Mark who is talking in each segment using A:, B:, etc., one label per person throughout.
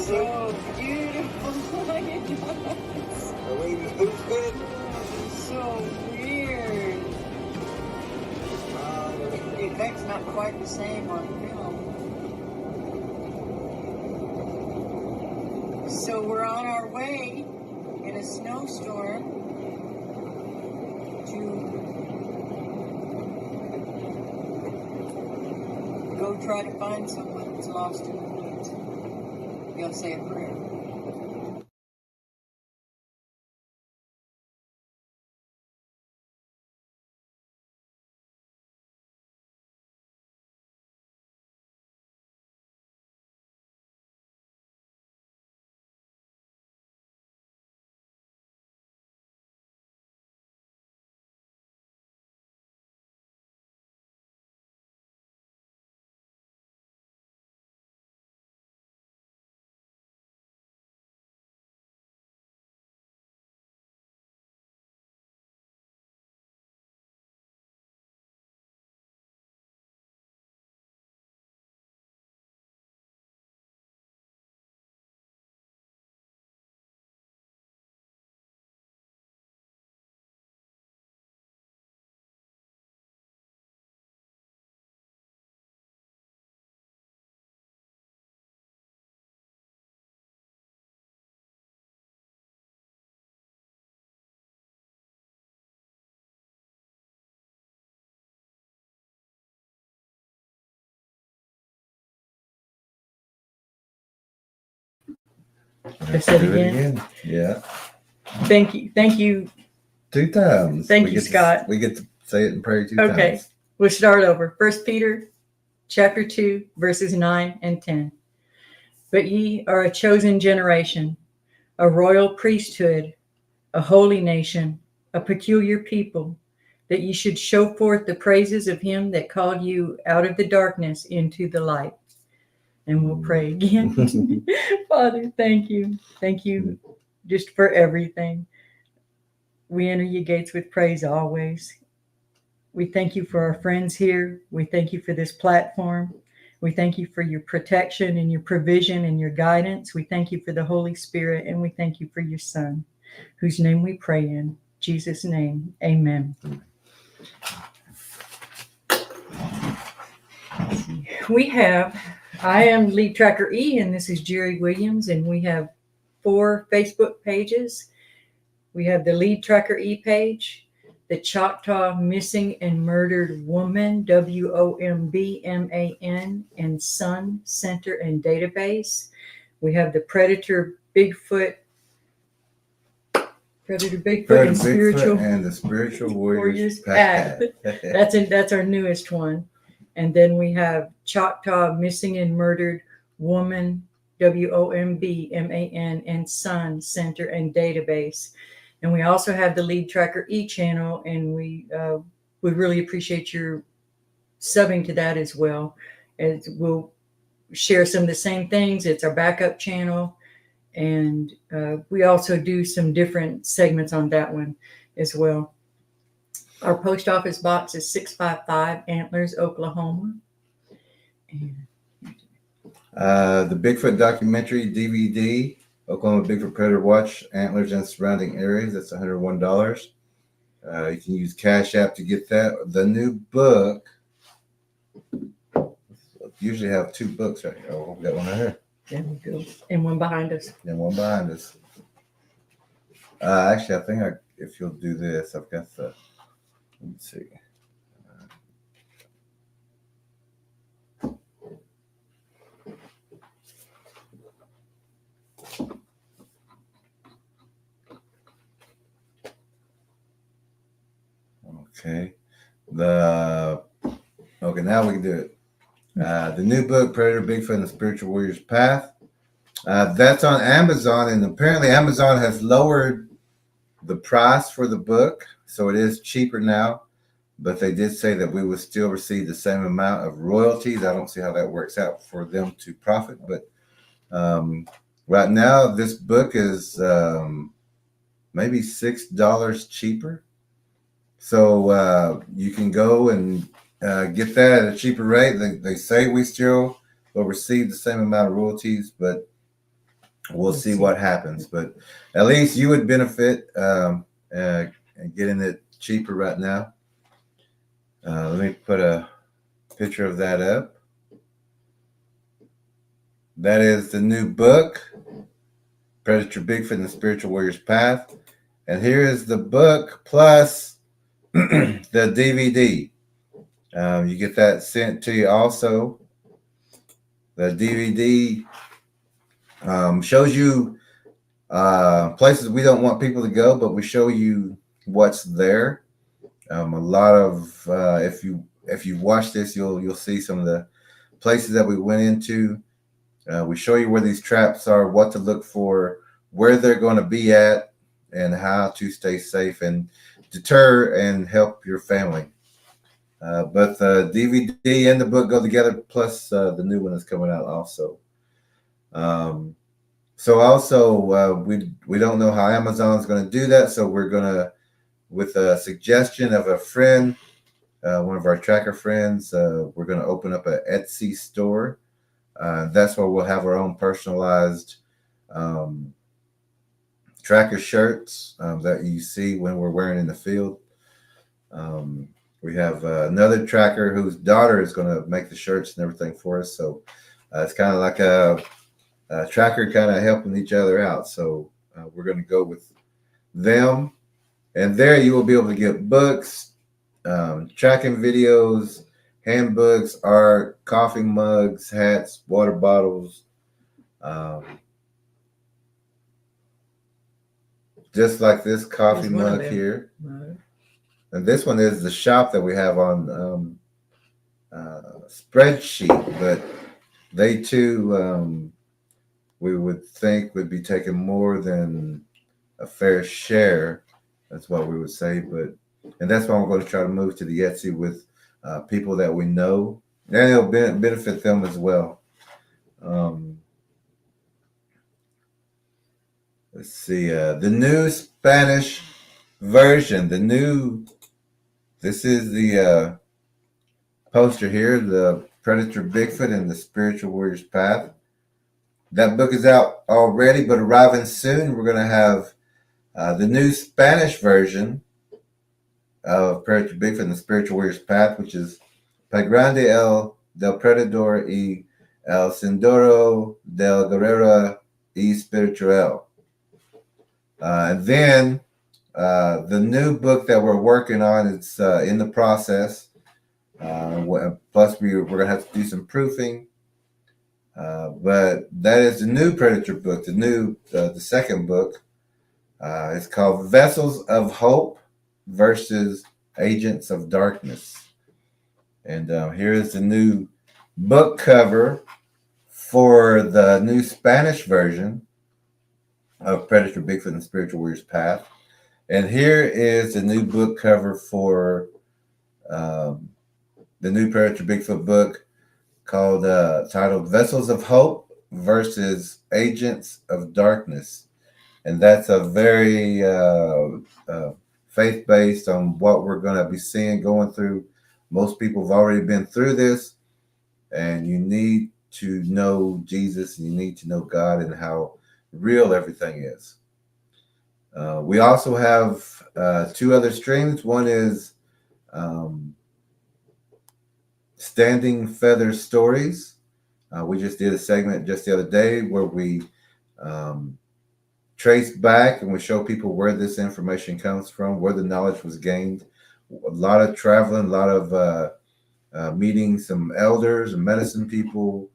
A: So beautiful.
B: The lady who's good.
A: So weird. The effect's not quite the same on film. So we're on our way in a snowstorm to go try to find someone who's lost in the woods. You'll say a prayer.
C: Let's do it again. Yeah.
A: Thank you.
C: 2 times.
A: Thank you, Scott.
C: We get to say it in prayer 2 times.
A: Okay, we'll start over. 1 Peter chapter 2, verses 9 and 10. But ye are a chosen generation, a royal priesthood, a holy nation, a peculiar people, that ye should show forth the praises of him that called you out of the darkness into the light. And we'll pray again. Father, thank you. Thank you just for everything. We enter your gates with praise always. We thank you for our friends here. We thank you for this platform. We thank you for your protection and your provision and your guidance. We thank you for the Holy Spirit, and we thank you for your Son, whose name we pray in. Jesus' name, amen. I am LeadTrackerE, and this is Jerry Williams, and we have 4 Facebook pages. We have the LeadTrackerE page, the Choctaw Missing and Murdered Woman, WOMBMAN, and Son Center and Database. We have the Predator Bigfoot and Spiritual
C: and the Spiritual Warriors
A: Path. That's our newest one. And then we have Choctaw Missing and Murdered Woman, WOMBMAN, and Son Center and Database. And we also have the LeadTrackerE channel, and we really appreciate your subbing to that as well. As we'll share some of the same things. It's our backup channel, and we also do some different segments on that one as well. Our post office box is 655 Antlers, Oklahoma. And
C: the Bigfoot documentary DVD, Oklahoma Bigfoot Predator Watch, Antlers and Surrounding Areas. That's $101. You can use Cash App to get that. The new book. Usually have 2 books right here. Oh, we got one right here.
A: There we go. And one behind us.
C: And one behind us. Actually, I think if you'll do this, I've got the. Let's see. Okay. Okay, now we can do it. The new book, Predator, Bigfoot, and the Spiritual Warriors Path. That's on Amazon, and apparently Amazon has lowered the price for the book, so it is cheaper now. But they did say that we will still receive the same amount of royalties. I don't see how that works out for them to profit, but right now this book is maybe $6 cheaper. So you can go and get that at a cheaper rate. They say we still will receive the same amount of royalties, but we'll see what happens. But at least you would benefit getting it cheaper right now. Let me put a picture of that up. That is the new book, Predator Bigfoot and the Spiritual Warrior's Path. And here is the book plus the DVD. You get that sent to you also. The DVD shows you places we don't want people to go, but we show you what's there. A lot of if you watch this, you'll see some of the places that we went into. We show you where these traps are, what to look for, where they're going to be at, and how to stay safe and deter and help your family. But the DVD and the book go together, plus the new one is coming out also. So also we don't know how Amazon's going to do that, so we're going to, with a suggestion of a friend, one of our tracker friends, we're going to open up an Etsy store. That's where we'll have our own personalized tracker shirts that you see when we're wearing in the field. We have another tracker whose daughter is going to make the shirts and everything for us. So it's kind of like a tracker kind of helping each other out. So we're going to go with them. And there you will be able to get books, tracking videos, handbooks, art, coffee mugs, hats, water bottles. Just like this coffee mug here. Right. And this one is the shop that we have on spreadsheet, but they too, we would think would be taking more than a fair share. That's what we would say. And that's why we're going to try to move to the Etsy with people that we know, and it'll benefit them as well. Let's see, the new Spanish version, this is the poster here, the Predator Bigfoot and the Spiritual Warrior's Path. That book is out already, but arriving soon. We're going to have the new Spanish version of Predator Bigfoot and the Spiritual Warrior's Path, which is Pa Grande del Predador y el Sendero del Guerrero y Spiritual. And then the new book that we're working on, it's in the process. Plus, we're going to have to do some proofing. But that is the new Predator book, the second book. It's called Vessels of Hope versus Agents of Darkness. And here is the new book cover for the new Spanish version of Predator Bigfoot and the Spiritual Warrior's Path. And here is the new book cover for the new Predator Bigfoot book called titled Vessels of Hope versus Agents of Darkness. And that's a very faith-based on what we're going to be seeing, going through. Most people have already been through this, and you need to know Jesus, and you need to know God and how real everything is. We also have two other streams. One is Standing Feather Stories. We just did a segment just the other day where we trace back and we show people where this information comes from, where the knowledge was gained. A lot of traveling, a lot of meeting some elders and medicine people,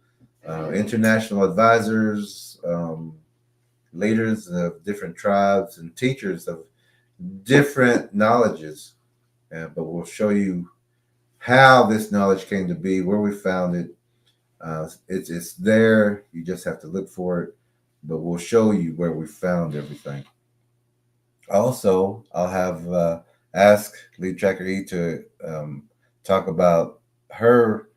C: international advisors, leaders of different tribes, and teachers of different knowledges. But we'll show you how this knowledge came to be, where we found it. It's there. You just have to look for it. But we'll show you where we found everything. Also, I'll have ask LeadTrackerE to talk about her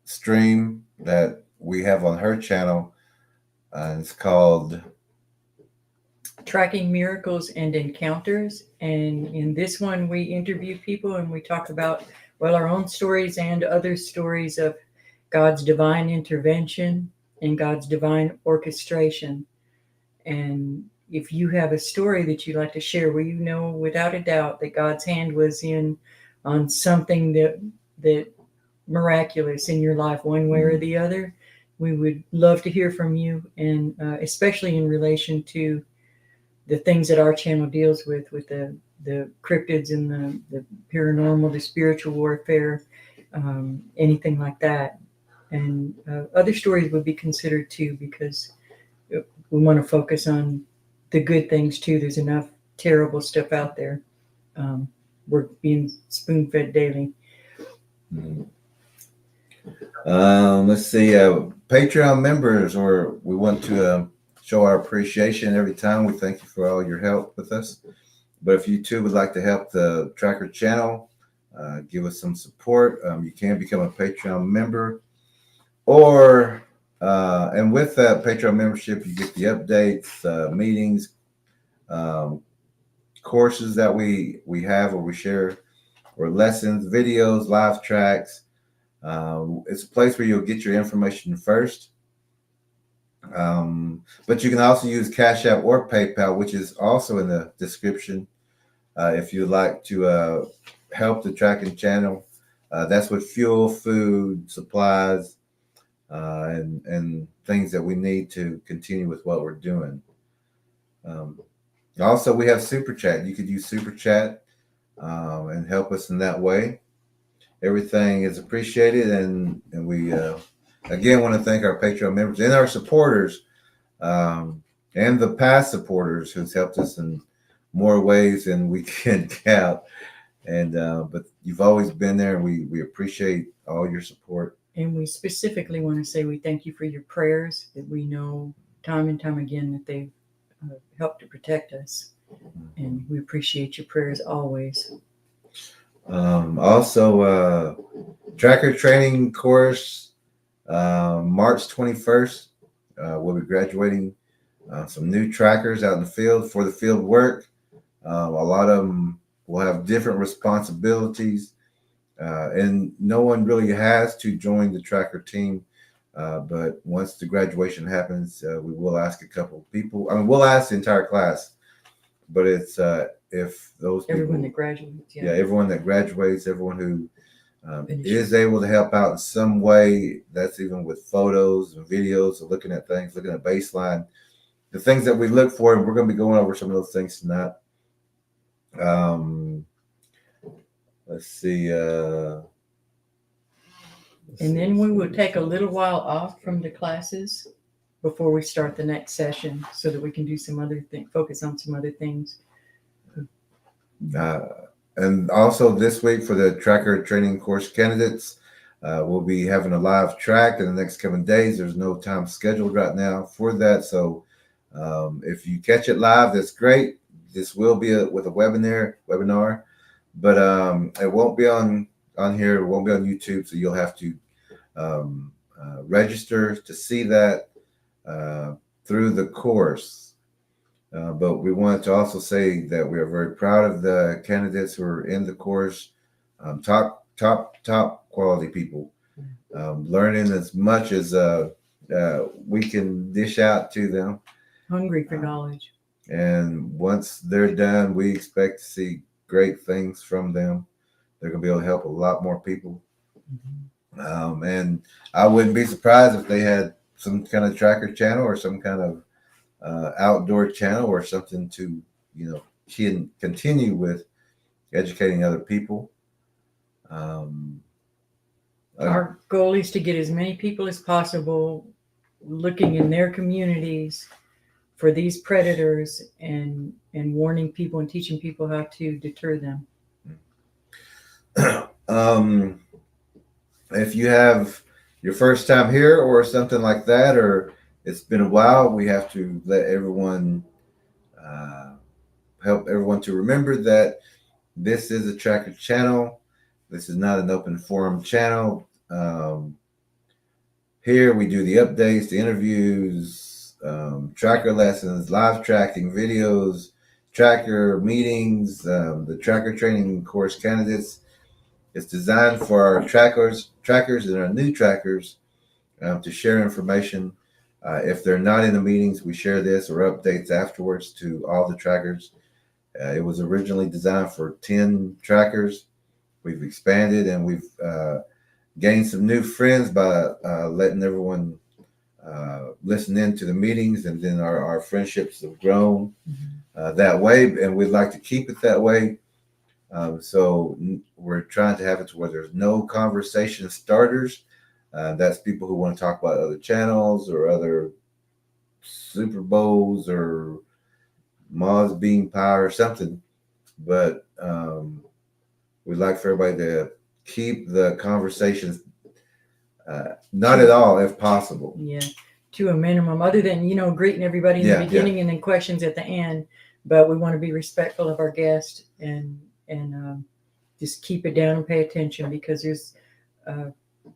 C: stream that we have on her channel. It's called
A: Tracking Miracles and Encounters. And in this one, we interview people and we talk about, well, our own stories and other stories of God's divine intervention in God's divine orchestration. And if you have a story that you'd like to share where you know without a doubt that God's hand was in on something that miraculous in your life one way or the other, we would love to hear from you, and especially in relation to the things that our channel deals with the cryptids and the paranormal, the spiritual warfare, anything like that. And other stories would be considered too, because we want to focus on the good things too. There's enough terrible stuff out there. We're being spoon-fed daily.
C: Let's see, Patreon members, or we want to show our appreciation every time. We thank you for all your help with us. But if you too would like to help the Tracker channel, give us some support, you can become a Patreon member. Or, and with that Patreon membership, you get the updates, meetings, courses that we have or we share, or lessons, videos, live tracks. It's a place where you'll get your information first. But you can also use Cash App or PayPal, which is also in the description. If you'd like to help the tracking channel, that's with fuel, food, supplies, and things that we need to continue with what we're doing. Also, we have Super Chat. You could use Super Chat and help us in that way. Everything is appreciated, and we again want to thank our Patreon members and our supporters, and the past supporters who's helped us in more ways than we can count. And but you've always been there, and we appreciate all your support.
A: And we specifically want to say we thank you for your prayers, that we know time and time again that they've helped to protect us. And we appreciate your prayers always.
C: Also, tracker training course, March 21st. We'll be graduating some new trackers out in the field for the field work. A lot of them will have different responsibilities, and no one really has to join the tracker team. But once the graduation happens, we will ask a couple of people. I mean, we'll ask the entire class, but it's if those
A: Everyone
C: people,
A: that graduates,
C: yeah, everyone that graduates, everyone who is able to help out in some way. That's even with photos and videos, of looking at things, looking at baseline, the things that we look for, and we're going to be going over some of those things tonight. Let's see.
A: And then we will take a little while off from the classes before we start the next session, so that we can do some other focus on some other things.
C: And also this week for the tracker training course candidates, we'll be having a live track in the next coming days. There's no time scheduled right now for that. So if you catch it live, that's great. This will be with a webinar, but it won't be on here. It won't be on YouTube. So you'll have to register to see that through the course. But we wanted to also say that we are very proud of the candidates who are in the course. Top quality people, learning as much as we can dish out to them.
A: Hungry for knowledge.
C: And once they're done, we expect to see great things from them. They're going to be able to help a lot more people. Mm-hmm. And I wouldn't be surprised if they had some kind of tracker channel or some kind of outdoor channel or something to, continue with educating other people.
A: Our goal is to get as many people as possible looking in their communities for these predators and warning people and teaching people how to deter them.
C: If you have your first time here or something like that, or it's been a while, we have to let everyone help everyone to remember that this is a tracker channel. This is not an open forum channel. Here we do the updates, the interviews, tracker lessons, live tracking videos, tracker meetings, the tracker training course candidates. It's designed for our trackers and our new trackers to share information If they're not in the meetings, we share this or updates afterwards to all the trackers. It was originally designed for 10 trackers. We've expanded and we've gained some new friends by letting everyone listen in to the meetings, and then our friendships have grown that way, and we'd like to keep it that way. So we're trying to have it to where there's no conversation starters. That's people who want to talk about other channels or other Super Bowls or Moz Bean Pie or something. But we'd like for everybody to keep the conversations not at all, if possible.
A: Yeah, to a minimum, other than, greeting everybody in the beginning and then questions at the end. But we want to be respectful of our guest and just keep it down and pay attention, because there's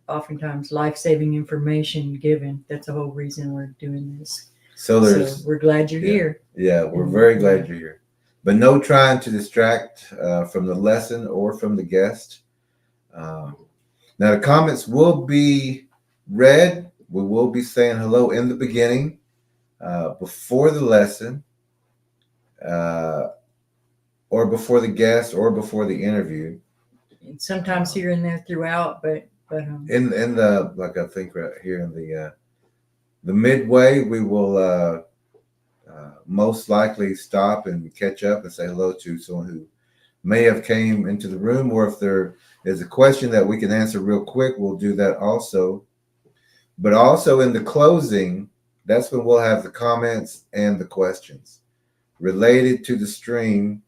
A: oftentimes life-saving information given. That's the whole reason we're doing this. So we're glad you're here.
C: Yeah, we're very glad you're here. But no trying to distract from the lesson or from the guest. Now, the comments will be read. We will be saying hello in the beginning, before the lesson, or before the guest, or before the interview.
A: And sometimes here and there throughout, but
C: in the, like, I think right here in the midway, we will most likely stop and catch up and say hello to someone who may have came into the room, or if there is a question that we can answer real quick, we'll do that also. But also in the closing, that's when we'll have the comments and the questions related to the stream.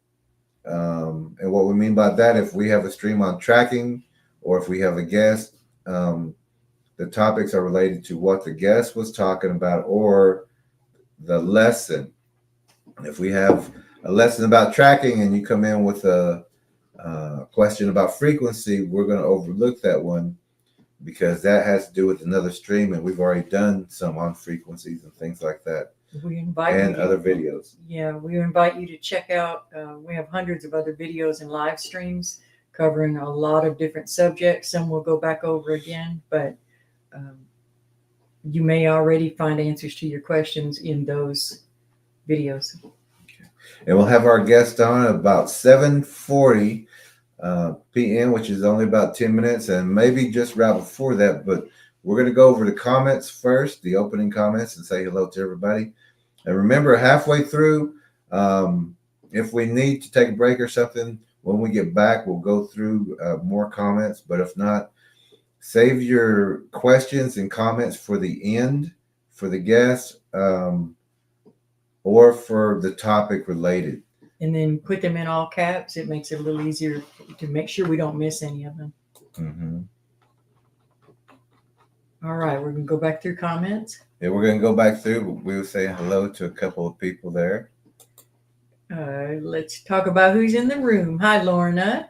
C: And what we mean by that, if we have a stream on tracking or if we have a guest, the topics are related to what the guest was talking about or the lesson. If we have a lesson about tracking and you come in with a question about frequency, we're going to overlook that one because that has to do with another stream, and we've already done some on frequencies and things like that.
A: We invite
C: and other videos.
A: Yeah, we invite you to check out. We have hundreds of other videos and live streams covering a lot of different subjects. Some we'll go back over again, but you may already find answers to your questions in those videos.
C: Okay. And we'll have our guest on about 7:40 p.m., which is only about 10 minutes, and maybe just right before that. But we're going to go over the comments first, the opening comments, and say hello to everybody. And remember, halfway through, if we need to take a break or something, when we get back, we'll go through more comments. But if not, save your questions and comments for the end, for the guest, or for the topic related.
A: And then put them in all caps. It makes it a little easier to make sure we don't miss any of them.
C: Mm-hmm.
A: All right, we're going to go back through comments.
C: Yeah, we're going to go back through. We were saying hello to a couple of people there.
A: Let's talk about who's in the room. Hi, Lorna.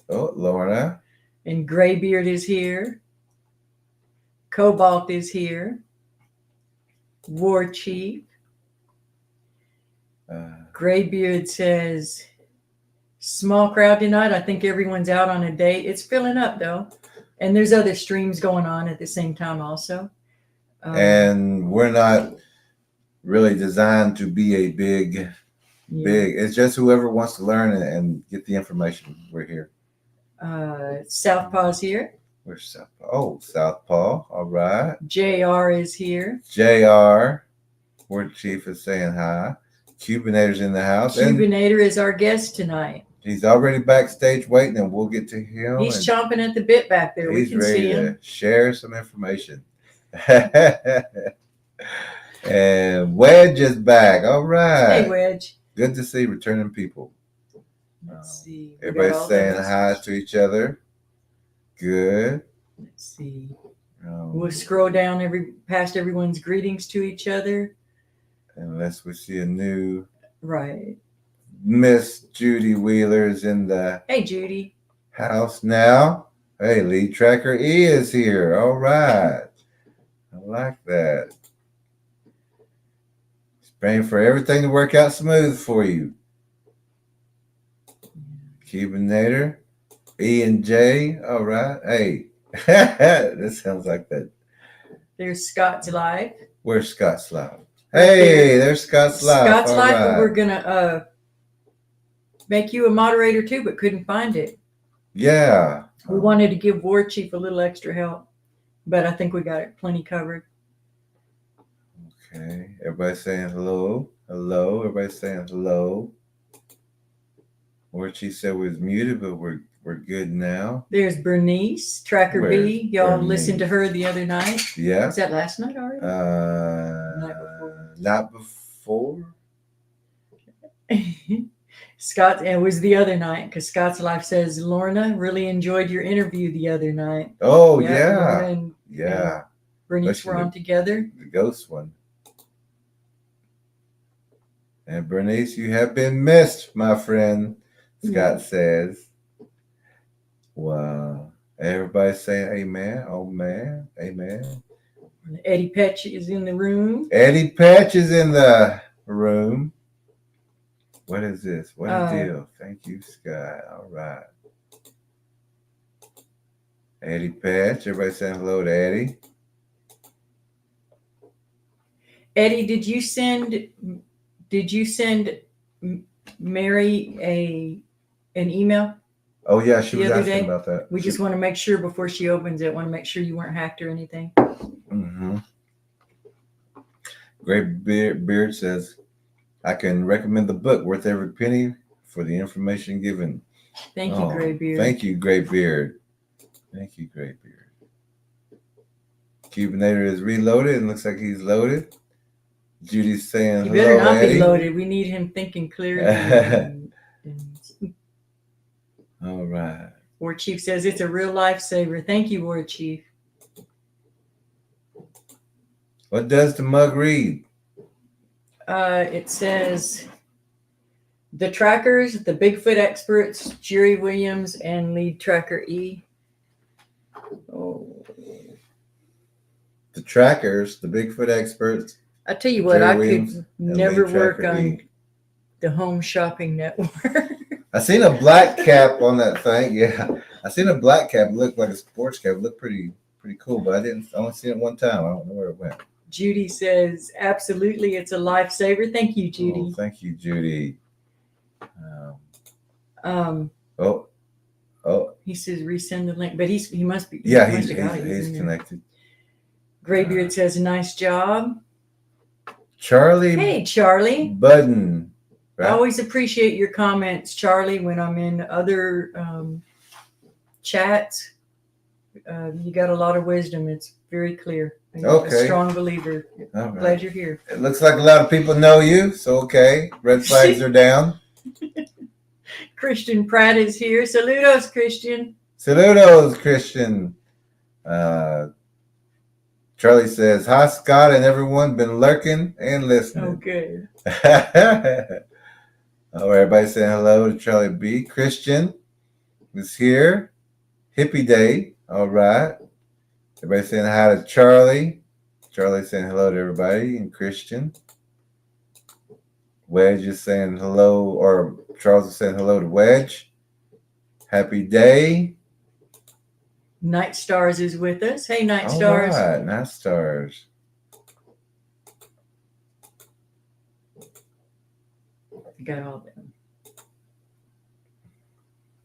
C: Oh, Lorna.
A: And Graybeard is here. Cobalt is here. War Chief. Graybeard says, small crowd tonight. I think everyone's out on a date. It's filling up, though. And there's other streams going on at the same time also.
C: And we're not really designed to be a big. It's just whoever wants to learn and get the information. We're here.
A: Southpaw's here.
C: Where's Southpaw? Oh, Southpaw. All right.
A: JR is here.
C: JR. War Chief is saying hi. Cubinator's in the house.
A: Cubinator is our guest tonight.
C: He's already backstage waiting, and we'll get to him.
A: He's chomping at the bit back there. We can see him.
C: Share some information. And Wedge is back. All right.
A: Hey, Wedge.
C: Good to see returning people.
A: Let's see.
C: Everybody's saying hi to each other. Good.
A: Let's see. We'll scroll down past everyone's greetings to each other.
C: Unless we see a new.
A: Right.
C: Miss Judy Wheeler's in the.
A: Hey, Judy.
C: House now. Hey, LeadTrackerE is here. All right. I like that. Just praying for everything to work out smooth for you. Cubinator, E and J. All right. Hey, this sounds like that.
A: There's Scott's Live.
C: Where's Scott's Live? Hey, there's Scott's Live.
A: Scott's
C: All
A: Live,
C: right.
A: we're gonna make you a moderator too, but couldn't find it.
C: Yeah.
A: We wanted to give War Chief a little extra help, but I think we got it plenty covered.
C: Okay. Everybody saying hello. Hello. Everybody saying hello. Or she said we was muted, but we're good now.
A: There's Bernice, Tracker B. Y'all listened to her the other night.
C: Yeah.
A: Was that last night already? Night before.
C: Not before.
A: Scott, it was the other night because Scott's Life says, Lorna, really enjoyed your interview the other night.
C: Oh,
A: Lorna
C: yeah.
A: and
C: Yeah.
A: Bernice were on together.
C: The ghost one. And Bernice, you have been missed, my friend, Scott says. Wow. Everybody saying amen. Oh, man. Amen.
A: Eddie Petch is in the room.
C: Eddie Petch is in the room. What is this? What a deal. Thank you, Scott. All right. Eddie Petch. Everybody saying hello to Eddie.
A: Eddie, did you send Mary an email?
C: Oh, yeah, she was
A: the other
C: asking
A: day?
C: about that.
A: We just want to make sure before she opens it, want to make sure you weren't hacked or anything.
C: Mm-hmm. Great Beard says, I can recommend the book, Worth Every Penny, for the information given.
A: Thank you, Gray Beard.
C: Thank you, Gray Beard. Thank you, Gray Beard. Cubinator is reloaded and looks like he's loaded. Judy's saying,
A: you better not
C: Eddie.
A: be loaded. We need him thinking clearly.
C: All right.
A: War Chief says it's a real lifesaver. Thank you, War Chief.
C: What does the mug read?
A: It says the trackers, the Bigfoot experts, Jerry Williams and LeadTrackerE. Oh.
C: The trackers, the Bigfoot experts.
A: I tell you what,
C: Jerry
A: I
C: Williams
A: could never work on
C: LeadTrackerE.
A: the Home Shopping Network.
C: I seen a black cap on that thing. Yeah, I seen a black cap. It looked like a sports cap. It looked pretty cool, but I only seen it one time. I don't know where it went.
A: Judy says, absolutely, it's a lifesaver. Thank you, Judy.
C: Oh, thank you, Judy.
A: He says resend the link, but he must be.
C: Yeah, he's connected.
A: Graybeard says, nice job.
C: Charlie.
A: Hey, Charlie.
C: Budden. Right?
A: I always appreciate your comments, Charlie, when I'm in other chats. You got a lot of wisdom. It's very clear. You're a strong believer.
C: Right.
A: Glad you're here.
C: It looks like a lot of people know you, so okay. Red flags are down.
A: Christian Pratt is here. Saludos, Christian.
C: Saludos, Christian. Charlie says, hi, Scott and everyone. Been lurking and listening.
A: Oh, good.
C: All right, everybody saying hello to Charlie B. Christian is here. Hippie Day. All right. Everybody saying hi to Charlie. Charlie saying hello to everybody and Christian. Wedge is saying hello, or Charles is saying hello to Wedge. Happy day.
A: Night Stars is with us. Hey, Night Stars.
C: All right, Night Stars.
A: I got all of them.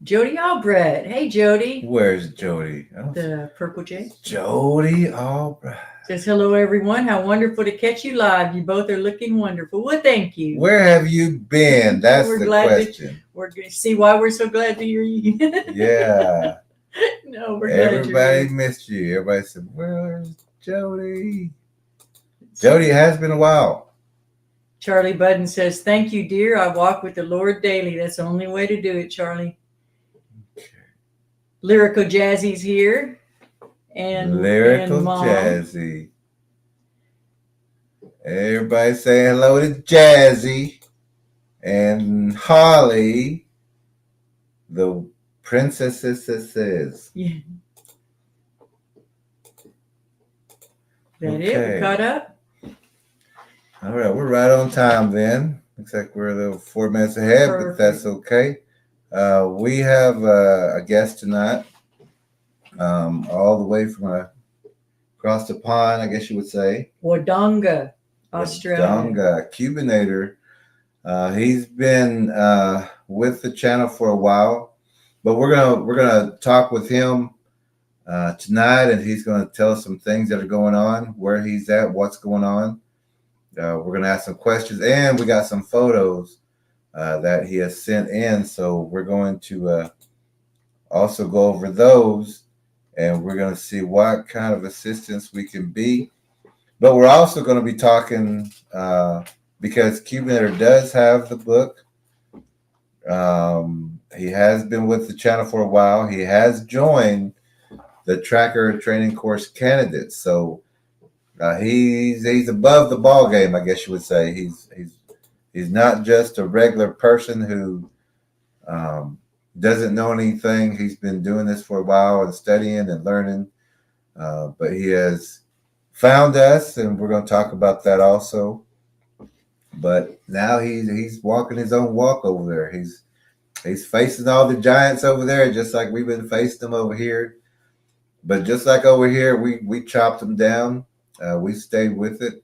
A: Jody Albright. Hey, Jody.
C: Where's Jody?
A: The Purple Jay.
C: Jody Albright.
A: Says, hello, everyone. How wonderful to catch you live. You both are looking wonderful. Well, thank you.
C: Where have you been? That's the question.
A: We're going to see why we're so glad to hear you.
C: Yeah.
A: No, we're glad
C: Everybody missed you. Everybody said, where's Jody? Jody, it has been a while.
A: Charlie Budden says, thank you, dear. I walk with the Lord daily. That's the only way to do it, Charlie. Okay. Lyrical Jazzy's here. And
C: Lyrical Jazzy. Everybody saying hello to Jazzy and Holly, the princesses.
A: Yeah. That it? We caught up?
C: All right, we're right on time then. Looks like we're a little 4 minutes ahead, but that's okay. We have a guest tonight. All the way from across across the pond, I guess you would say.
A: Wodonga, Australia.
C: Wodonga, Cubinator. He's been with the channel for a while, but we're gonna talk with him tonight, and he's gonna tell us some things that are going on, where he's at, what's going on. We're gonna ask some questions, and we got some photos that he has sent in, so we're going to also go over those, and we're gonna see what kind of assistance we can be. But we're also going to be talking because Cubinator does have the book. He has been with the channel for a while. He has joined the Tracker Training Course candidates, so he's above the ball game, I guess you would say. He's not just a regular person who doesn't know anything. He's been doing this for a while and studying and learning, but he has found us, and we're going to talk about that also. But now he's walking his own walk over there. He's facing all the giants over there, just like we've been facing them over here. But just like over here, we chopped them down. We stayed with it,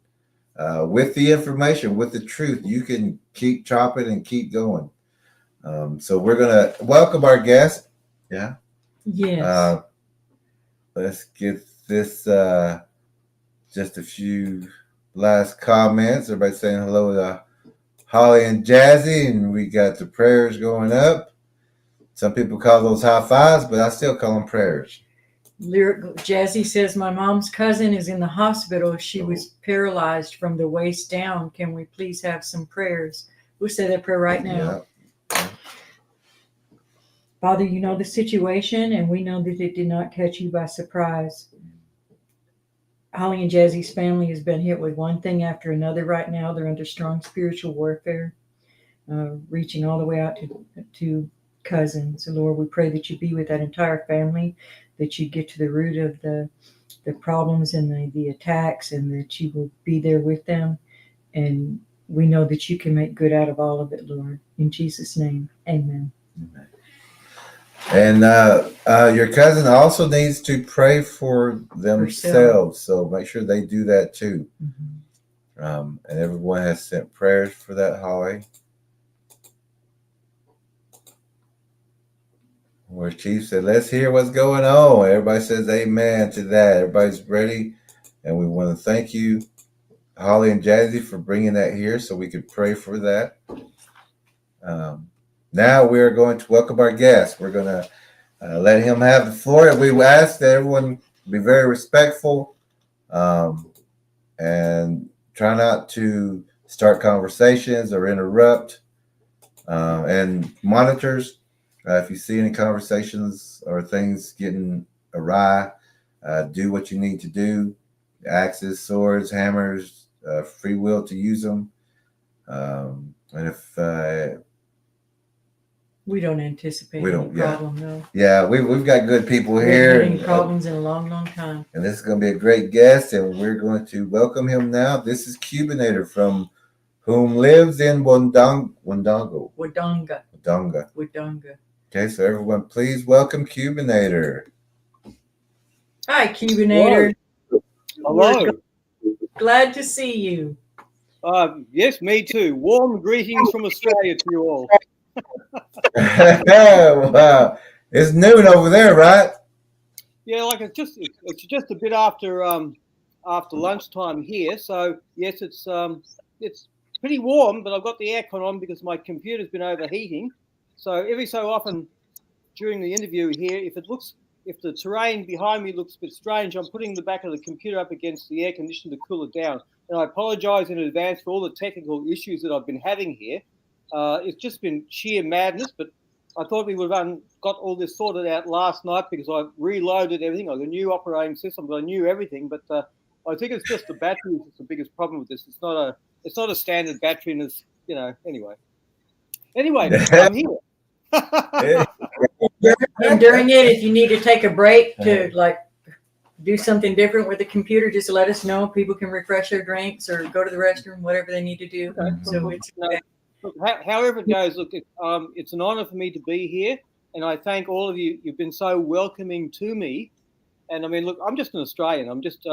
C: with the information, with the truth. You can keep chopping and keep going. So we're gonna welcome our guest. Yeah.
A: Yes.
C: Let's get this. Just a few last comments. Everybody saying hello to Holly and Jazzy, and we got the prayers going up. Some people call those high fives, but I still call them prayers.
A: Lyrical Jazzy says, my mom's cousin is in the hospital. She was paralyzed from the waist down. Can we please have some prayers? We'll say that prayer right now.
C: Yeah.
A: Father, you know the situation, and we know that it did not catch you by surprise. Holly and Jazzy's family has been hit with one thing after another right now. They're under strong spiritual warfare, reaching all the way out to cousins. So Lord, we pray that you be with that entire family, that you get to the root of the problems and the attacks, and that you will be there with them. And we know that you can make good out of all of it, Lord. In Jesus' name, amen.
C: Amen. And your cousin also needs to pray for themselves, so make sure they do that too. Mm-hmm. And everyone has sent prayers for that, Holly. Where Chief said, let's hear what's going on. Everybody says amen to that. Everybody's ready, and we want to thank you, Holly and Jazzy, for bringing that here so we could pray for that. Now we are going to welcome our guest. We're going to let him have the floor. We ask that everyone be very respectful and try not to start conversations or interrupt. And monitors, if you see any conversations or things getting awry, do what you need to do. Axes, swords, hammers, free will to use them. And if
A: we don't anticipate any problem, though.
C: Yeah, we've got good people
A: We
C: here.
A: haven't had any problems in a long, long time.
C: And this is going to be a great guest, and we're going to welcome him now. This is Cubinator, from whom lives in Wodonga. Okay, so everyone, please welcome Cubinator.
A: Hi, Cubinator.
B: Hello.
A: Glad to see you.
B: Yes, me too. Warm greetings from Australia to you all.
C: Wow, it's noon over there, right?
B: Yeah, like it's just a bit after lunchtime here. So yes, it's pretty warm, but I've got the aircon on because my computer's been overheating. So every so often during the interview here, if the terrain behind me looks a bit strange, I'm putting the back of the computer up against the air conditioner to cool it down. And I apologize in advance for all the technical issues that I've been having here. It's just been sheer madness, but I thought we would have got all this sorted out last night because I reloaded everything. I got a new operating system, I knew everything, but I think it's just the battery that's the biggest problem with this. It's not a standard battery, and it's, anyway, I'm here.
A: And during it, if you need to take a break to do something different with the computer, just let us know. People can refresh their drinks or go to the restroom, whatever they need to do.
B: Okay.
A: So it's
B: okay. Look, however it goes, look, it's an honor for me to be here, and I thank all of you. You've been so welcoming to me, and I mean, look, I'm just an Australian. I'm just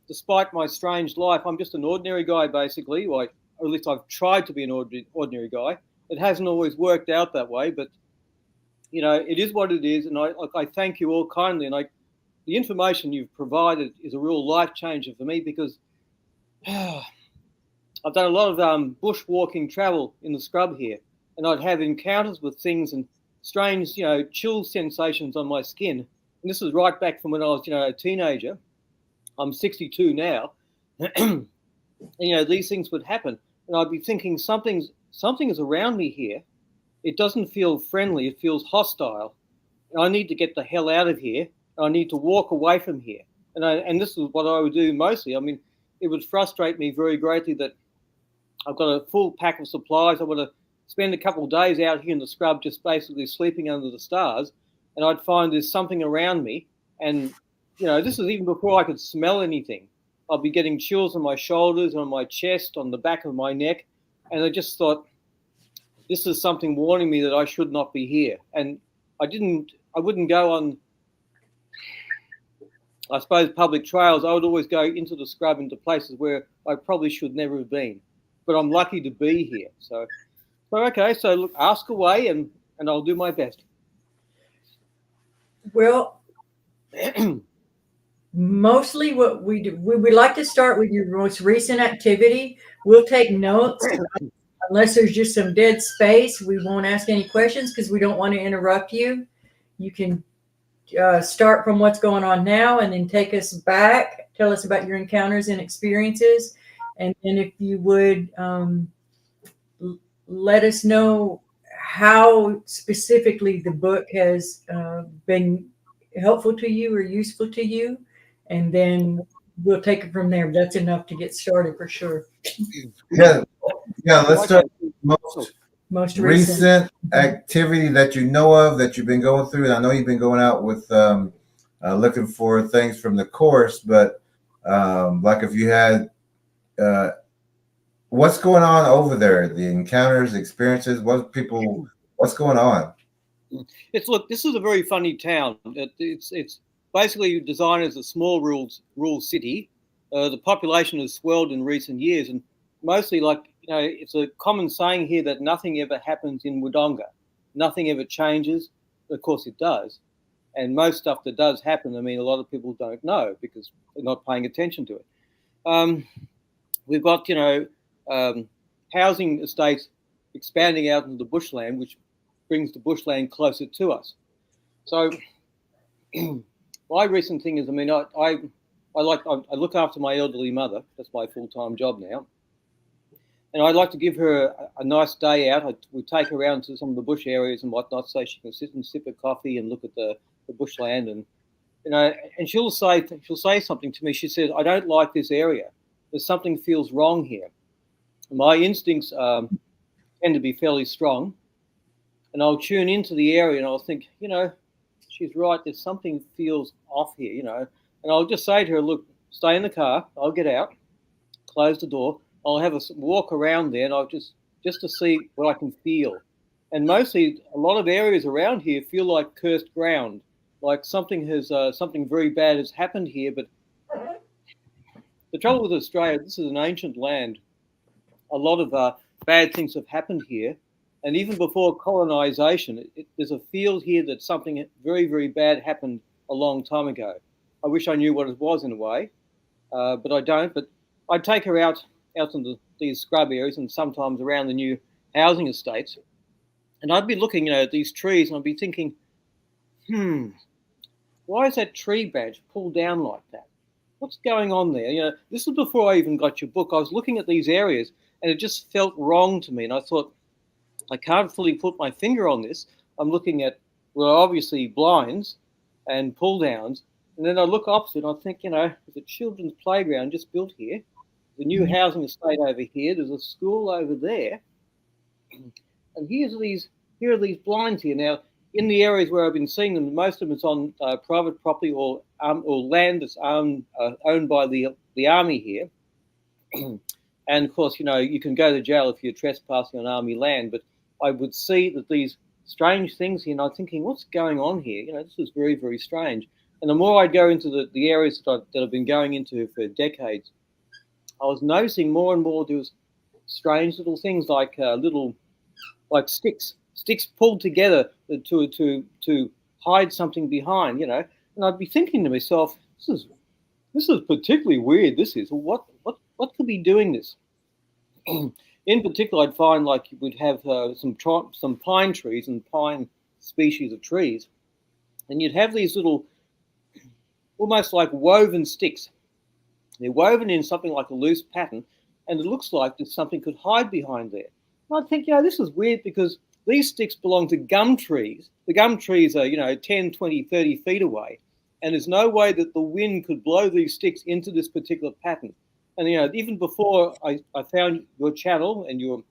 B: despite my strange life, I'm just an ordinary guy, basically. Like, or at least I've tried to be an ordinary guy. It hasn't always worked out that way, but you know, it is what it is. And I thank you all kindly. And the information you've provided is a real life changer for me, because I've done a lot of bushwalking travel in the scrub here, and I'd have encounters with things and strange, you know, chill sensations on my skin. And this is right back from when I was, you know, a teenager. I'm 62 now. And, you know, these things would happen. And I'd be thinking something is around me here. It doesn't feel friendly. It feels hostile. And I need to get the hell out of here. I need to walk away from here. And this is what I would do mostly. I mean, it would frustrate me very greatly that I've got a full pack of supplies. I want to spend a couple of days out here in the scrub just basically sleeping under the stars, and I'd find there's something around me. And, you know, this is even before I could smell anything. I'll be getting chills on my shoulders, on my chest, on the back of my neck. And I just thought, this is something warning me that I should not be here. And I wouldn't go on, I suppose, public trails. I would always go into the scrub, into places where I probably should never have been. But I'm lucky to be here. So okay, so look, ask away, and I'll do my best.
A: Well, mostly what we do, we like to start with your most recent activity. We'll take notes. Unless there's just some dead space, we won't ask any questions because we don't want to interrupt you. You can start from what's going on now and then take us back, tell us about your encounters and experiences. And then if you would let us know how specifically the book has been helpful to you or useful to you, and then we'll take it from there. That's enough to get started for sure.
C: Yeah, let's start with
A: Most
C: recent activity that you know of that you've been going through. And I know you've been going out with looking for things from the course, but like if you had what's going on over there, the encounters, experiences, what's going on?
B: Look, this is a very funny town. It's basically designed as a small rural city. The population has swelled in recent years, and mostly, like, you know, it's a common saying here that nothing ever happens in Wodonga. Nothing ever changes. Of course it does. And most stuff that does happen, I mean, a lot of people don't know because they're not paying attention to it. We've got, you know, housing estates expanding out into the bushland, which brings the bushland closer to us. So my recent thing is, I mean, I look after my elderly mother. That's my full-time job now. And I'd like to give her a nice day out. We take her around to some of the bush areas and whatnot, so she can sit and sip a coffee and look at the bushland. And, you know, and she'll say something to me. She says, "I don't like this area. There's something feels wrong here." My instincts tend to be fairly strong, and I'll tune into the area and I'll think, you know, she's right. There's something feels off here, you know. And I'll just say to her, "Look, stay in the car. I'll get out, close the door. I'll have a walk around there, and I'll just to see what I can feel." And mostly, a lot of areas around here feel like cursed ground, like something very bad has happened here. But the trouble with Australia, this is an ancient land. A lot of bad things have happened here, and even before colonisation, there's a feel here that something very, very bad happened a long time ago. I wish I knew what it was in a way, but I don't. But I'd take her out into these scrub areas and sometimes around the new housing estates. And I'd be looking, you know, at these trees, and I'd be thinking, why is that tree branch pulled down like that? What's going on there? You know, this was before I even got your book. I was looking at these areas, and it just felt wrong to me. And I thought, I can't fully put my finger on this. I'm looking at, well, obviously blinds and pull downs. And then I look opposite, and I think, you know, there's a children's playground just built here. The new housing estate over here. There's a school over there, and here are these blinds here. Now, in the areas where I've been seeing them, most of them is on private property or land that's owned by the army here. And of course, you know, you can go to jail if you're trespassing on army land. But I would see that these strange things here, and I'm thinking, what's going on here? You know, this is very, very strange. And the more I go into the areas that I've been going into for decades, I was noticing more and more there was strange little things like like sticks pulled together to hide something behind, you know. And I'd be thinking to myself, this is particularly weird. This is what could be doing this? In particular, I'd find like you would have some pine trees and pine species of trees, and you'd have these little, almost like woven sticks. They're woven in something like a loose pattern, and it looks like that something could hide behind there. And I'd think, this is weird because these sticks belong to gum trees. The gum trees are, 10, 20, 30 feet away, and there's no way that the wind could blow these sticks into this particular pattern. And even before I found your channel and your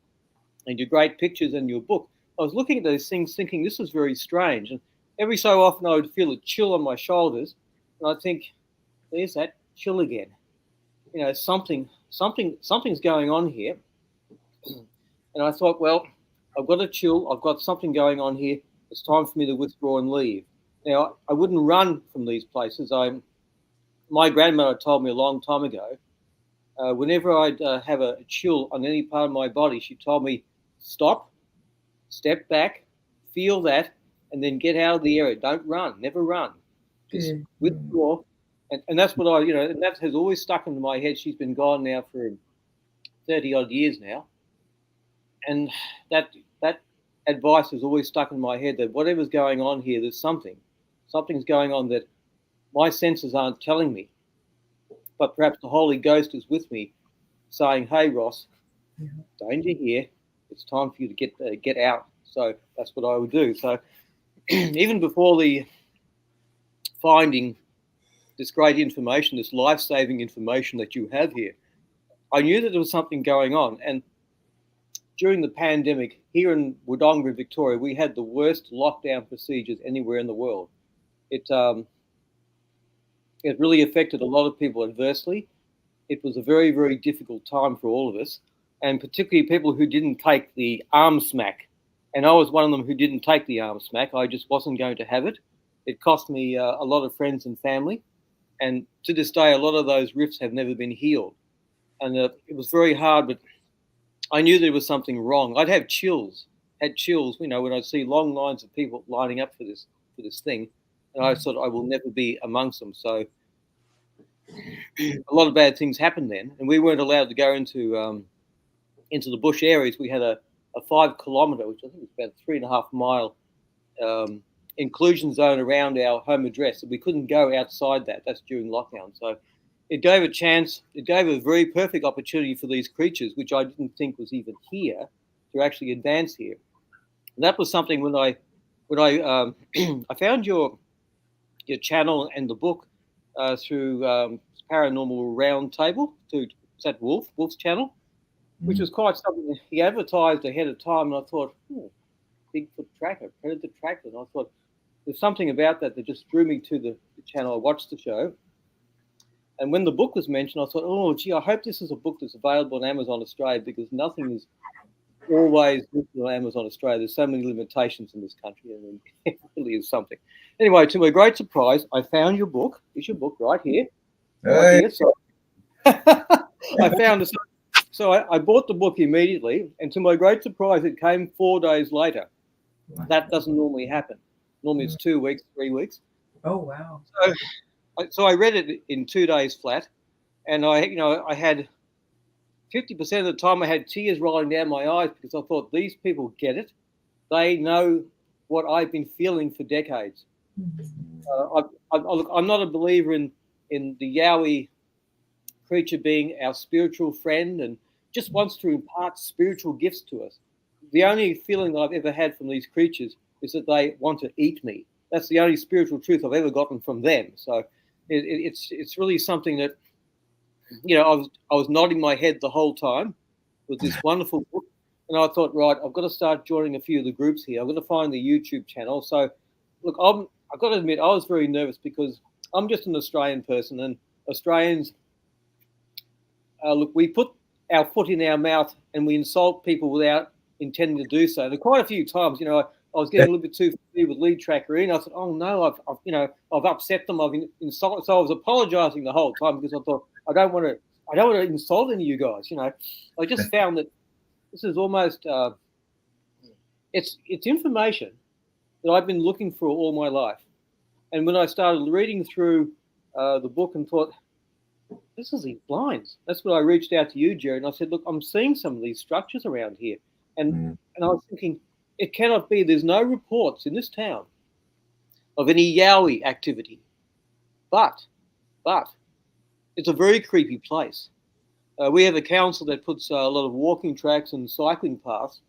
B: great pictures and your book, I was looking at those things thinking this is very strange. And every so often I would feel a chill on my shoulders, and I'd think, there's that chill again. Something's going on here. And I thought, well, I've got a chill, I've got something going on here. It's time for me to withdraw and leave. Now, I wouldn't run from these places. My grandmother told me a long time ago, whenever I'd have a chill on any part of my body, she told me, stop, step back, feel that, and then get out of the area. Don't run, never run. Just withdraw. And that's what and that has always stuck into my head. She's been gone now for 30 odd years now. And that advice has always stuck in my head, that whatever's going on here, there's something's going on that my senses aren't telling me. But perhaps the Holy Ghost is with me saying, hey, Ross, danger here. It's time for you to get out. So that's what I would do. So even before the finding this great information, this life-saving information that you have here, I knew that there was something going on. And during the pandemic, here in Wodonga, Victoria, we had the worst lockdown procedures anywhere in the world. It really affected a lot of people adversely. It was a very, very difficult time for all of us, and particularly people who didn't take the arm smack. And I was one of them who didn't take the arm smack. I just wasn't going to have it. It cost me a lot of friends and family. And to this day, a lot of those rifts have never been healed. And it was very hard, but I knew there was something wrong. I'd have chills, when I'd see long lines of people lining up for this thing. And I thought I will never be amongst them. So a lot of bad things happened then. And we weren't allowed to go into the bush areas. We had a 5 kilometre, which I think is about a 3.5 mile inclusion zone around our home address. So we couldn't go outside that. That's during lockdown. So it gave a very perfect opportunity for these creatures, which I didn't think was even here, to actually advance here. And that was something when I I found your channel and the book through Paranormal Roundtable. Was that Wolf's channel, which was quite something he advertised ahead of time. And I thought, Bigfoot tracker, predator tracker. And I thought there's something about that just drew me to the channel. I watched the show. And when the book was mentioned, I thought, oh, gee, I hope this is a book that's available on Amazon Australia, because nothing is always listed on Amazon Australia. There's so many limitations in this country, and it really is something. Anyway, to my great surprise, I found your book. Here's your book right here. Right here. So I found it. So I bought the book immediately, and to my great surprise, it came 4 days later. That doesn't normally happen. Normally it's 2 weeks, 3 weeks.
A: Oh, wow.
B: So I read it in 2 days flat, and I had 50% of the time I had tears rolling down my eyes, because I thought, these people get it. They know what I've been feeling for decades. I'm not a believer in the Yowie creature being our spiritual friend and just wants to impart spiritual gifts to us. The only feeling that I've ever had from these creatures is that they want to eat me. That's the only spiritual truth I've ever gotten from them. So it's really something that, I was nodding my head the whole time with this wonderful book. And I thought, right, I've got to start joining a few of the groups here. I've got to find the YouTube channel. So, look, I've got to admit, I was very nervous, because I'm just an Australian person, and Australians, we put our foot in our mouth and we insult people without intending to do so. And quite a few times, I was getting a little bit too familiar with LeadTrackerE, and I said, "Oh no, I've upset them. I've insulted." So I was apologising the whole time because I thought I don't want to insult any of you guys. I just found that this is almost it's information that I've been looking for all my life, and when I started reading through the book and thought, this is these blinds. That's when I reached out to you, Jerry, and I said, look, I'm seeing some of these structures around here, and I was thinking, it cannot be. There's no reports in this town of any yowie activity, but it's a very creepy place. We have a council that puts a lot of walking tracks and cycling paths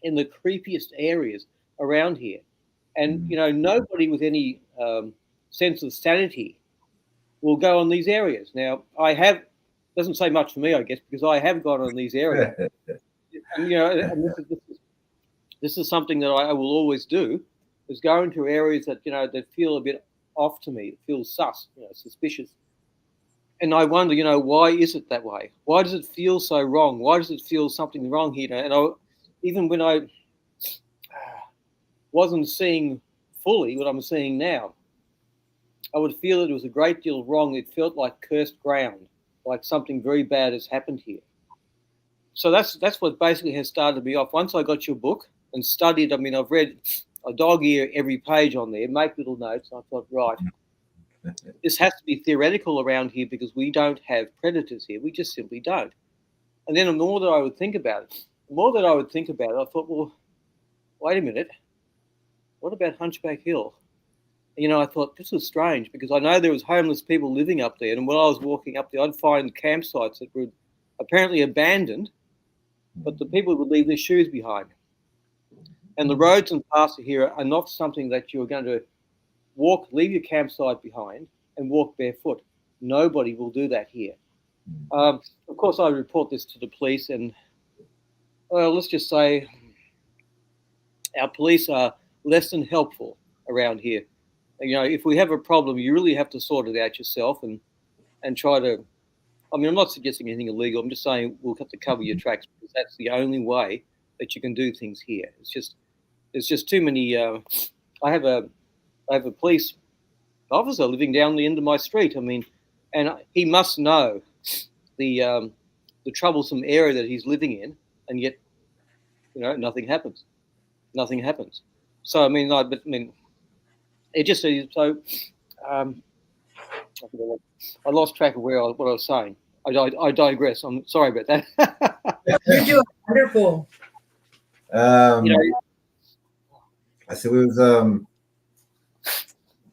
B: in the creepiest areas around here, and nobody with any sense of sanity will go on these areas. Now, doesn't say much for me, I guess, because I have gone on these areas, and this is something that I will always do, is go into areas that that feel a bit off to me, feel sus, suspicious. And I wonder, why is it that way? Why does it feel so wrong? Why does it feel something wrong here? And even when I wasn't seeing fully what I'm seeing now, I would feel that it was a great deal wrong. It felt like cursed ground, like something very bad has happened here. So that's what basically has started me off. Once I got your book and studied, I've read a dog ear every page on there, make little notes. And I thought, right, this has to be theoretical around here because we don't have predators here. We just simply don't. And then the more that I would think about it, I thought, well, wait a minute. What about Hunchback Hill? I thought this was strange because I know there was homeless people living up there. And when I was walking up there, I'd find campsites that were apparently abandoned, but the people would leave their shoes behind. And the roads and paths here are not something that you're going to leave your campsite behind and walk barefoot. Nobody will do that here. Of course, I report this to the police, and let's just say our police are less than helpful around here. If we have a problem, you really have to sort it out yourself and try to. I'm not suggesting anything illegal. I'm just saying we'll have to cover your tracks because that's the only way that you can do things here. It's just too many. I have a police officer living down the end of my street. And he must know the troublesome area that he's living in, and yet, nothing happens. Nothing happens. So it just so. I lost track of what I was saying. I digress. I'm sorry about that.
A: You're doing wonderful.
C: I said it was.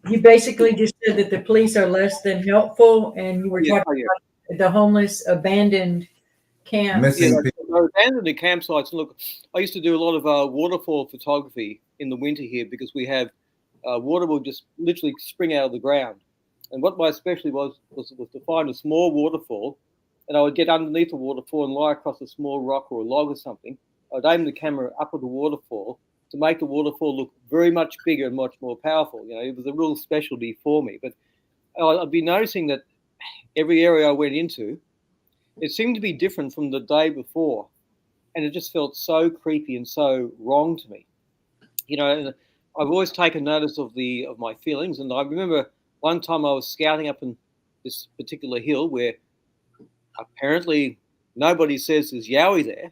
A: You basically just said that the police are less than helpful, and you were talking about the homeless abandoned camps.
B: Abandoned campsites. Look, I used to do a lot of waterfall photography in the winter here because we have water will just literally spring out of the ground. And what my specialty was to find a small waterfall, and I would get underneath the waterfall and lie across a small rock or a log or something. I'd aim the camera up at the waterfall to make the waterfall look very much bigger and much more powerful. It was a real specialty for me. But I'd be noticing that every area I went into, it seemed to be different from the day before. And it just felt so creepy and so wrong to me. And I've always taken notice of my feelings. And I remember one time I was scouting up in this particular hill where apparently nobody says there's yowie there,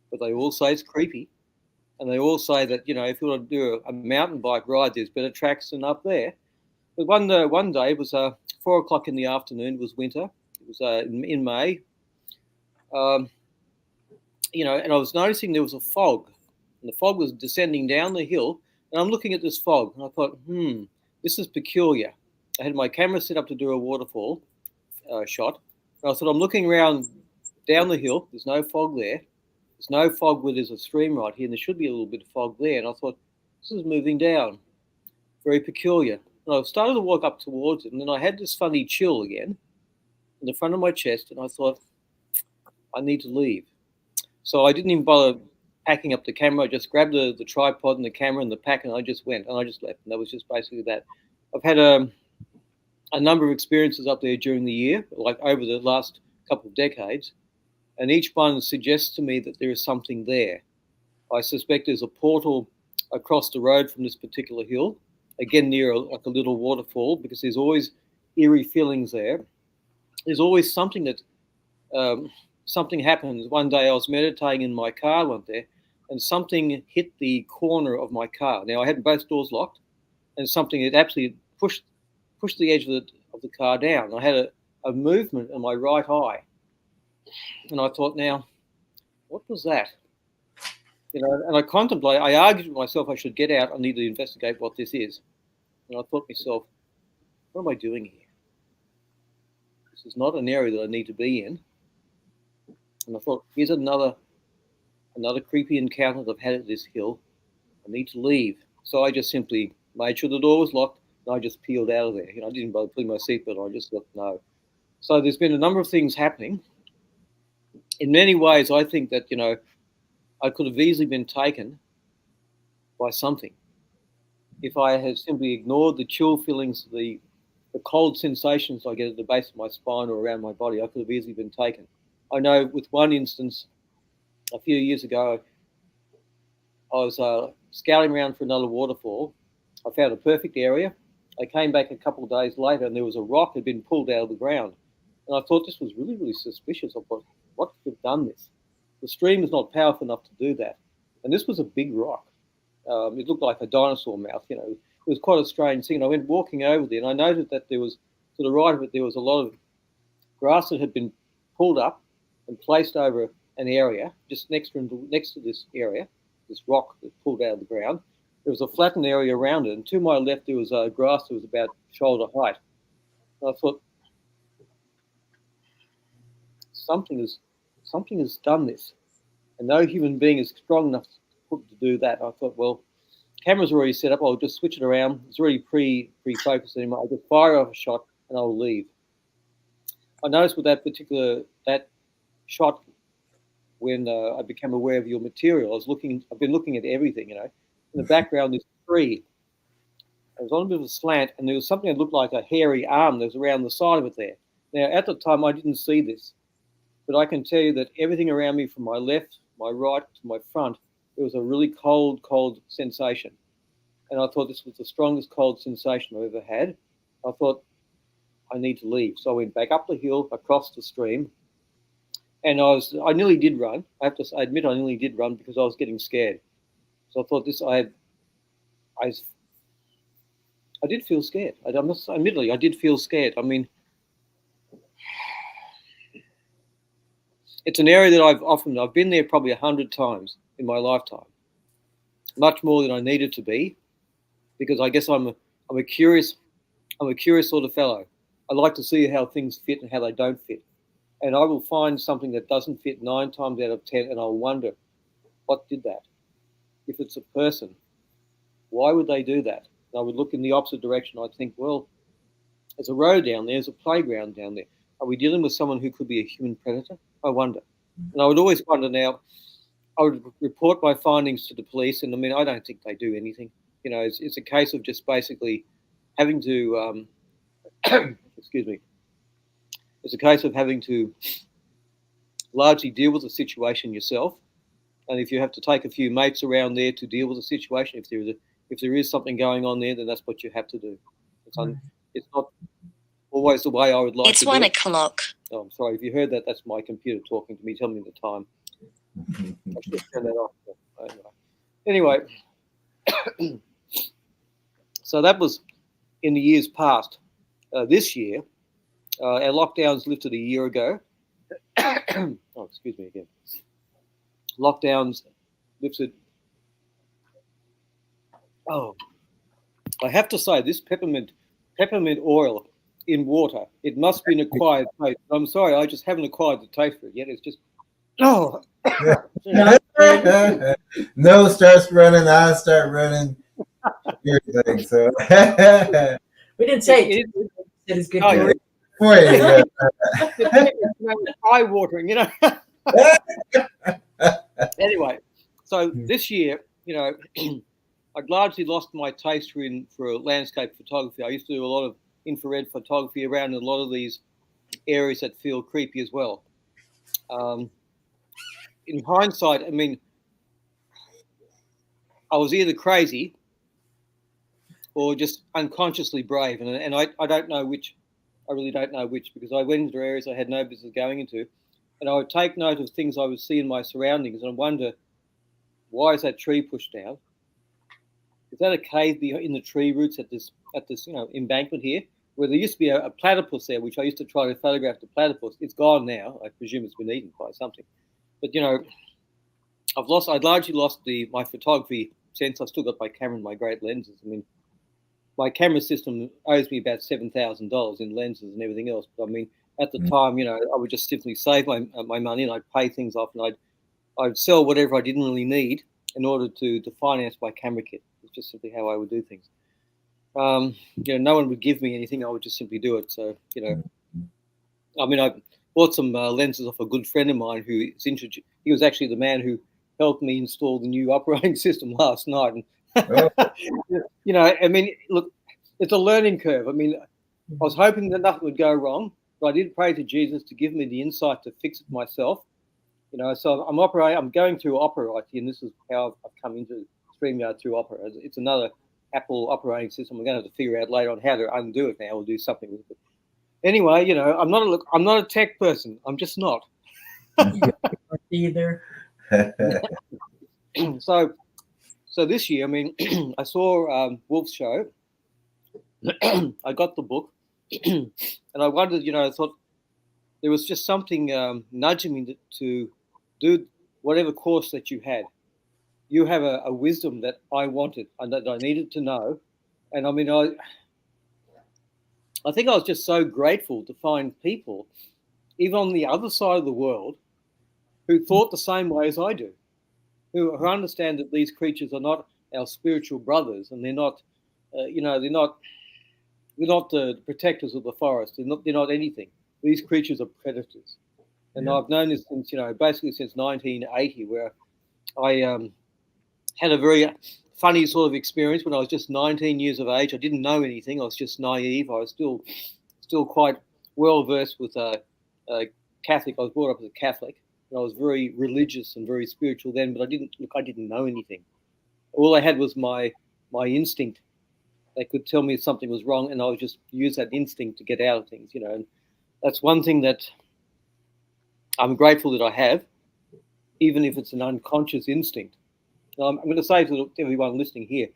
B: but they all say it's creepy. And they all say that, if you want to do a mountain bike ride, there's better tracks than up there. But one day it was 4 o'clock in the afternoon. It was winter. It was in May. And I was noticing there was a fog. And the fog was descending down the hill. And I'm looking at this fog. And I thought, this is peculiar. I had my camera set up to do a waterfall shot. And I thought, I'm looking around down the hill. There's no fog there. There's no fog where there's a stream right here, and there should be a little bit of fog there. And I thought, this is moving down. Very peculiar. And I started to walk up towards it, and then I had this funny chill again in the front of my chest, and I thought, I need to leave. So I didn't even bother packing up the camera. I just grabbed the tripod and the camera and the pack, and I just went, and I just left. And that was just basically that. I've had a number of experiences up there during the year, like over the last couple of decades. And each one suggests to me that there is something there. I suspect there's a portal across the road from this particular hill, again near like a little waterfall, because there's always eerie feelings there. There's always something that something happens. One day I was meditating in my car one day, and something hit the corner of my car. Now I had both doors locked, and something had absolutely pushed the edge of the car down. I had a movement in my right eye, and I thought, now, what was that? You know, and I argued with myself, I should get out, I need to investigate what this is. And I thought to myself, what am I doing here? This is not an area that I need to be in. And I thought, here's another creepy encounter that I've had at this hill. I need to leave. So I just simply made sure the door was locked, and I just peeled out of there. You know, I didn't bother putting my seatbelt on. I just thought, no. So there's been a number of things happening. In many ways, I think that, you know, I could have easily been taken by something. If I had simply ignored the chill feelings, the cold sensations I get at the base of my spine or around my body, I could have easily been taken. I know with one instance, a few years ago, I was scouting around for another waterfall. I found a perfect area. I came back a couple of days later, and there was a rock that had been pulled out of the ground. And I thought this was really, really suspicious. I thought, what could have done this? The stream is not powerful enough to do that. And this was a big rock. It looked like a dinosaur mouth, you know. It was quite a strange thing. I went walking over there, and I noted that there was, to the right of it, there was a lot of grass that had been pulled up and placed over an area just next to this area, this rock that pulled out of the ground. There was a flattened area around it, and to my left there was grass that was about shoulder height. And I thought, something has done this, and no human being is strong enough to do that. I thought, well, camera's already set up. I'll just switch it around. It's already pre-focused anymore. I'll just fire off a shot and I'll leave. I noticed with that shot, when I became aware of your material, I've been looking at everything, you know. In the background, there's a tree. It was on a bit of a slant, and there was something that looked like a hairy arm that was around the side of it there. Now, at the time, I didn't see this, but I can tell you that everything around me, from my left, my right to my front, it was a really cold sensation. And I thought this was the strongest cold sensation I've ever had. I thought, I need to leave. So I went back up the hill, across the stream, and I nearly did run. I have to admit, I nearly did run because I was getting scared. So I thought I did feel scared. Admittedly, I did feel scared. I mean, it's an area that I've been there probably 100 times in my lifetime, much more than I needed to be, because I guess I'm a curious sort of fellow. I like to see how things fit and how they don't fit, and I will find something that doesn't fit 9 times out of 10, and I'll wonder, what did that? If it's a person, why would they do that? And I would look in the opposite direction. I'd think, well, there's a road down there, there's a playground down there. Are we dealing with someone who could be a human predator? I wonder. And I would always wonder now, I would report my findings to the police, and I mean, I don't think they do anything. You know, it's a case of just basically having to, excuse me, it's a case of having to largely deal with the situation yourself. And if you have to take a few mates around there to deal with the situation, if there is something going on there, then that's what you have to do. It's not always the way I would like
D: it's
B: to do it.
D: It's 1 o'clock.
B: Oh, I'm sorry. If you heard that, that's my computer talking to me, telling me the time. I should turn that off. Anyway, so that was in the years past. This year, our lockdowns lifted a year ago. Oh, excuse me again. Lockdowns lifted. Oh, I have to say, this peppermint oil in water, it must be an acquired taste. I'm sorry, I just haven't acquired the taste for it yet. It's just, oh.
C: Nose starts running, eyes start running. Everything. So
A: We didn't say it is good
C: for you.
B: It's eye-watering, you know. Anyway, so this year, you know, I'd largely lost my taste for landscape photography. I used to do a lot of infrared photography around in a lot of these areas that feel creepy as well. In hindsight, I mean, I was either crazy or just unconsciously brave. And I don't know which. I really don't know which, because I went into areas I had no business going into. And I would take note of things I would see in my surroundings and wonder, why is that tree pushed down? Is that a cave in the tree roots at this embankment here, where there used to be a platypus there, which I used to try to photograph the platypus. It's gone now. I presume it's been eaten by something. But I'd largely lost my photography sense. I've still got my camera and my great lenses. I mean, my camera system owes me about $7,000 in lenses and everything else. But I mean, at the time, I would just simply save my money and I'd pay things off, and I'd sell whatever I didn't really need in order to finance my camera kit. It's just simply how I would do things. No one would give me anything. I would just simply do it. So, I mean, I bought some lenses off a good friend of mine he was actually the man who helped me install the new operating system last night. And, I mean, look, it's a learning curve. I mean, I was hoping that nothing would go wrong, but I did pray to Jesus to give me the insight to fix it myself. So I'm going through Opera IT, and this is how I've come into StreamYard through Opera. It's another Apple operating system. I'm going to have to figure out later on how to undo it now or do something with it. Anyway, I'm not a tech person. I'm just not.
A: Either.
B: So this year, I mean, I saw Wolf's show. I got the book, and I wondered, I thought there was just something nudging me to do whatever course that you had. You have a wisdom that I wanted and that I needed to know. And I mean, I think I was just so grateful to find people, even on the other side of the world, who thought the same way as I do, who understand that these creatures are not our spiritual brothers, and they're not, they're not the protectors of the forest. They're not anything. These creatures are predators. And I've known this since, basically since 1980, where I had a very funny sort of experience when I was just 19 years of age. I didn't know anything. I was just naive. I was still quite well versed with Catholic. I was brought up as a Catholic. And I was very religious and very spiritual then, but I didn't know anything. All I had was my instinct. They could tell me something was wrong, and I would just use that instinct to get out of things, And that's one thing that I'm grateful that I have, even if it's an unconscious instinct. Now, I'm going to say to everyone listening here,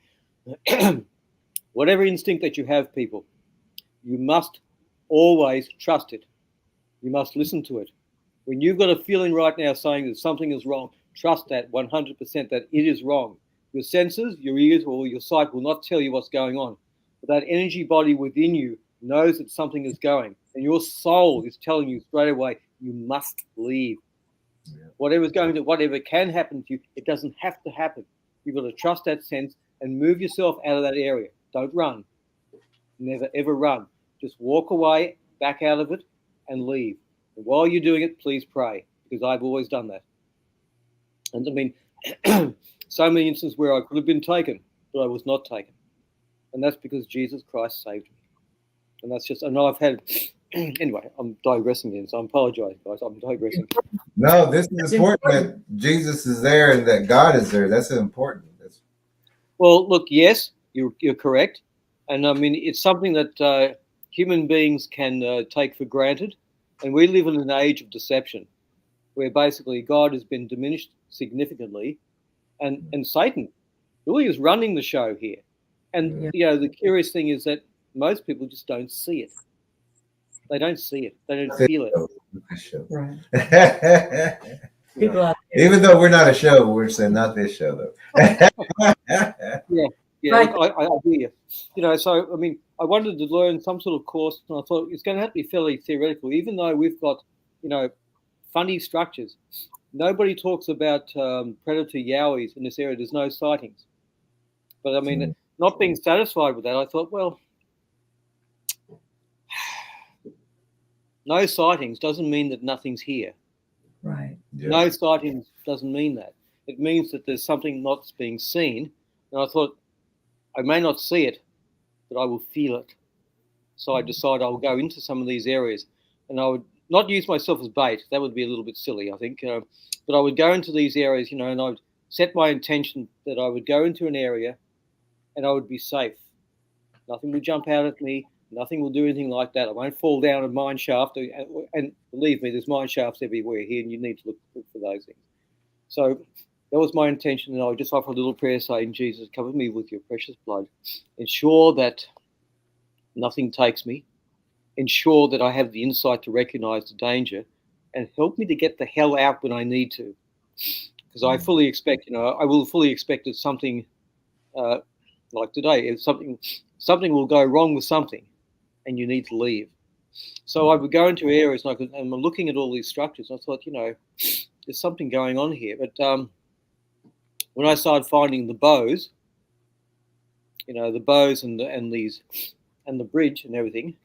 B: whatever instinct that you have, people, you must always trust it. You must listen to it. When you've got a feeling right now saying that something is wrong, trust that 100% that it is wrong. Your senses, your ears, or your sight will not tell you what's going on. But that energy body within you knows that something is going. And your soul is telling you straight away, you must leave. Yeah. Whatever can happen to you, it doesn't have to happen. You've got to trust that sense and move yourself out of that area. Don't run. Never, ever run. Just walk away, back out of it, and leave. And while you're doing it, please pray, because I've always done that. And I mean, so many instances where I could have been taken, but I was not taken. And that's because Jesus Christ saved me. And that's just, I know I've had, anyway, I'm digressing then, so I apologize, guys. I'm digressing.
C: No, this is important that Jesus is there and that God is there. That's important.
B: Well, look, yes, you're correct. And I mean, it's something that human beings can take for granted. And we live in an age of deception where basically God has been diminished significantly. And Satan really is running the show here. And, the curious thing is that most people just don't see it. They don't see it. They don't feel it.
A: Right.
C: Even though we're not a show, we're saying not this show, though.
B: Yeah, I hear you. So, I mean, I wanted to learn some sort of course, and I thought it's going to have to be fairly theoretical, even though we've got, funny structures. Nobody talks about predator yowies in this area. There's no sightings. But, I mean, not being satisfied with that, I thought, well, no sightings doesn't mean that nothing's here.
A: Right.
C: Yeah.
B: No sightings doesn't mean that. It means that there's something not being seen. And I thought, I may not see it, but I will feel it. So I decided I will go into some of these areas, and I would not use myself as bait. That would be a little bit silly, I think. But I would go into these areas, and I would set my intention that I would go into an area and I would be safe. Nothing will jump out at me. Nothing will do anything like that. I won't fall down a mine shaft. And believe me, there's mine shafts everywhere here, and you need to look for those things. So that was my intention, and I just offer a little prayer saying, Jesus, cover me with your precious blood. Ensure that nothing takes me. Ensure that I have the insight to recognize the danger, and help me to get the hell out when I need to. Because I fully expect, I will fully expect that something like today, if something will go wrong with something, and you need to leave. So I would go into areas, and I'm looking at all these structures. And I thought, there's something going on here. But when I started finding the bows, the bows and the bridge and everything,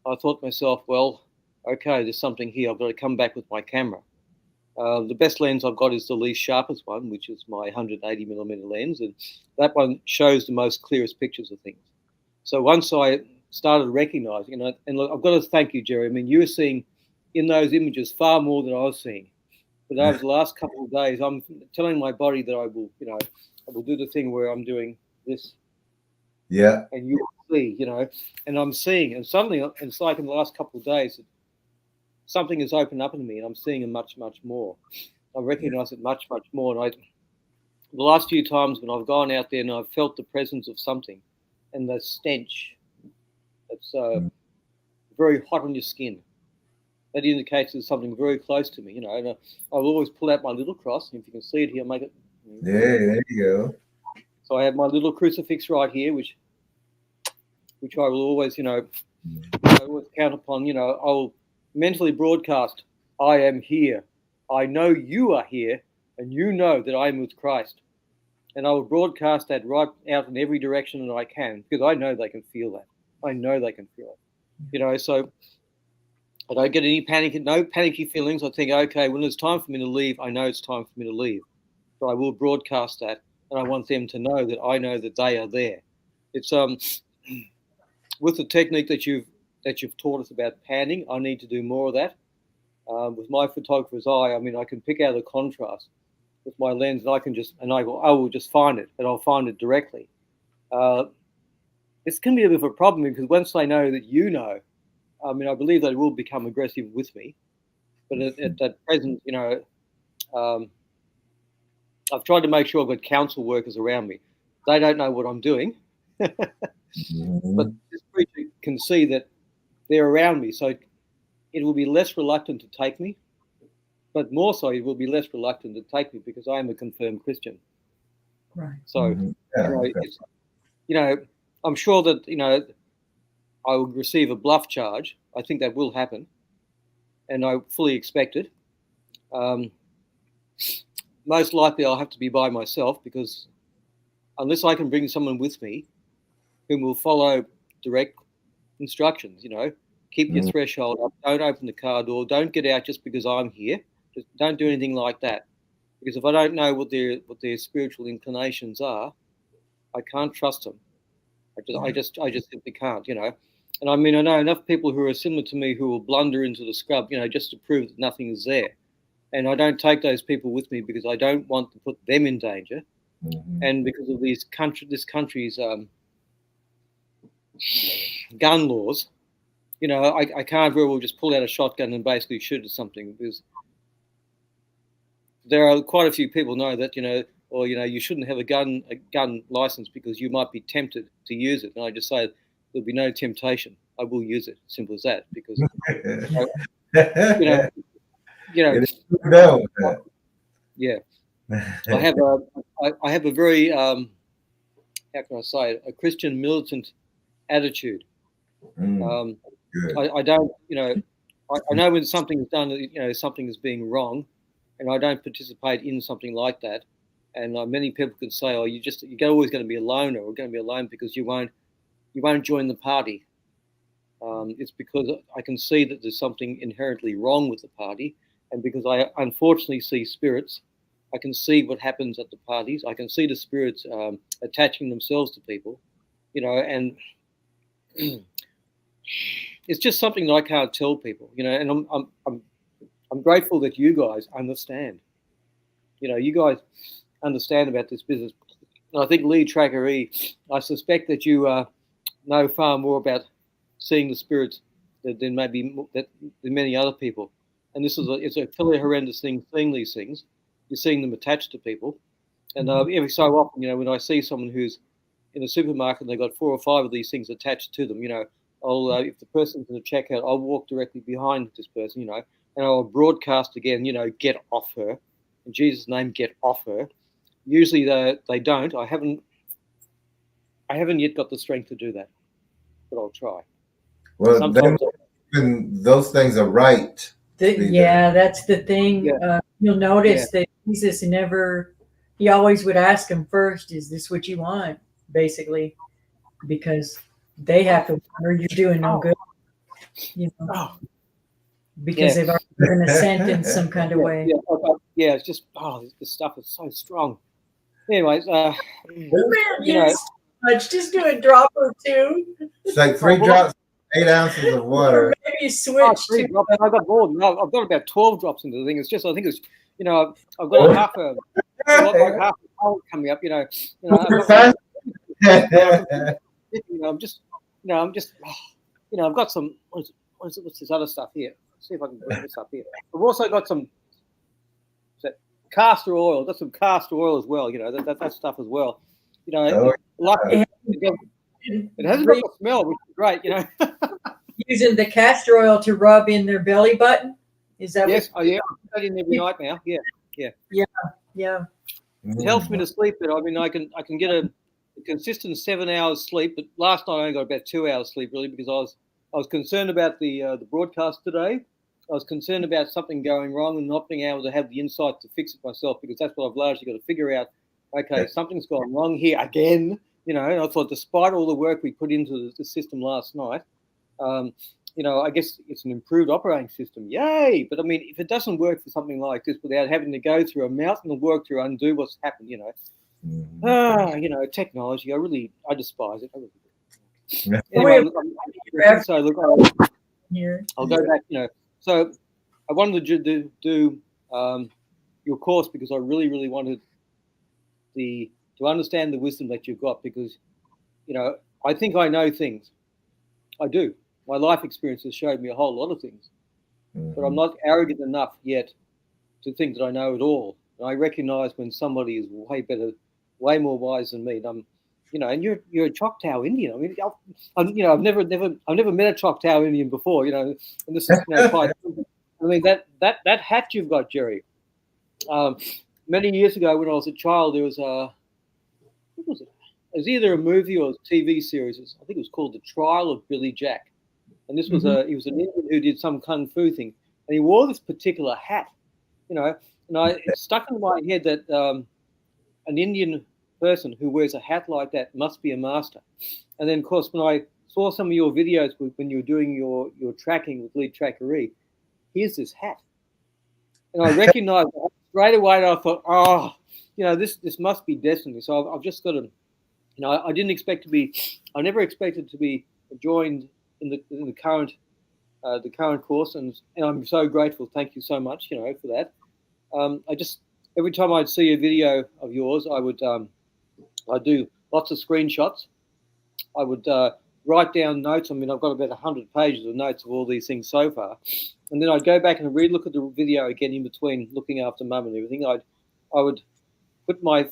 B: I thought to myself, well, okay, there's something here. I've got to come back with my camera. The best lens I've got is the least sharpest one, which is my 180mm lens, and that one shows the most clearest pictures of things. So once I started recognizing, and look, I've got to thank you, Jerry. I mean, you were seeing in those images far more than I was seeing. But over the last couple of days, I'm telling my body that I will do the thing where I'm doing this.
C: Yeah.
B: And you will see, and I'm seeing, and suddenly it's like in the last couple of days, something has opened up in me, and I'm seeing it much, much more. I recognize it much, much more. And the last few times when I've gone out there and I've felt the presence of something, and the stench that's very hot on your skin, that indicates there's something very close to me, and I'll always pull out my little cross, and if you can see it here, make it.
C: Yeah, there you go.
B: So I have my little crucifix right here, which I will always, I always count upon. I'll mentally broadcast, I am here. I know you are here, and you know that I am with Christ. And I will broadcast that right out in every direction that I can, because I know they can feel that. I know they can feel it. So I don't get any no panicky feelings. I think, okay, when it's time for me to leave, I know it's time for me to leave. So I will broadcast that, and I want them to know that I know that they are there. It's with the technique that you've taught us about panning, I need to do more of that. With my photographer's eye, I can pick out the contrast with my lens, and I will just find it, and I'll find it directly. This can be a bit of a problem, because once they know that I believe they will become aggressive with me. But at present, I've tried to make sure I've got council workers around me. They don't know what I'm doing, but this creature can see that they're around me, so it will be less reluctant to take me, but more so it will be less reluctant to take me because I am a confirmed Christian.
A: Right.
B: So, I'm sure that, I would receive a bluff charge. I think that will happen, and I fully expect it. Most likely I'll have to be by myself, because unless I can bring someone with me who will follow direct instructions, keep your threshold up, don't open the car door, don't get out just because I'm here. Just don't do anything like that. Because if I don't know what their spiritual inclinations are, I can't trust them. I just simply can't, And I know enough people who are similar to me who will blunder into the scrub, just to prove that nothing is there. And I don't take those people with me because I don't want to put them in danger. And because of this country's gun laws, I can't very well just pull out a shotgun and basically shoot at something, because there are quite a few people know that, you shouldn't have a gun license because you might be tempted to use it. And I just say there'll be no temptation. I will use it. Simple as that. Because yeah, I have a very how can I say it, a Christian militant attitude. I don't, I know when something is done, something is being wrong, and I don't participate in something like that. And many people could say, "Oh, you're always going to be a loner, or going to be alone because you won't join the party." It's because I can see that there's something inherently wrong with the party, and because I unfortunately see spirits, I can see what happens at the parties. I can see the spirits attaching themselves to people, and it's just something that I can't tell people, And I'm grateful that you guys understand. You guys understand about this business. And I think LeadTrackerE, I suspect that you know far more about seeing the spirits than many other people. And this is it's a fairly horrendous thing, seeing these things. You're seeing them attached to people. And every so often, when I see someone who's in a supermarket and they've got 4 or 5 of these things attached to them, if the person's in the checkout, I'll walk directly behind this person, and I'll broadcast again, get off her. In Jesus' name, get off her. Usually they don't. I haven't yet got the strength to do that, but I'll try.
C: Well, those things are right.
A: That's the thing.
B: Yeah.
A: You'll notice that Jesus he always would ask them first, is this what you want? Basically, because they have to wonder you're doing no good. Because they've already given a sentence some kind of way.
B: It's just, this stuff is so strong. Anyways,
A: just do a drop or 2.
C: It's like 3 drops, 8 ounces of water.
A: Or maybe switch.
B: 3 drops. I got more. I've got about 12 drops into the thing. It's just, I think it's, I've got half a cold coming up. I've got some. What's this other stuff here? Let's see if I can bring this up here. I've also got some castor oil. I've got some castor oil as well. That stuff as well. It hasn't got the smell, which is great.
A: Using the castor oil to rub in their belly button. Is that?
B: Yes. I put that in every night now. Yeah. It helps me to sleep better. I mean, I can get a consistent 7 hours sleep, but last night I only got about 2 hours sleep, really, because I was concerned about the broadcast today. I was concerned about something going wrong and not being able to have the insight to fix it myself, because that's what I've largely got to figure out. Okay, something's gone wrong here again. And I thought, despite all the work we put into the system last night, I guess it's an improved operating system. Yay! But I mean, if it doesn't work for something like this without having to go through a mountain of work to undo what's happened, technology, I despise it. I really do. Anyway, I'll go back. So I wanted to do your course because I really, really wanted to understand the wisdom that you've got, because, I think I know things. I do. My life experience has showed me a whole lot of things, but I'm not arrogant enough yet to think that I know it all. And I recognize when somebody is way better, way more wise than me. And and you're a Choctaw Indian. I mean, I've never met a Choctaw Indian before. And this is quite. I mean, that hat you've got, Jerry. Many years ago, when I was a child, there was what was it? It was either a movie or a TV series. I think it was called The Trial of Billy Jack. And this was he was an Indian who did some kung fu thing, and he wore this particular hat, and it stuck in my head that an Indian person who wears a hat like that must be a master. And then, of course, when I saw some of your videos when you were doing your tracking with LeadTrackerE, here's this hat, and I recognized it straight away. And I thought, this must be destiny. So I've just got to, I didn't expect to be, I never expected to be joined in the current course, and I'm so grateful. Thank you so much, for that. I just, every time I'd see a video of yours, I'd do lots of screenshots. I would write down notes. I mean, I've got about 100 pages of notes of all these things so far, and then I'd go back and relook at the video again in between looking after Mum and everything. I would put my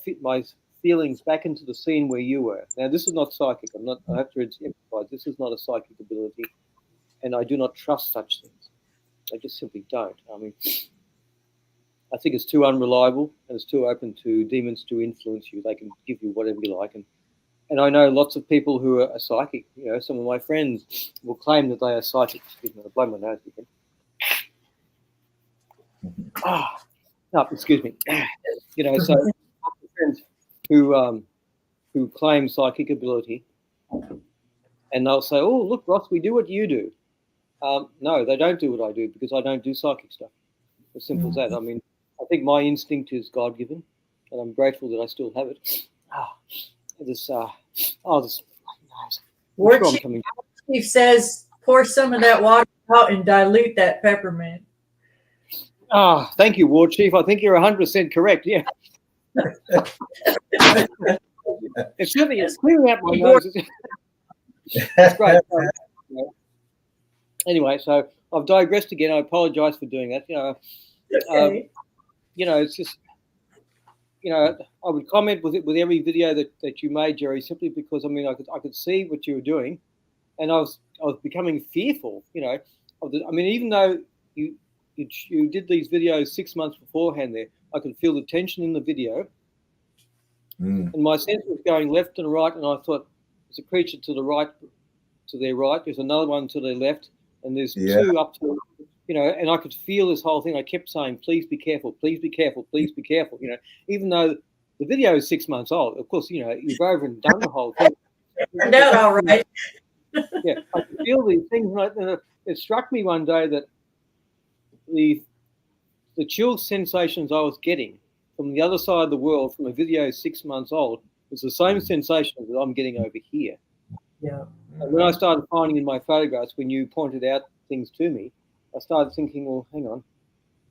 B: feelings back into the scene where you were. Now, this is not psychic. I have to emphasize, this is not a psychic ability, and I do not trust such things. I just simply don't. I mean, I think it's too unreliable, and it's too open to demons to influence you. They can give you whatever you like, and I know lots of people who are psychic. Some of my friends will claim that they are psychic. Excuse me, I blow my nose again. No, excuse me. So lots of friends who claim psychic ability, and they'll say, "Oh, look, Ross, we do what you do." No, they don't do what I do, because I don't do psychic stuff. As simple as that. I mean, I think my instinct is God-given, and I'm grateful that I still have it. This
A: War Chief says, pour some of that water out and dilute that peppermint.
B: Thank you, War Chief. I think you're 100% correct. Yeah. It's certainly it's clearing out my nose. It's great. Anyway, so I've digressed again. I apologise for doing that.
A: Okay.
B: It's just, I would comment with every video that you made, Jerry, simply because I could see what you were doing, and I was becoming fearful. Even though you did these videos 6 months beforehand, there I could feel the tension in the video, and my sense was going left and right, and I thought there's a creature to the right, to their right. There's another one to their left, and there's two up to. And I could feel this whole thing. I kept saying, please be careful, please be careful, please be careful. Even though the video is 6 months old, of course, you've over and done the whole thing.
A: Turned out all right.
B: Yeah, I could feel these things. And it struck me one day that the chill sensations I was getting from the other side of the world from a video 6 months old was the same sensation that I'm getting over here.
A: Yeah.
B: And when I started finding in my photographs, when you pointed out things to me, I started thinking, well, hang on,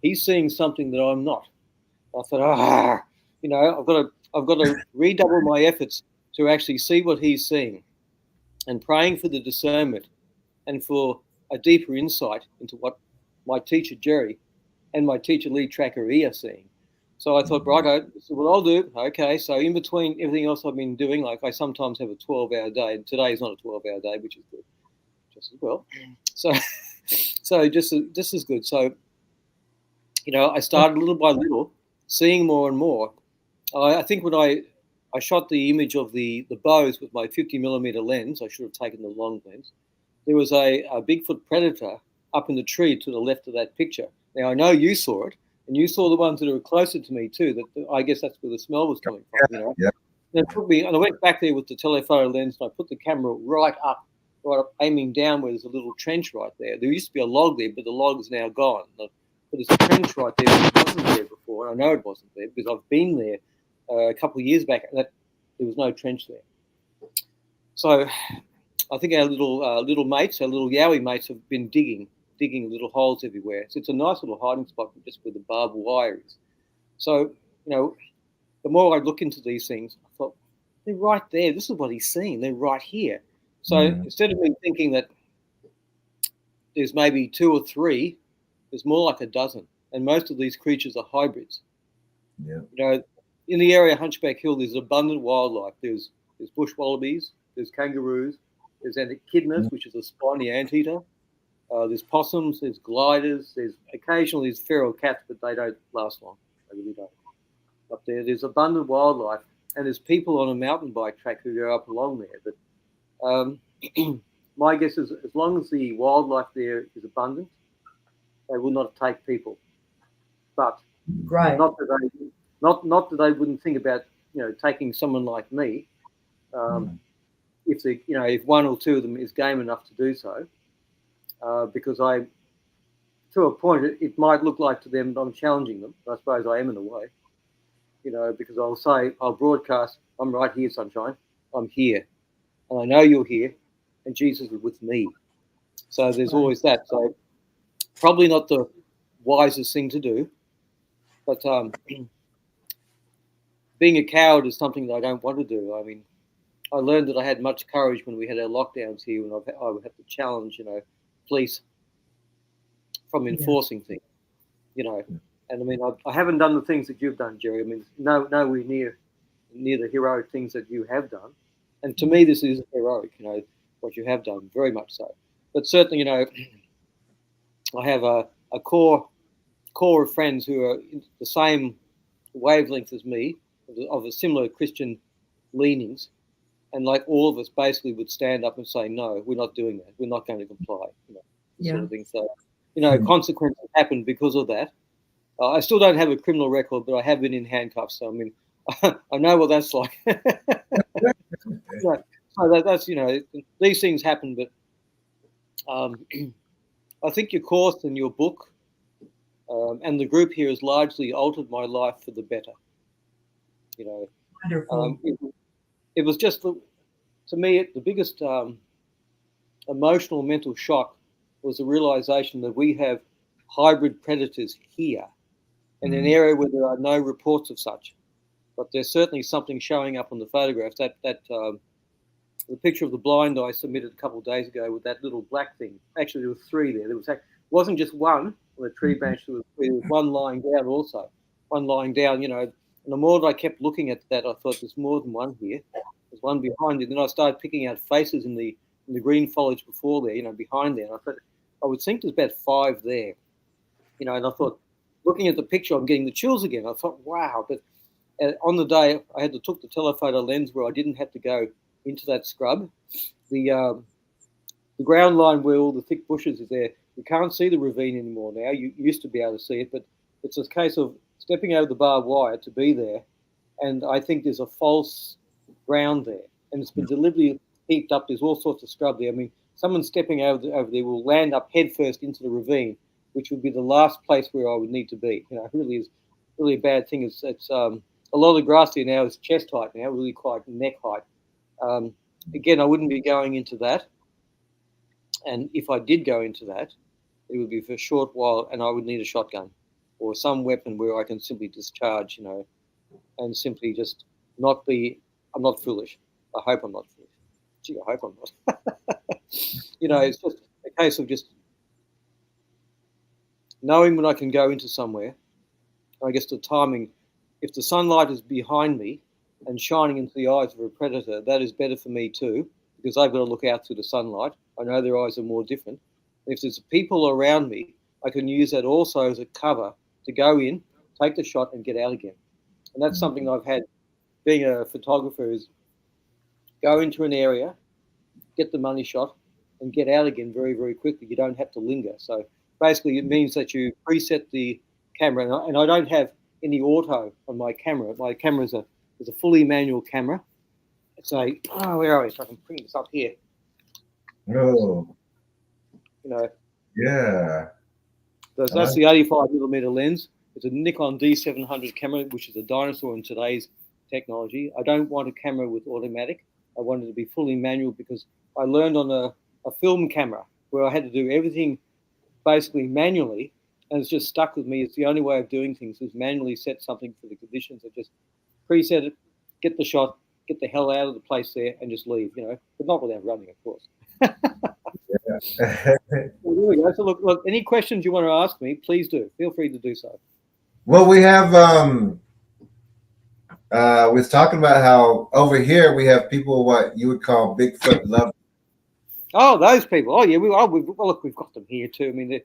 B: he's seeing something that I'm not. I thought, I've got to redouble my efforts to actually see what he's seeing, and praying for the discernment and for a deeper insight into what my teacher Jerry and my teacher LeadTrackerE are seeing. So I thought, righto, this is what I'll do. Okay, so in between everything else I've been doing, like I sometimes have a 12-hour day, and today is not a 12-hour day, which is good, just as well. So just as good. So, I started little by little, seeing more and more. I think when I shot the image of the bows with my 50mm lens, I should have taken the long lens. There was a Bigfoot predator up in the tree to the left of that picture. Now, I know you saw it, and you saw the ones that were closer to me too. That I guess that's where the smell was coming from.
C: Yeah.
B: And I went back there with the telephoto lens, and I put the camera right up, aiming down where there's a little trench right there. There used to be a log there, but the log is now gone. But there's a trench right there that wasn't there before. And I know it wasn't there because I've been there a couple of years back, and there was no trench there. So I think our little mates, our little Yowie mates, have been digging little holes everywhere. So it's a nice little hiding spot just where the barbed wire is. So, the more I look into these things, I thought, they're right there. This is what he's seeing. They're right here. So instead of me thinking that there's maybe 2 or 3, there's more like a dozen. And most of these creatures are hybrids. Yeah. In the area of Hunchback Hill, there's abundant wildlife. There's bush wallabies, there's kangaroos, there's echidnas, which is a spiny anteater. There's possums, there's gliders, there's occasionally there's feral cats, but they don't last long. They really don't. Up there, there's abundant wildlife, and there's people on a mountain bike track who go up along there. But my guess is, as long as the wildlife there is abundant, they will not take people. But not that they wouldn't think about taking someone like me, if 1 or 2 of them is game enough to do so, because to a point it might look like to them that I'm challenging them. I suppose I am in a way, because I'll broadcast, I'm right here, sunshine, I'm here. And I know you're here, and Jesus is with me. So there's always that. So probably not the wisest thing to do, but being a coward is something that I don't want to do. I mean, I learned that I had much courage when we had our lockdowns here, when I would have to challenge, police from enforcing things, And I mean, I haven't done the things that you've done, Jerry. I mean, nowhere near the heroic things that you have done. And to me, this is heroic, what you have done, very much so. But certainly, I have a core of friends who are in the same wavelength as me, of a similar Christian leanings. And like all of us basically would stand up and say, no, we're not doing that. We're not going to comply, sort of thing. So, consequences happen because of that. I still don't have a criminal record, but I have been in handcuffs. So, I mean, I know what that's like. So that's, these things happen, but I think your course and your book and the group here has largely altered my life for the better.
A: Wonderful.
B: It was just, to me, the biggest emotional mental shock was the realization that we have hybrid predators here in an area where there are no reports of such. but there's certainly something showing up on the photographs. The picture of the blind I submitted a couple of days ago with that little black thing. Actually, there was three there. Wasn't just one on the tree branch. There was one lying down also. One lying down, And the more that I kept looking at that, I thought there's more than one here. There's one behind it. Then I started picking out faces in the green foliage before there, behind there. And I thought I would think there's about 5 there. And I thought, looking at the picture, I'm getting the chills again. I thought, wow. But on the day, I took the telephoto lens where I didn't have to go into that scrub. The ground line where all the thick bushes is there. You can't see the ravine anymore now. You used to be able to see it, but it's a case of stepping over the barbed wire to be there. And I think there's a false ground there. And it's been deliberately heaped up. There's all sorts of scrub there. I mean, someone stepping over there will land up headfirst into the ravine, which would be the last place where I would need to be. It really is really a bad thing. It's a lot of the grass here now is chest height now, really quite neck height. Again, I wouldn't be going into that. And if I did go into that, it would be for a short while, and I would need a shotgun or some weapon where I can simply discharge, and simply just not be. I'm not foolish. I hope I'm not foolish. Gee, I hope I'm not. It's just a case of just knowing when I can go into somewhere. I guess the timing, if the sunlight is behind me and shining into the eyes of a predator, that is better for me too, because I've got to look out through the sunlight. I know their eyes are more different. If there's people around me, I can use that also as a cover to go in, take the shot, and get out again. And that's something I've had being a photographer, is go into an area, get the money shot, and get out again very, very quickly. You don't have to linger. So basically it means that you preset the camera, and I don't have any auto on my camera. My camera is a fully manual camera. It's where are we? So I can bring this up here.
C: Oh.
B: Yeah.
C: So
B: that's the 85mm lens. It's a Nikon D700 camera, which is a dinosaur in today's technology. I don't want a camera with automatic. I wanted it to be fully manual because I learned on a film camera where I had to do everything basically manually, and it's just stuck with me. It's the only way of doing things, is manually set something for the conditions. I just preset it, get the shot, get the hell out of the place there, and just leave, but not without running, of course. Well, there we go. So look, any questions you want to ask me, please do. Feel free to do so.
C: Well, we have we was talking about how over here we have people what you would call Bigfoot lovers.
B: Oh, those people. Oh, yeah. We've got them here too. I mean,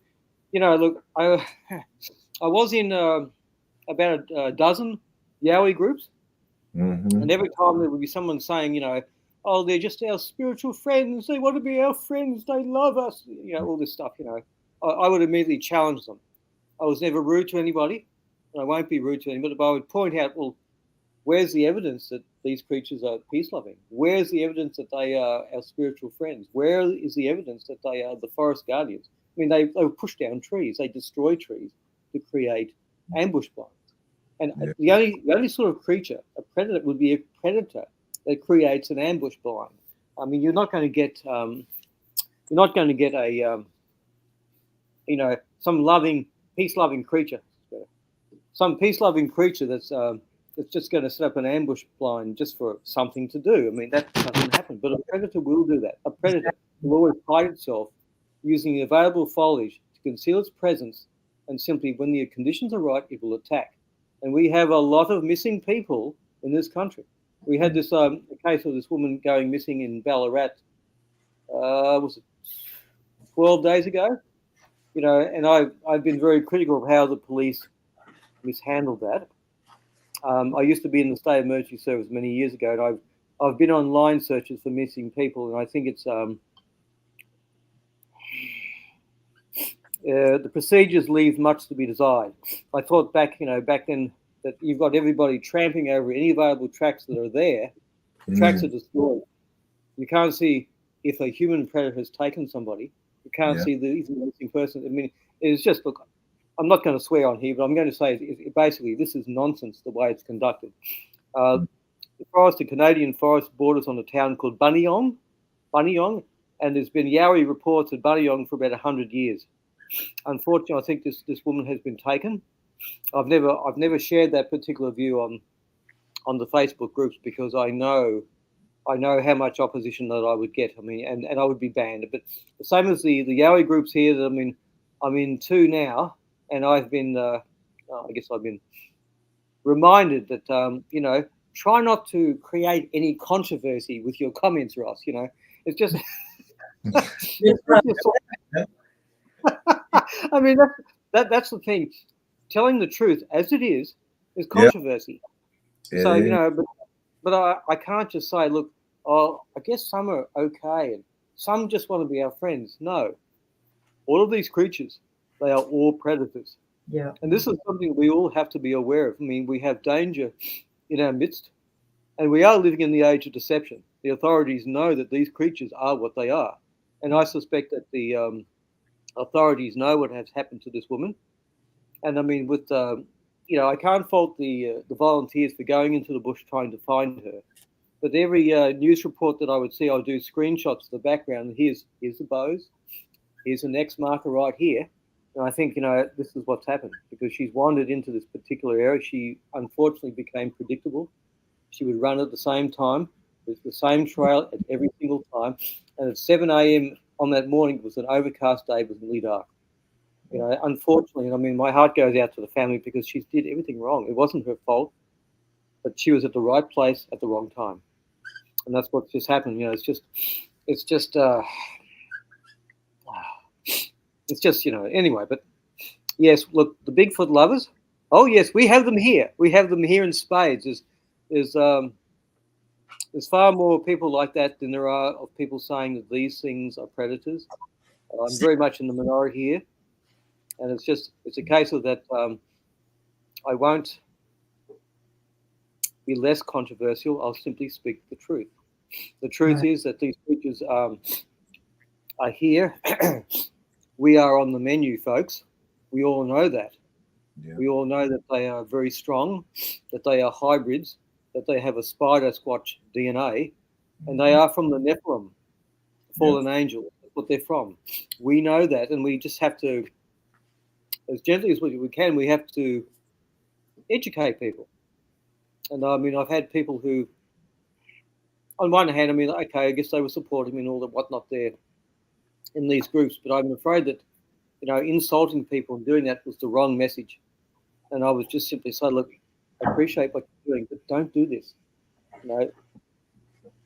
B: look, I was in about a dozen Yowie groups, and every time there would be someone saying, oh, they're just our spiritual friends. They want to be our friends. They love us. All this stuff. I would immediately challenge them. I was never rude to anybody, and I won't be rude to anybody. But I would point out, well, where's the evidence that these creatures are peace-loving? Where's the evidence that they are our spiritual friends? Where is the evidence that they are the forest guardians? I mean, they would push down trees. They destroy trees to create ambush blinds. And the only sort of creature, a predator, would be a predator that creates an ambush blind. I mean, you're not going to get some peace-loving creature, that's just going to set up an ambush blind just for something to do. I mean, that doesn't happen. But a predator will do that. A predator will always hide itself using the available foliage to conceal its presence, and simply, when the conditions are right, it will attack. And we have a lot of missing people in this country. We had this a case of this woman going missing in Ballarat. Was it 12 days ago? And I've been very critical of how the police mishandled that. I used to be in the State Emergency Service many years ago, and I've been on line searches for missing people, and I think it's the procedures leave much to be desired. I thought back then that you've got everybody tramping over any available tracks that are there. The tracks are destroyed. You can't see if a human predator has taken somebody. You can't see the missing person. I mean, it's just, look, I'm not going to swear on here, but I'm going to say basically this is nonsense the way it's conducted. The Canadian forest borders on a town called Buninyong, and there's been Yowie reports at Buninyong for about 100 years. Unfortunately, I think this woman has been taken. I've never shared that particular view on the Facebook groups because I know how much opposition that I would get. I mean, and I would be banned. But the same as the Yowie groups here that I'm in two now, and I've been, I guess I've been reminded that, try not to create any controversy with your comments, Ross. It's just, I mean, that's the thing. Telling the truth as it is controversy.
C: It
B: So,
C: is.
B: but I can't just say, look, oh, I guess some are okay and some just want to be our friends. No. All of these creatures, they are all predators.
A: Yeah.
B: And this is something we all have to be aware of. I mean, we have danger in our midst, and we are living in the age of deception. The authorities know that these creatures are what they are. And I suspect that the authorities know what has happened to this woman. And I mean, with I can't fault the volunteers for going into the bush trying to find her. But every news report that I would see, I would do screenshots of the background. Here's the bows. Here's an X marker right here. And I think, this is what's happened because she's wandered into this particular area. She unfortunately became predictable. She would run at the same time, with the same trail at every single time. And at 7 a.m. on that morning, it was an overcast day, it was really dark. Unfortunately, and I mean, my heart goes out to the family because she did everything wrong. It wasn't her fault, but she was at the right place at the wrong time. And that's what just happened. It's just, anyway, but yes, look, the Bigfoot lovers. Oh yes, we have them here. We have them here in spades. There's far more people like that than there are of people saying that these things are predators. I'm very much in the minority here, and it's a case of that. I won't be less controversial. I'll simply speak the truth. The truth is that these creatures are here. We are on the menu, folks. We all know that. Yeah. We all know that they are very strong, that they are hybrids, that they have a spider squatch DNA, and they are from the Nephilim, fallen angels. That's what they're from. We know that, and we just have to, as gently as we can, we have to educate people. And I mean, I've had people who, on one hand, I mean, okay, I guess they were supporting me and all that whatnot there in these groups, but I'm afraid that, insulting people and doing that was the wrong message. And I was just simply saying, look, I appreciate what you're doing, but don't do this.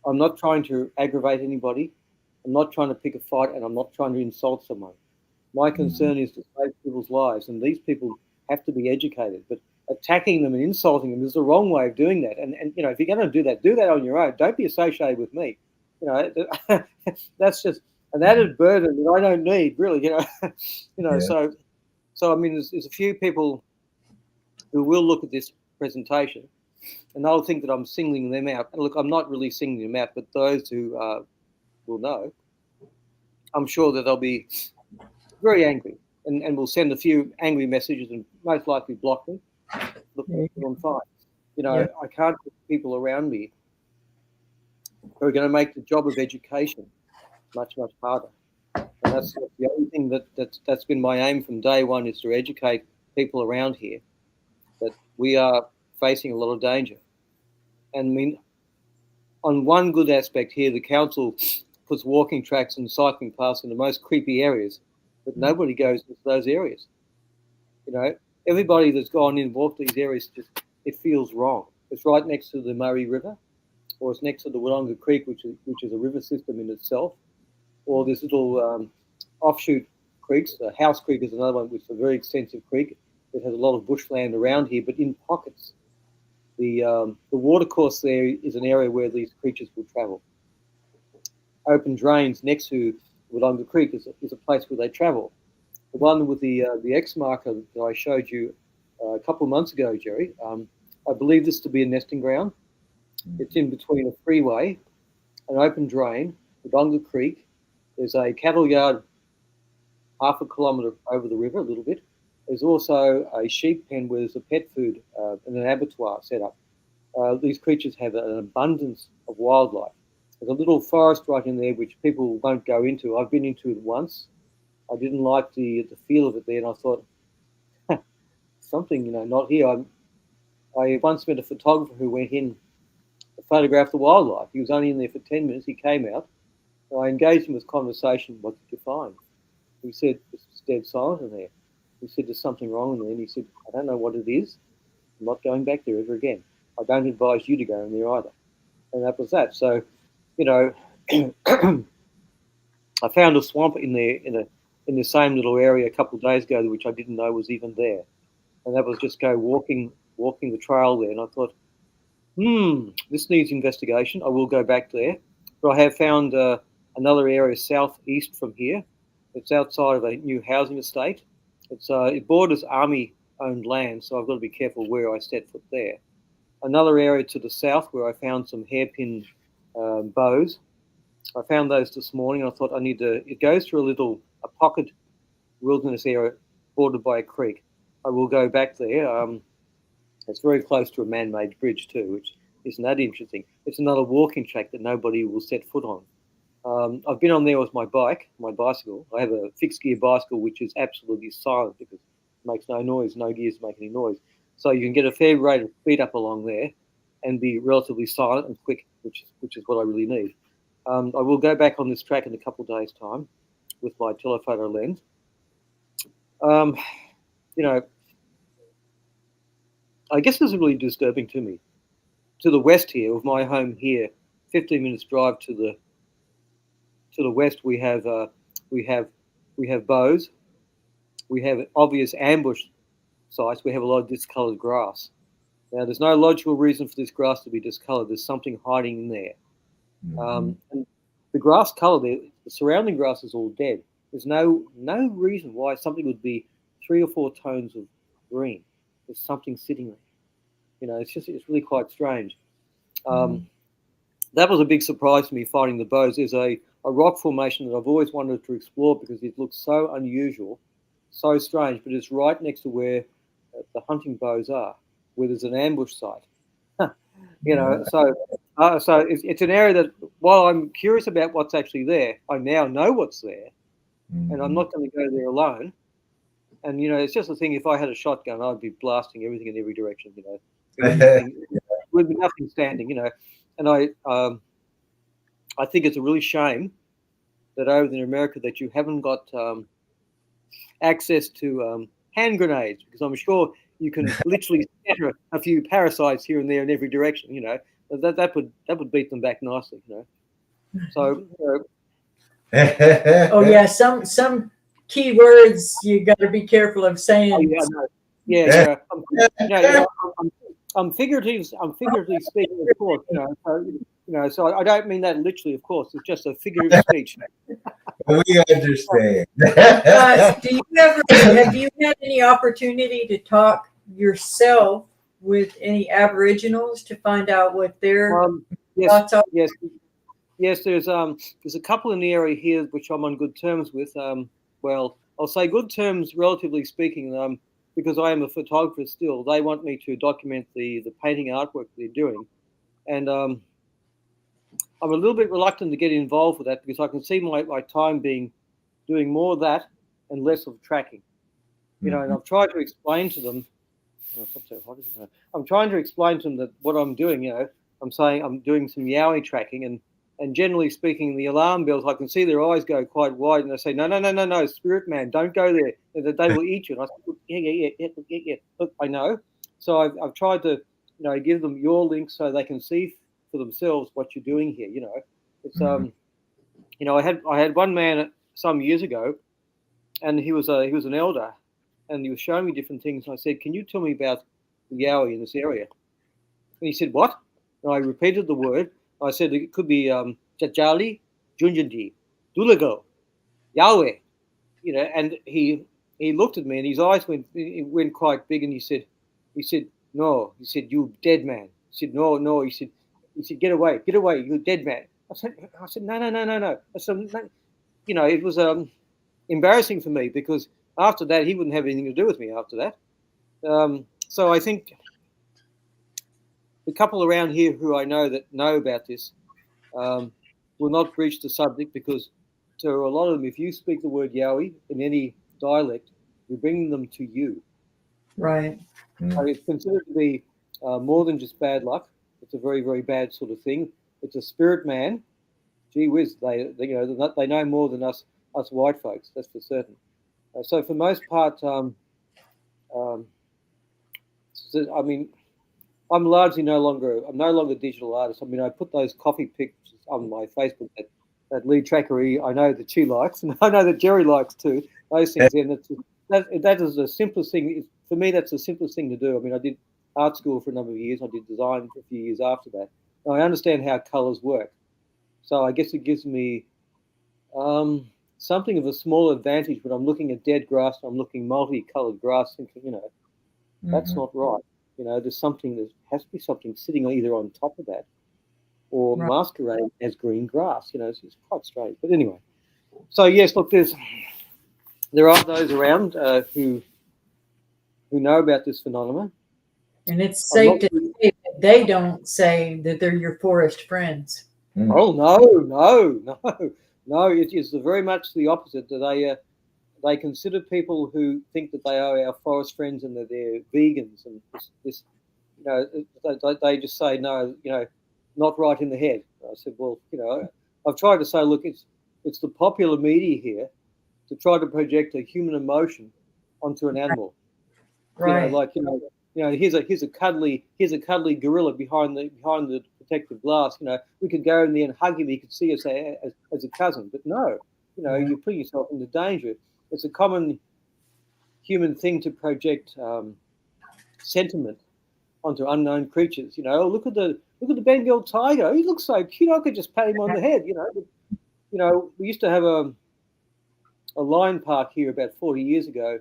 B: I'm not trying to aggravate anybody. I'm not trying to pick a fight, and I'm not trying to insult someone. My concern is to save people's lives, and these people have to be educated. But attacking them and insulting them is the wrong way of doing that. And if you're going to do that on your own. Don't be associated with me. That's just an added burden that I don't need, really. So I mean, there's a few people who will look at this presentation and they'll think that I'm singling them out. And look, I'm not really singling them out, but those who will know, I'm sure that they'll be very angry and will send a few angry messages and most likely block me. Look, I'm fine. I can't put people around me who are going to make the job of education much, much harder. And that's the only thing that's been my aim from day one, is to educate people around here that we are facing a lot of danger. And I mean, on one good aspect here, the council puts walking tracks and cycling paths in the most creepy areas, but nobody goes into those areas. Everybody that's gone in and walked these areas, it feels wrong. It's right next to the Murray River, or it's next to the Wodonga Creek, which is a river system in itself, or this little offshoot creeks. House Creek is another one, which is a very extensive creek. It has a lot of bushland around here, but in pockets. The watercourse there is an area where these creatures will travel. Open drains next to Wodonga Creek is a place where they travel. The one with the X marker that I showed you a couple of months ago, Jerry, I believe this to be a nesting ground. It's in between a freeway, an open drain, Wodonga Creek. There's a cattle yard half a kilometre over the river, a little bit. There's also a sheep pen where there's a pet food and an abattoir set up. These creatures have an abundance of wildlife. There's a little forest right in there which people won't go into. I've been into it once. I didn't like the feel of it there, and I thought, something, not here. I once met a photographer who went in to photograph the wildlife. He was only in there for 10 minutes. He came out. And I engaged him with conversation. What did you find? He said, it's dead silent in there. He said, there's something wrong in there. And he said, I don't know what it is. I'm not going back there ever again. I don't advise you to go in there either. And that was that. So, you know, I found a swamp in there in the same little area a couple of days ago, which I didn't know was even there. And that was just go walking the trail there. And I thought, this needs investigation. I will go back there. But I have found another area southeast from here. It's outside of a new housing estate. It borders Army-owned land, so I've got to be careful where I set foot there. Another area to the south where I found some hairpin bows. I found those this morning. I thought it goes through a pocket wilderness area bordered by a creek. I will go back there. It's very close to a man-made bridge too, which isn't that interesting. It's another walking track that nobody will set foot on. I've been on there with my bicycle. I have a fixed gear bicycle, which is absolutely silent because it makes no noise, no gears make any noise. So you can get a fair rate of speed up along there and be relatively silent and quick, which is what I really need. I will go back on this track in a couple of days' time with my telephoto lens. You know, I guess this is really disturbing to me. To the west here, of my home here, 15 minutes drive to the west, we have bows. We have obvious ambush sites. We have a lot of discolored grass. Now, there's no logical reason for this grass to be discolored. There's something hiding in there. And the grass color there, the surrounding grass is all dead. There's no reason why something would be 3 or 4 tones of green. There's something sitting there. You know, it's really quite strange. That was a big surprise to me, finding the bows. There's a rock formation that I've always wanted to explore because it looks so unusual, so strange, but it's right next to where the hunting bows are, where there's an ambush site. You know, so it's an area that, while I'm curious about what's actually there, I now know what's there, and I'm not going to go there alone. And, you know, it's just the thing, if I had a shotgun, I'd be blasting everything in every direction, you know. With nothing standing, you know. And I think it's a really shame that over in America that you haven't got access to hand grenades, because I'm sure you can literally scatter a few parasites here and there in every direction, you know. That would beat them back nicely, you know. So
A: oh yeah, some key words you got to be careful of saying.
B: Oh, yeah, no. Yeah. I'm figuratively speaking, of course. So I don't mean that literally, of course. It's just a figurative speech.
C: We understand.
A: Have you had any opportunity to talk yourself with any Aboriginals to find out what their thoughts are?
B: Yes. There's a couple in the area here which I'm on good terms with. Well, I'll say good terms, relatively speaking, because I am a photographer still. They want me to document the painting artwork they're doing, and I'm a little bit reluctant to get involved with that because I can see my time being doing more of that and less of tracking. You know, and I've tried to explain to them. I'm trying to explain to them that what I'm doing, you know, I'm saying I'm doing some yowie tracking, and generally speaking, the alarm bells, I can see their eyes go quite wide, and they say, no, spirit man, don't go there. They will eat you. And I said, yeah. Look, I know. So I've tried to, you know, give them your link so they can see for themselves what you're doing here. You know, it's you know, I had one man some years ago, and he was an elder, and he was showing me different things. And I said, can you tell me about the yowie in this area? And he said, what? And I repeated the word. I said it could be Jajali, Junjandi, Dulago, Yahweh, you know. And he looked at me, and his eyes went quite big, and he said, no. He said, you dead man. He said, no. He said, get away, you dead man. I said, no. I said, no. You know, it was embarrassing for me because after that he wouldn't have anything to do with me after that. So I think the couple around here who I know that know about this will not breach the subject because to a lot of them, if you speak the word Yowie in any dialect, you're bringing them to you.
A: Right.
B: So it's considered to be more than just bad luck. It's a very, very bad sort of thing. It's a spirit man. Gee whiz, they know more than us white folks. That's for certain. So for most part, I mean, I'm no longer a digital artist. I mean, I put those coffee pictures on my Facebook that LeadTrackerE, I know that she likes, and I know that Jerry likes too. Those things, and that is the simplest thing. For me, that's the simplest thing to do. I mean, I did art school for a number of years. I did design for a few years after that. And I understand how colours work. So I guess it gives me something of a small advantage when I'm looking at dead grass and I'm looking multicoloured grass, thinking, that's not right. There's something, there has to be something sitting either on top of that or masquerading as green grass. It's quite strange. But anyway, so yes, look, there are those around who know about this phenomenon.
A: And it's safe to say that they don't say that they're your forest friends.
B: Oh, no. It is very much the opposite. That they consider people who think that they are our forest friends and that they're vegans and this they just say no, not right in the head. I said, well, I've tried to say, look, it's the popular media here to try to project a human emotion onto an animal.
A: Right.
B: Here's a cuddly gorilla behind the protective glass. We could go in there and hug him. He could see us as a cousin. But no, you're putting yourself into danger. It's a common human thing to project sentiment onto unknown creatures. Look at the Bengal tiger. He looks so cute. I could just pat him on the head. But, we used to have a lion park here about 40 years ago,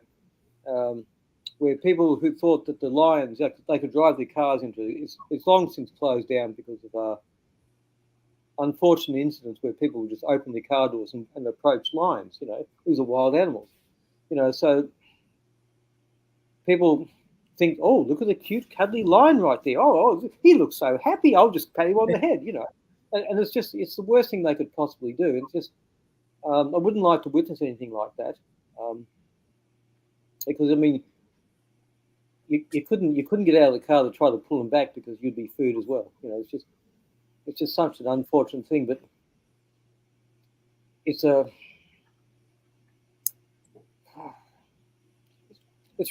B: where people who thought that the lions they could drive their cars into it's long since closed down because of unfortunate incidents where people would just open their car doors and approach lions. These are wild animals. So people think, oh, look at the cute cuddly lion right there. Oh, he looks so happy. I'll just pat him on the head. And it's the worst thing they could possibly do. It's just I wouldn't like to witness anything like that, because I mean. You couldn't get out of the car to try to pull them back because you'd be food as well. It's just such an unfortunate thing. But it's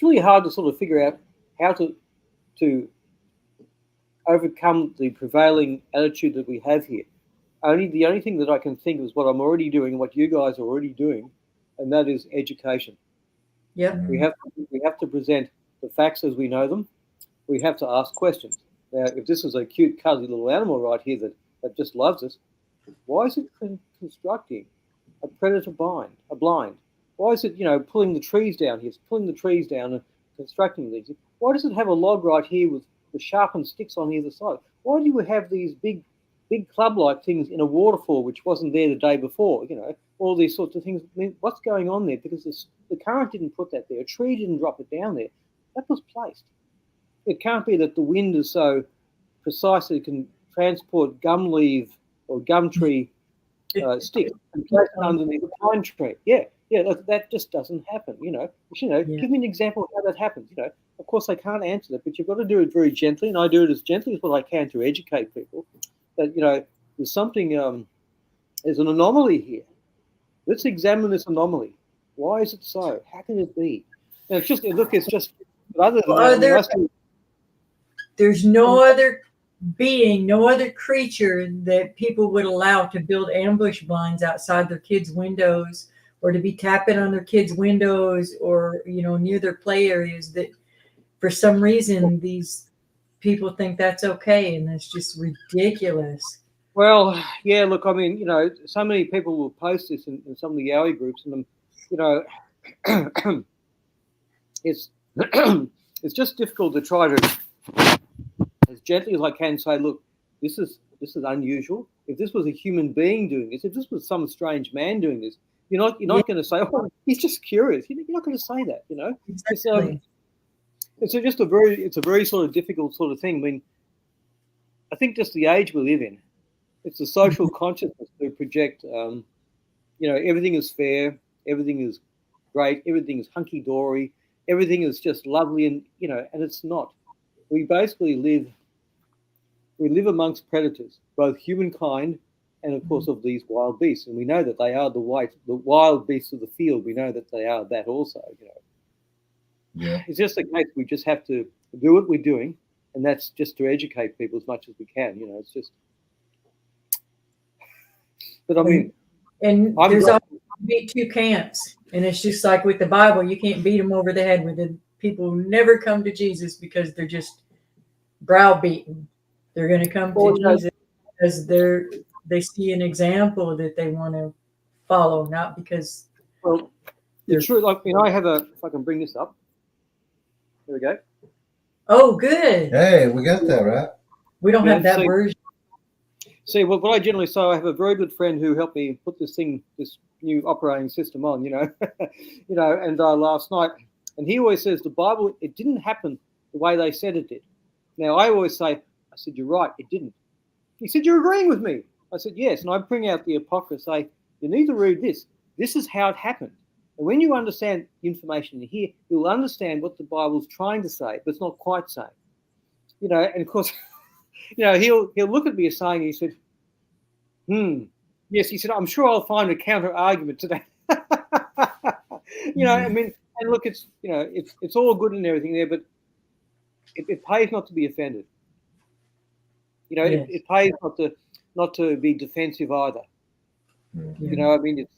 B: really hard to sort of figure out how to overcome the prevailing attitude that we have here. The only thing that I can think of is what I'm already doing, what you guys are already doing, and that is education.
A: Yep.
B: We have to present the facts as we know them. We have to ask questions. Now, if this is a cute, cuddly little animal right here that just loves us, why is it constructing a predator blind? Why is it, pulling the trees down here? It's pulling the trees down and constructing these. Why does it have a log right here with sharpened sticks on either side? Why do you have these big club-like things in a waterfall which wasn't there the day before? All these sorts of things. I mean, what's going on there? Because the current didn't put that there. A tree didn't drop it down there. That was placed. It can't be that the wind is so precise that it can transport gum leaf or gum tree stick and place it underneath a pine tree. Yeah, that just doesn't happen. Give me an example of how that happens. Of course I can't answer that, but you've got to do it very gently, and I do it as gently as what I can to educate people that there's something, there's an anomaly here. Let's examine this anomaly. Why is it so? How can it be? And it's just other than that,
A: there's no other being, no other creature that people would allow to build ambush blinds outside their kids' windows or to be tapping on their kids' windows or, near their play areas, that for some reason these people think that's okay, and that's just ridiculous.
B: Well, yeah, look, I mean, so many people will post this in some of the Yowie groups, and it's it's just difficult to try to, as gently as I can, say, look, this is unusual. If this was a human being doing this, if this was some strange man doing this, you're not going to say, oh, he's just curious. You're not going to say that,
A: Exactly.
B: It's a very sort of difficult sort of thing. I mean, I think just the age we live in, it's the social consciousness to project, everything is fair, everything is great, everything is hunky-dory, everything is just lovely, and it's not. we basically live amongst predators, both humankind and of course of these wild beasts, and we know that they are the wild beasts of the field. We know that they are that also.
C: Yeah.
B: It's just a case we just have to do what we're doing, and that's just to educate people as much as we can. It's just. But I mean,
A: and there's always be two camps, and it's just like with the Bible, you can't beat them over the head with it. People never come to Jesus because they're just browbeaten. They're going to come to Jesus because they see an example that they want to follow, not because.
B: Well, it's true. Like, I have a. If I can bring this up, there we go.
A: Oh, good.
C: Hey, we got that right.
A: We don't have that version.
B: See, what I generally say, I have a very good friend who helped me put this new operating system on. And last night, and he always says the Bible, it didn't happen the way they said it did. Now I always say, I said, you're right, it didn't. He said, you're agreeing with me. I said, yes, and I bring out the Apocrypha, say, you need to read this. This is how it happened. And when you understand the information in here, you'll understand what the Bible's trying to say, but it's not quite saying. And of course, he'll look at me as saying, he said, yes, he said, I'm sure I'll find a counter argument to that. I mean, and look, it's it's all good and everything there, but it pays not to be offended.
A: Yes.
B: It pays not to be defensive either.
C: Mm-hmm.
B: I mean, it's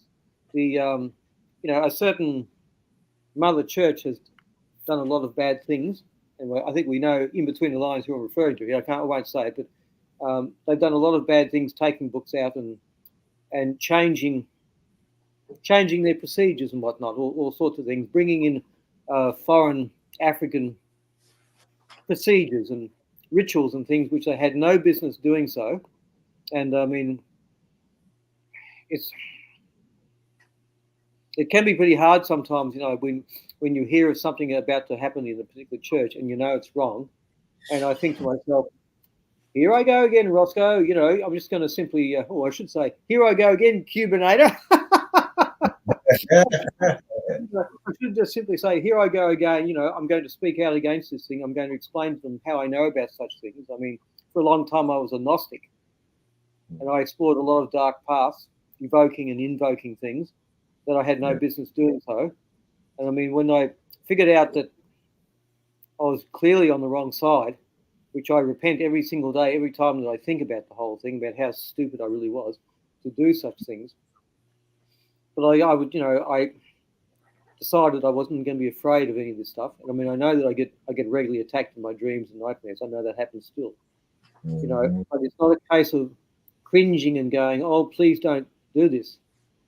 B: the a certain mother church has done a lot of bad things, and I think we know in between the lines who I'm referring to. I won't say it, but they've done a lot of bad things, taking books out and changing their procedures and whatnot, all sorts of things, bringing in foreign African procedures and rituals and things which they had no business doing so. And I mean, it can be pretty hard sometimes, when you hear of something about to happen in a particular church and it's wrong. And I think to myself, here I go again, Roscoe. I'm just going to simply, I should say, here I go again, Cubinator. I should just simply say, here I go again. I'm going to speak out against this thing. I'm going to explain to them how I know about such things. I mean, for a long time I was a Gnostic, and I explored a lot of dark paths, evoking and invoking things that I had no business doing so. And I mean, when I figured out that I was clearly on the wrong side, which I repent every single day, every time that I think about the whole thing, about how stupid I really was to do such things. But I decided I wasn't going to be afraid of any of this stuff. And I mean, I know that I get regularly attacked in my dreams and nightmares. I know that happens still. But it's not a case of cringing and going, oh, please don't do this.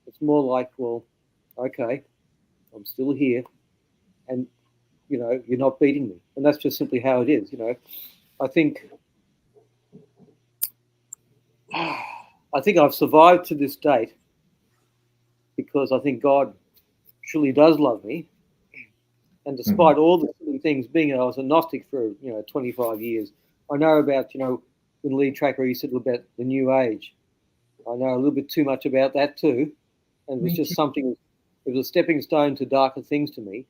B: It's more like, well, okay, I'm still here, and you're not beating me, and that's just simply how it is. I think I've survived to this date because I think God truly does love me, and despite all the silly things, being I was a Gnostic for 25 years, I know about when LeadTrackerE he said about the New Age. I know a little bit too much about that too, and it was just something. It was a stepping stone to darker things to me,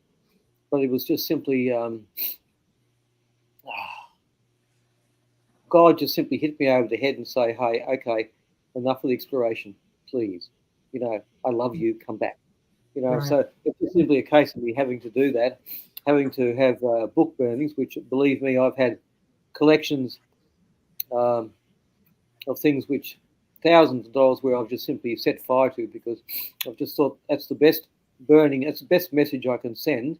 B: but it was just simply God just simply hit me over the head and say, hey, okay, enough of the exploration, please. I love you, come back.
A: Right.
B: So it's just simply a case of me having to do that, having to have book burnings, which, believe me, I've had collections of things which thousands of dollars where I've just simply set fire to because I've just thought that's the best burning, that's the best message I can send.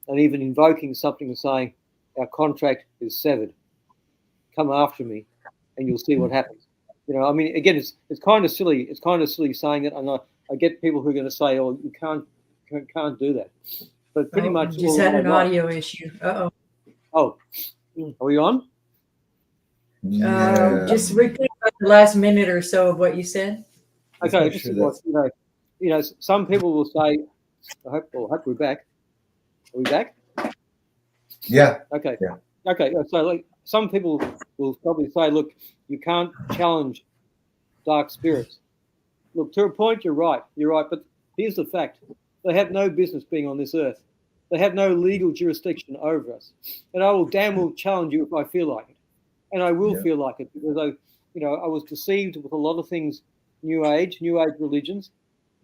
B: And even invoking something and saying, our contract is severed. Come after me and you'll see what happens. I mean, again, it's kind of silly. It's kind of silly saying it. And I get people who are going to say, oh, you can't do that. But pretty much.
A: Just had an audio issue.
B: Oh, are we on?
C: Yeah.
A: Just repeat the last minute or so of what you said.
B: Okay, some people will say, I hope we're back. Are we back?
C: Yeah.
B: Okay.
C: Yeah.
B: Okay. So some people will probably say, look, you can't challenge dark spirits. Look, to a point, you're right. But here's the fact. They have no business being on this earth. They have no legal jurisdiction over us. And I will damn well challenge you if I feel like it. And I will feel like it because I was deceived with a lot of things, New Age religions.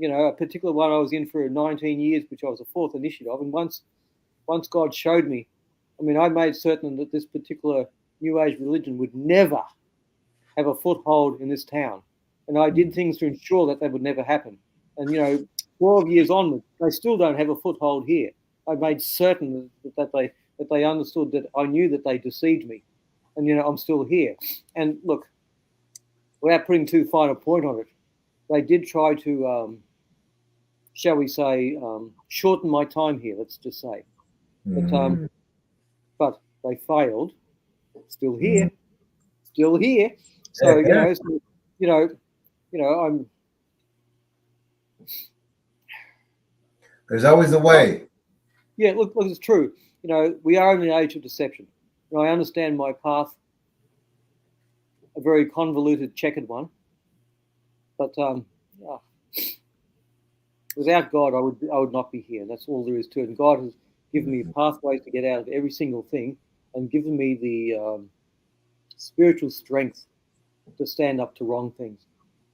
B: A particular one I was in for 19 years, which I was a fourth initiate of. And once God showed me, I made certain that this particular New Age religion would never have a foothold in this town. And I did things to ensure that would never happen. And, 12 years onward, they still don't have a foothold here. I made certain that they understood that I knew that they deceived me. And, I'm still here. And look, without putting too fine a point on it, they did try to, shall we say, shorten my time here, let's just say. But they failed. Still here. Still here. So, I'm...
C: There's always a way.
B: Yeah, look, it's true. We are in an age of deception. I understand my path, a very convoluted, checkered one. But without God, I would not be here. That's all there is to it. And God has given me pathways to get out of every single thing, and given me the spiritual strength to stand up to wrong things.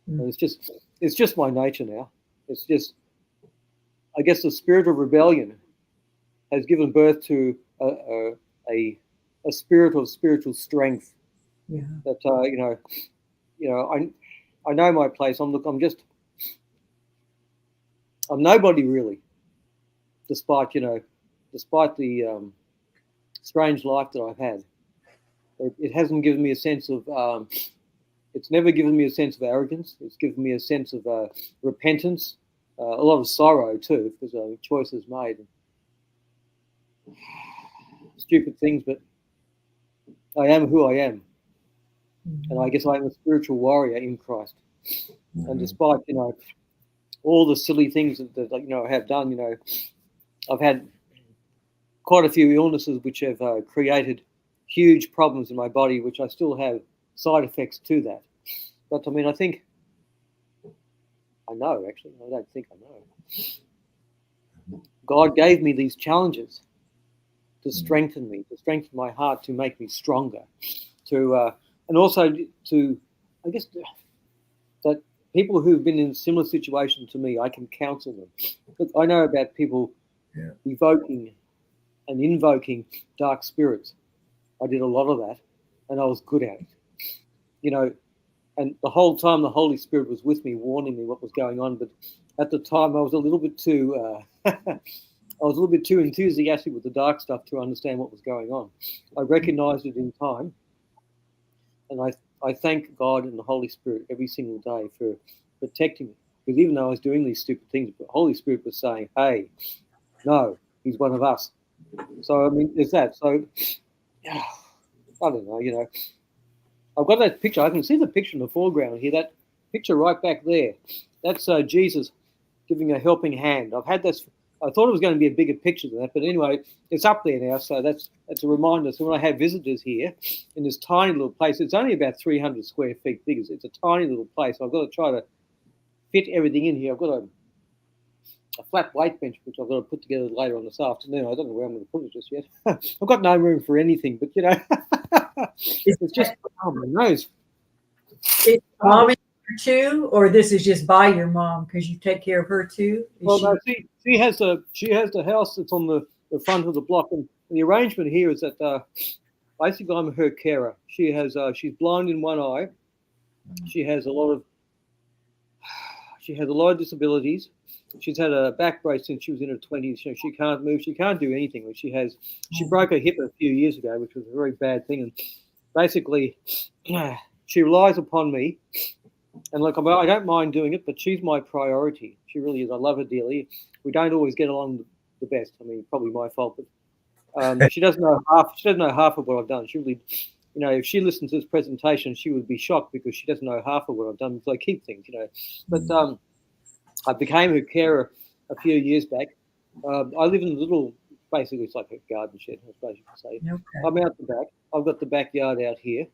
B: And it's just my nature now. It's just, I guess, the spirit of rebellion has given birth to a spirit of spiritual strength. Yeah. That I know my place. I'm nobody really, despite the strange life that I've had. It hasn't given me a sense of. It's never given me a sense of arrogance. It's given me a sense of repentance, a lot of sorrow too, because choices made, stupid things. But I am who I am, and I guess I am a spiritual warrior in Christ. And despite all the silly things that I have done, I've had quite a few illnesses which have created huge problems in my body, which I still have side effects to that. But I think I know, actually. I don't think I know. God gave me these challenges to strengthen me, to strengthen my heart, to make me stronger, and also to, I guess, that people who've been in a similar situation to me, I can counsel them. Look, I know about people evoking and invoking dark spirits. I did a lot of that, and I was good at it. And the whole time the Holy Spirit was with me, warning me what was going on. But at the time, I was a little bit too, enthusiastic with the dark stuff to understand what was going on. I recognized it in time, and I thank God and the Holy Spirit every single day for protecting me. Because even though I was doing these stupid things, the Holy Spirit was saying, "Hey, no, he's one of us." So there's that. So I don't know, I've got that picture. I can see the picture in the foreground here. That picture right back there. That's Jesus giving a helping hand. I've had this. I thought it was going to be a bigger picture than that, but anyway, it's up there now. So that's a reminder. So when I have visitors here in this tiny little place, it's only about 300 square feet big. It's a tiny little place. I've got to try to fit everything in here. I've got a flat weight bench, which I've got to put together later on this afternoon. I don't know where I'm going to put it just yet. I've got no room for anything, but it's just on my nose.
A: Is mom in here too, or this is just by your mom because you take care of her too?
B: No, she has the house that's on the front of the block, and the arrangement here is that basically I'm her carer. She's blind in one eye. She has a lot of disabilities. She's had a back brace since she was in her 20s. She can't move. She can't do anything. She broke her hip a few years ago, which was a very bad thing. And basically, she relies upon me. And look, I don't mind doing it, but she's my priority. She really is. I love her dearly. We don't always get along the best. Probably my fault, but she doesn't know half. She doesn't know half of what I've done. She really, if she listens to this presentation, she would be shocked because she doesn't know half of what I've done because I keep things, But I became her carer a few years back. I live in a little, basically it's like a garden shed, I suppose you could say. Okay. I'm out the back. I've got the backyard out here.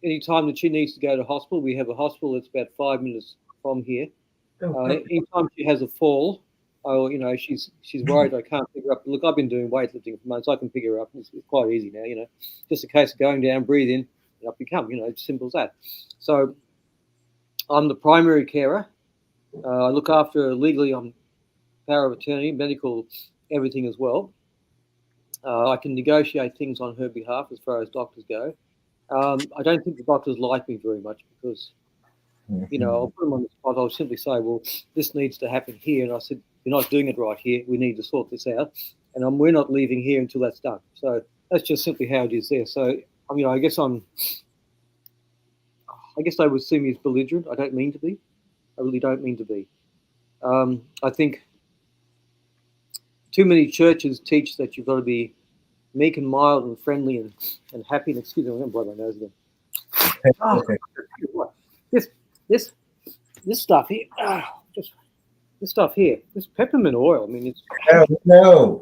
B: Any time that she needs to go to hospital, we have a hospital that's about 5 minutes from here. Anytime she has a fall, oh, she's worried I can't pick her up. Look, I've been doing weightlifting for months. I can pick her up. It's quite easy now, just a case of going down, breathe in, and up you come, it's simple as that. So I'm the primary carer. I look after her legally. I'm power of attorney, medical, everything as well. I can negotiate things on her behalf as far as doctors go. I don't think the doctors like me very much because, I'll put them on the spot. I'll simply say, well, this needs to happen here. And I said, you're not doing it right here. We need to sort this out. And we're not leaving here until that's done. So that's just simply how it is there. So, I guess they would see me as belligerent. I don't mean to be. I really don't mean to be. I think too many churches teach that you've got to be meek and mild and friendly and happy. And excuse me, I'm going to blow my nose again. This stuff here, this stuff here, this peppermint oil. It's.
C: Yeah,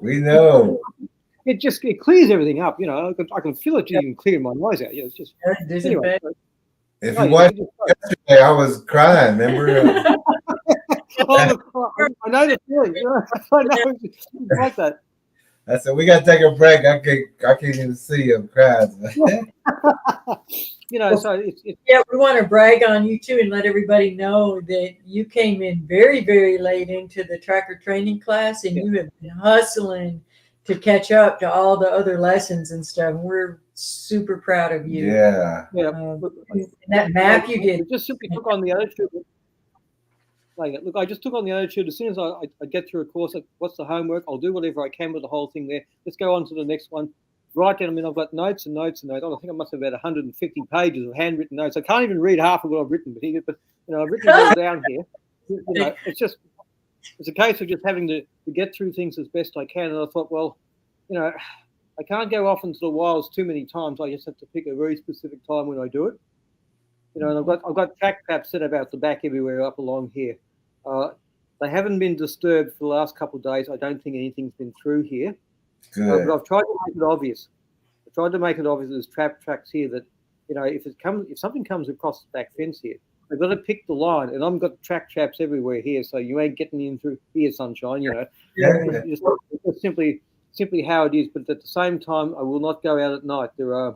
C: we know.
B: It clears everything up. I can feel it even clearing my nose out. It's just. Anyway,
C: if you watched yesterday, I was crying. Remember?
B: I know the feeling. I know it's like that.
C: I said we got to take a break. I can't even see him crying.
B: So it's
A: yeah, we want to brag on you too and let everybody know that you came in very, very late into the tracker training class, and you have been hustling to catch up to all the other lessons and stuff. We're super proud of you.
C: Yeah.
A: And that map you did.
B: Just simply took on the attitude. Look, I just took on the attitude. As soon as I get through a course, what's the homework? I'll do whatever I can with the whole thing there. Let's go on to the next one. Write down. I've got notes and notes and notes. I think I must have about 150 pages of handwritten notes. I can't even read half of what I've written, but I've written it all down here. It's a case of just having to get through things as best I can. And I thought, well, I can't go off into the wilds too many times. I just have to pick a very specific time when I do it. And I've got track traps set up out the back everywhere up along here. They haven't been disturbed for the last couple of days. I don't think anything's been through here.
C: Good.
B: But I've tried to make it obvious. There's trap tracks here that, if something comes across the back fence here, I've got to pick the line, and I've got track traps everywhere here, so you ain't getting in through here, sunshine.
C: Yeah.
B: It's simply how it is. But at the same time, I will not go out at night. There are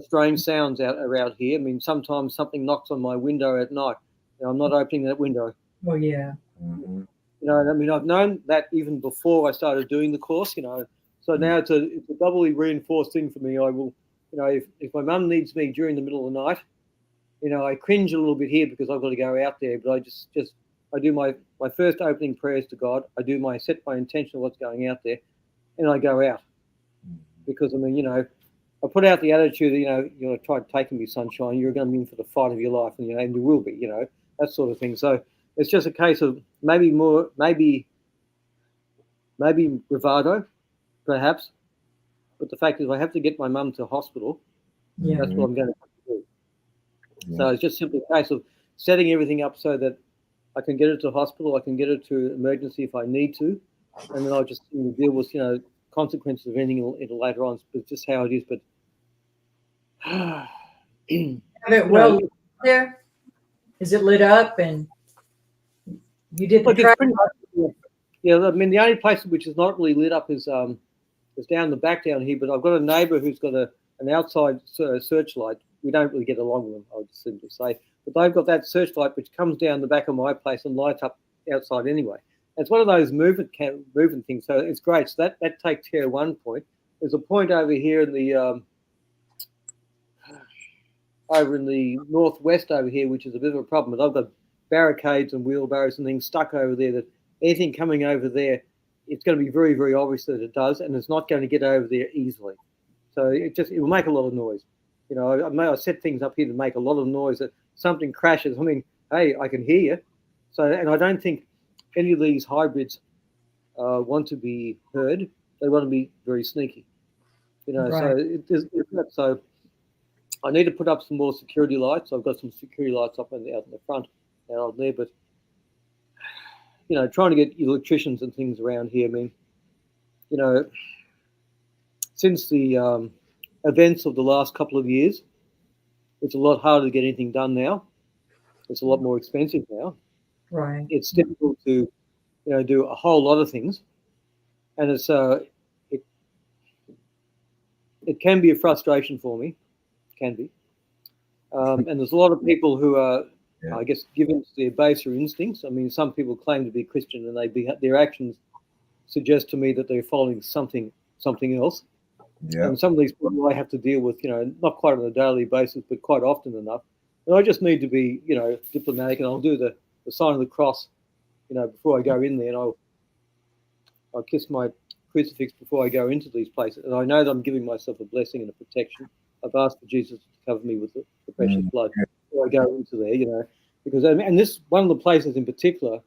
B: strange sounds out around here. Sometimes something knocks on my window at night, and I'm not opening that window.
A: Oh yeah.
C: Mm-hmm.
B: I've known that even before I started doing the course. So now it's a doubly reinforced thing for me. I will, if my mum needs me during the middle of the night, I cringe a little bit here because I've got to go out there. But I do my first opening prayers to God. I set my intention of what's going out there, and I go out because I put out the attitude that you're going to try to take me, sunshine. You're going to be in for the fight of your life, and you will be, that sort of thing. So it's just a case of maybe bravado, perhaps. But the fact is, I have to get my mum to hospital.
A: Yeah.
B: That's what I'm going to have to do.
C: Yeah.
B: So it's just simply a case of setting everything up so that I can get her to hospital. I can get her to emergency if I need to, and then I'll just deal with consequences of anything later on. It's just how it is. But
A: Have it well lit there? Is it lit up? And you did the track?
B: The only place which is not really lit up is down the back down here. But I've got a neighbour who's got an outside searchlight. We don't really get along with them, I would simply say. But they've got that searchlight which comes down the back of my place and lights up outside anyway. It's one of those movement things, so it's great. So that takes care of one point. There's a point over here in the northwest over here, which is a bit of a problem. But I've got barricades and wheelbarrows and things stuck over there that anything coming over there, it's going to be very, very obvious that it does, and it's not going to get over there easily. So it will make a lot of noise. I set things up here to make a lot of noise. That something crashes. Hey, I can hear you. So, and I don't think any of these hybrids want to be heard. They want to be very sneaky. Right. So I need to put up some more security lights. I've got some security lights up out in the front, out there. But trying to get electricians and things around here. Since the events of the last couple of years, it's a lot harder to get anything done now. It's a lot more expensive now.
A: Right.
B: It's difficult to do a whole lot of things, and it can be a frustration for me. It can be, and there's a lot of people who are, I guess, given to their baser instincts. I mean, some people claim to be Christian, and their actions suggest to me that they're following something else.
C: Yeah.
B: And some of these people I have to deal with, not quite on a daily basis, but quite often enough. And I just need to be, diplomatic, and I'll do the sign of the cross, before I go in there, and I'll kiss my crucifix before I go into these places. And I know that I'm giving myself a blessing and a protection. I've asked for Jesus to cover me with the precious blood before I go into there, because, and this one of the places in particular,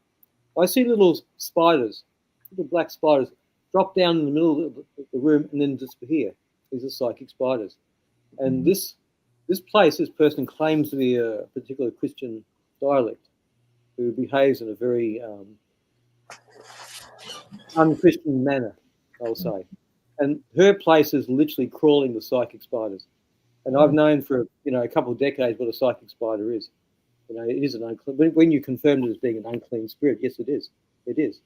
B: I see little spiders, little black spiders, drop down in the middle of the room and then disappear. These are psychic spiders. And this place, this person claims to be a particular Christian dialect who behaves in a very unchristian manner, I'll say. And her place is literally crawling with psychic spiders. And I've known for a couple of decades what a psychic spider is. It is an unclean. When you confirmed it as being an unclean spirit, yes, it is. It is.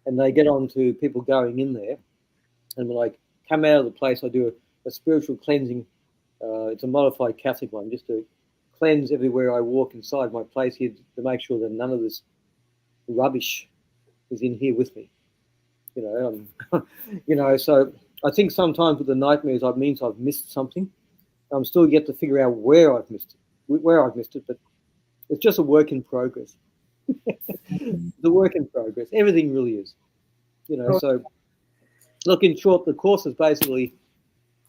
B: And they get on to people going in there, and when I come out of the place, I do a spiritual cleansing. It's a modified Catholic one, just to cleanse everywhere I walk inside my place here, to make sure that none of this rubbish is in here with me. So I think sometimes with the nightmares, it means I've missed something. I'm still yet to figure out where I've missed it, but it's just a work in progress. The work in progress. Everything really is. So look, in short, the course has basically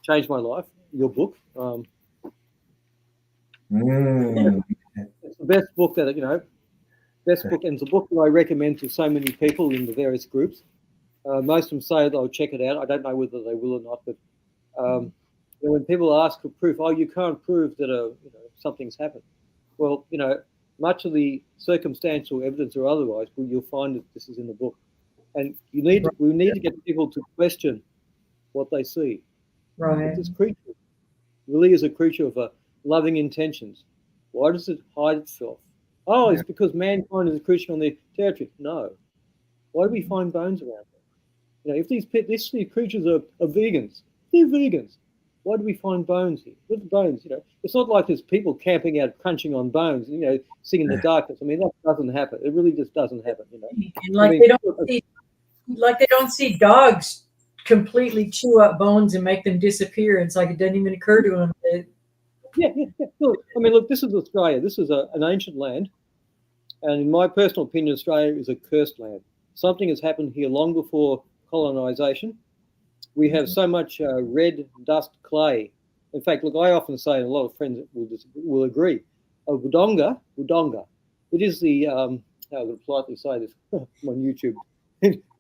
B: changed my life. Your book. It's the best book best book, and it's a book that I recommend to so many people in the various groups. Most of them say they'll check it out. I don't know whether they will or not, but when people ask for proof, you can't prove that something's happened. Well, much of the circumstantial evidence or otherwise, you'll find that this is in the book. And we need to get people to question what they see.
A: Right.
B: This creature really is a creature of loving intentions. Why does it hide itself? It's because mankind is a creature on their territory. No. Why do we find bones around them? If these creatures are vegans, they're vegans. Why do we find bones here? What are the bones? It's not like there's people camping out, crunching on bones, singing in the darkness. I mean, that doesn't happen. It really just doesn't happen.
A: They don't see dogs completely chew up bones and make them disappear. It's like it doesn't even occur to them.
B: Yeah. Look, look, this is Australia. This is an ancient land, and in my personal opinion, Australia is a cursed land. Something has happened here long before colonisation. We have so much red dust clay. In fact, look, I often say, and a lot of friends will agree, Wodonga. It is the, how am I going to politely say this? I'm on YouTube.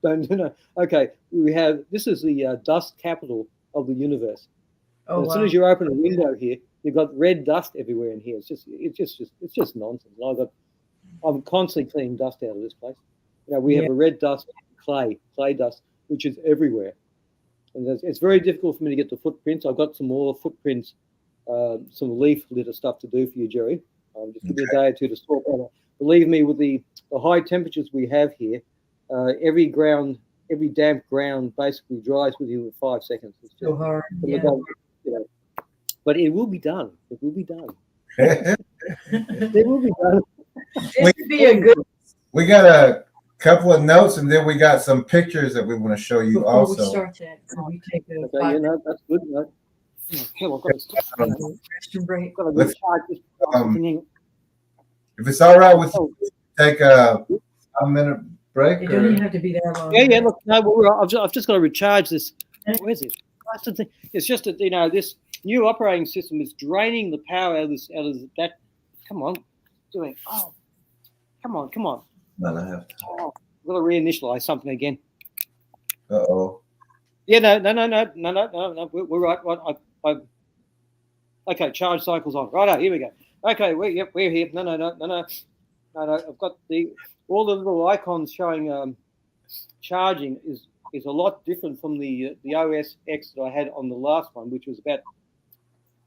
B: Don't know. Okay, this is the dust capital of the universe. As soon as you open a window here, you've got red dust everywhere in here. It's just nonsense. I'm constantly cleaning dust out of this place. We have a red dust, clay dust, which is everywhere. And it's very difficult for me to get the footprints. I've got some more footprints, some leaf litter stuff to do for you, Jerry. Just give me a day or two to sort that out. Believe me, with the high temperatures we have here, every damp ground basically dries within 5 seconds. It's just
A: so hard.
B: But it will be done. It will be done. It will be done.
A: This would be a good.
C: We got a couple of notes, and then we got some pictures that we want to show you.
A: Before
C: also.
A: we start that, we take a
B: that's good. No? Hell, I've got to
A: restroom break.
C: If it's all right with you, take a minute break.
A: You don't even have to be there long.
B: Yeah. Look, no, I've just got to recharge this. Where's it? It's just that this new operating system is draining the power out of that. Come on, doing. Oh, come on.
C: No, I have to.
B: Oh, I've got to reinitialize something again.
C: Uh-oh.
B: Yeah, no. We're right. Okay, charge cycle's on. Right, here we go. Okay, we're here. No. I've got all the little icons showing charging is a lot different from the OS X that I had on the last one, which was about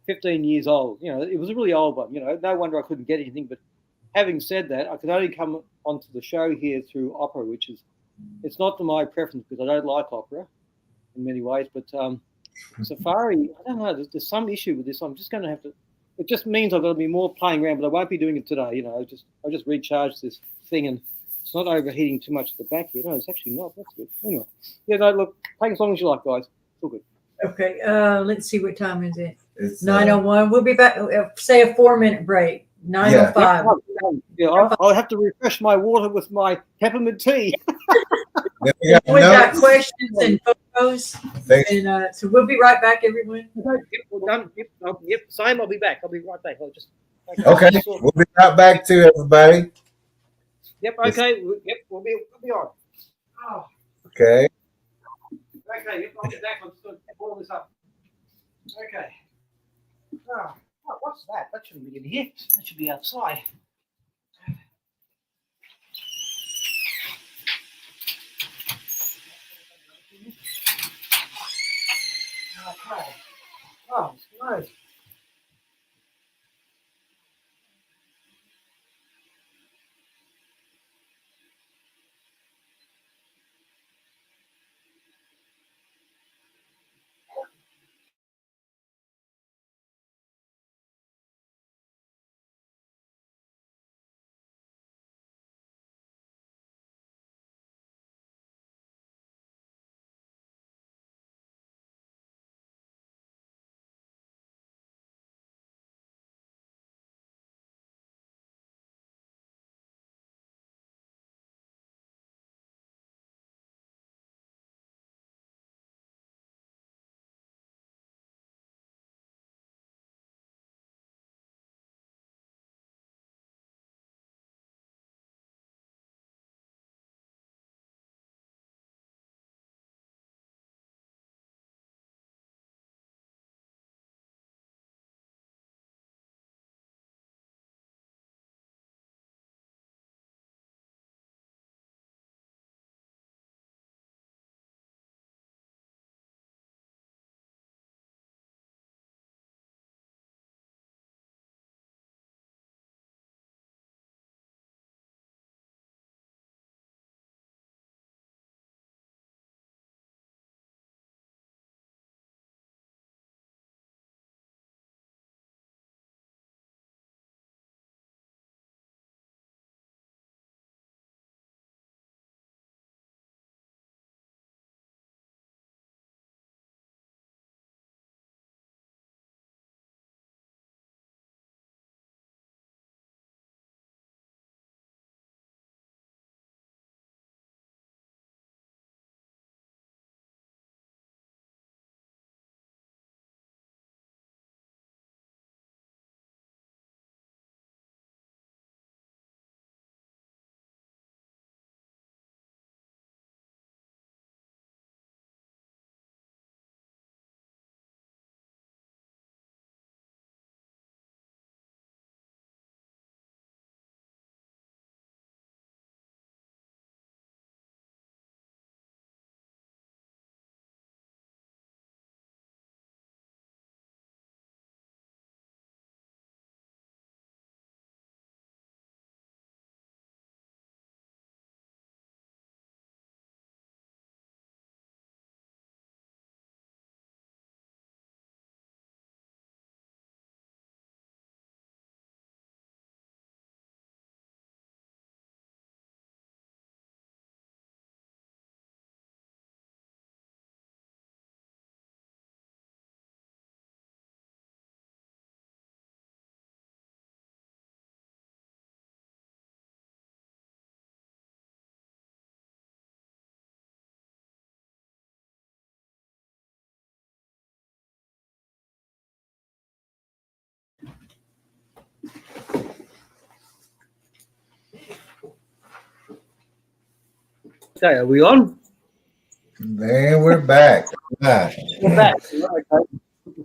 B: 15 years old. It was a really old one. No wonder I couldn't get anything. But having said that, I could only come onto the show here through Opera, which is It's not to my preference because I don't like opera in many ways, but safari, I don't know. There's some issue with this. I'm just going to have to. It just means I've got to be more playing around, but I won't be doing it today. You know, I'll just recharge this thing, and it's not overheating too much at the back here. No, it's actually not. That's good. Anyway, yeah, no, look, take as long as you like, guys. It's all good.
A: Okay, let's see, what time is it?
C: It's
A: 9:01. We'll be back. Say a 4-minute break. 9:05.
B: Yeah, I'll have to refresh my water with my peppermint tea.
C: we
A: We got questions and photos,
C: Thanks.
A: and so we'll be right back, everyone.
B: Yep, we're done. Yep, same. I'll be back. I'll be right back. I'll just.
C: Okay, we'll be right back to everybody.
B: Yep. Okay. Yep. We'll be on. Oh.
C: Okay.
B: Okay. Yep. I'll be back. I'm just going to boil this up. Okay. Oh, what's that? That shouldn't be in here. That should be outside. Okay. Oh, nice. Okay, are we on?
C: Man, we're back. Right.
B: We're back. Okay.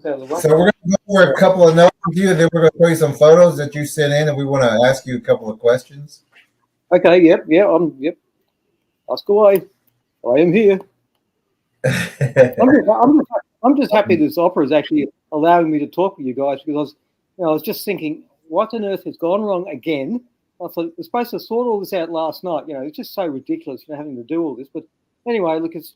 C: So we're going to go over a couple of notes with you, and then we're going to show you some photos that you sent in, and we want to ask you a couple of questions.
B: Okay. Yep. Yep. Ask away. I am here. I'm just happy this opera is actually allowing me to talk with you guys because I was just thinking, what on earth has gone wrong again? I thought we're supposed to sort all this out last night. It's just so ridiculous, having to do all this. But anyway, look, it's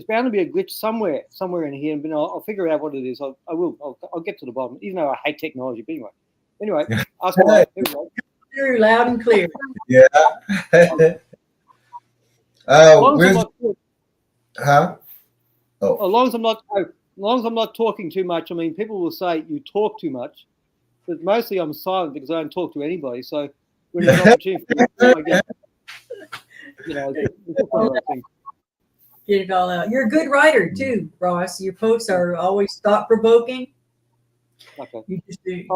B: bound to be a glitch somewhere in here, and I'll figure out what it is. I will. I'll get to the bottom, even though I hate technology. But anyway, ask away.
A: Very loud and clear.
C: Yeah.
B: As long as I'm not talking too much. I mean, people will say you talk too much, but mostly I'm silent because I don't talk to anybody. So when there's an opportunity, I guess, it's just one of those things.
A: Get it all out. You're a good writer too, Ross. Your posts are always thought provoking.
B: Okay.
A: You just do.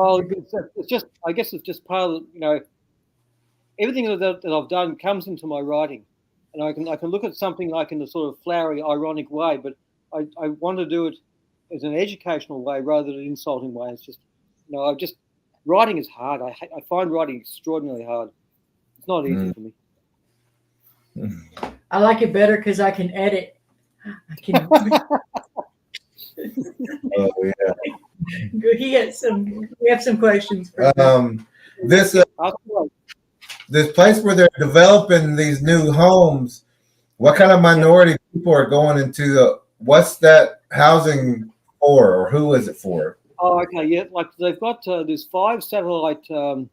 B: It's just. I guess it's just part of everything that I've done comes into my writing, and I can look at something like in a sort of flowery, ironic way, but I want to do it as an educational way rather than an insulting way. It's just writing is hard. I find writing extraordinarily hard. It's not easy for me.
A: I like it better because I can edit. I can.
C: Oh yeah.
A: We have some questions. For
C: this place where they're developing these new homes, what kind of minority people are going into what's that housing for, or who is it for?
B: Oh, okay, yeah. Like they've got there's 5 satellite, I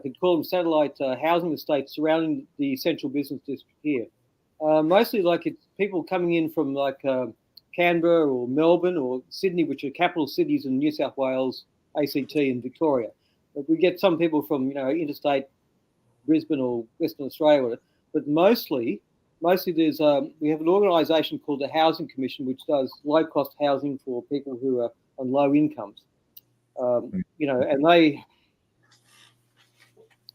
B: could call them satellite housing estates surrounding the central business district here. Mostly like it's people coming in from like Canberra or Melbourne or Sydney, which are capital cities in New South Wales, ACT and Victoria. But we get some people from, interstate Brisbane or Western Australia. But mostly there's we have an organisation called the Housing Commission, which does low-cost housing for people who are on low incomes. And they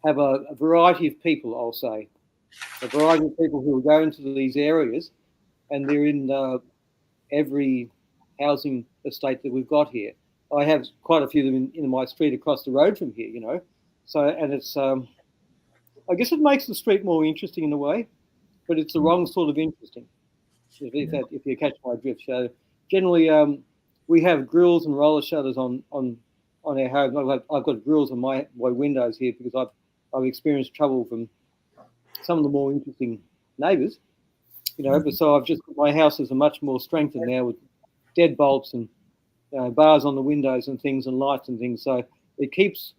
B: have a variety of people, I'll say. A variety of people who will go into these areas, and they're in every housing estate that we've got here. I have quite a few of them in my street across the road from here, So, and it's, I guess it makes the street more interesting in a way, but it's the wrong sort of interesting, if you catch my drift. So generally, we have grills and roller shutters on our home. I've got grills on my windows here because I've experienced trouble from some of the more interesting neighbours, But so my house is a much more strengthened now with deadbolts and bars on the windows and things and lights and things. So it keeps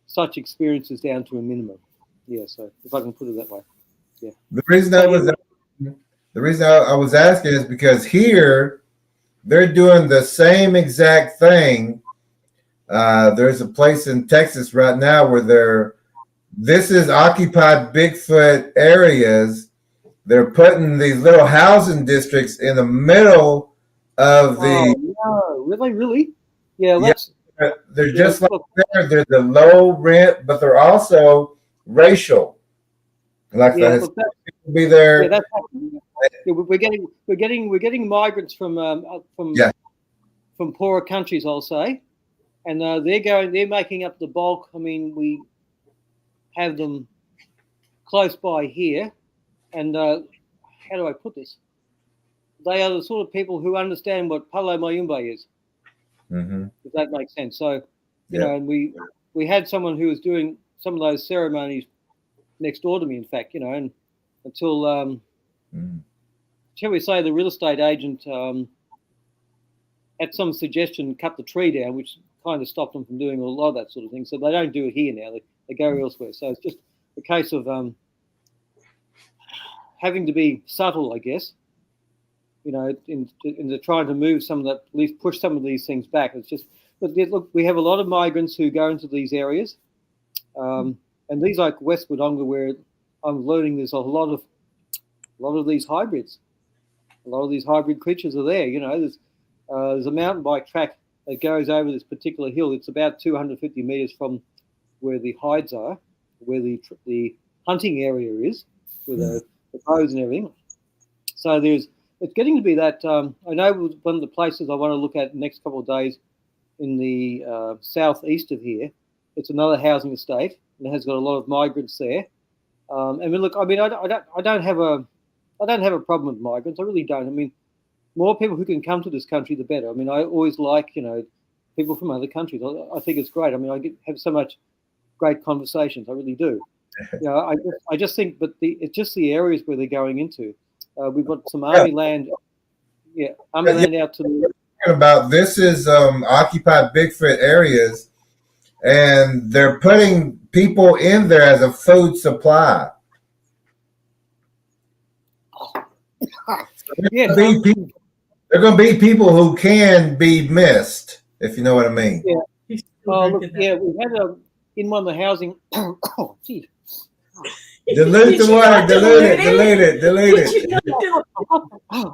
B: such experiences down to a minimum. Yeah. So if I can put it that way. Yeah.
C: The reason I was asking is because here they're doing the same exact thing. There's a place in Texas right now where this is occupied Bigfoot areas. They're putting these little housing districts in the middle of the.
B: Oh, no, really? Yeah,
C: they're just like there. They're the low rent, but they're also racial. Like the be there.
B: Yeah, that's we're getting migrants from poorer countries, I'll say, and they're making up the bulk. I mean, we have them close by here, and how do I put this? They are the sort of people who understand what Palo Mayumbe is, if that makes sense. So, and we had someone who was doing some of those ceremonies next door to me, in fact, and until, shall we say, the real estate agent at some suggestion cut the tree down, which kind of stopped them from doing a lot of that sort of thing. So they don't do it here now. They go elsewhere. So it's just a case of having to be subtle, I guess, in trying to move some of that, at least push some of these things back. It's just, but look, we have a lot of migrants who go into these areas. And these like West Wodonga, where I'm learning there's a lot of these hybrids. A lot of these hybrid creatures are there. There's a mountain bike track that goes over this particular hill. It's about 250 meters from where the hides are, where the hunting area is, with the bows and everything. So it's getting to be that. I know one of the places I want to look at the next couple of days in the southeast of here. It's another housing estate, and it has got a lot of migrants there. And look, I mean, I don't have a problem with migrants. I really don't. I mean, more people who can come to this country, the better. I mean, I always like, people from other countries. I think it's great. I mean, have so much great conversations. I really do. I just think, but it's just the areas where they're going into. We've got some army land, army land out to the.
C: About this is occupied Bigfoot areas, and they're putting people in there as a food supply.
B: Yeah,
C: They're going to be people who can be missed, if you know what I mean.
B: Yeah. Oh, look, yeah, we had in one of the housing. Oh, gee.
C: Dilute the word. Delete it.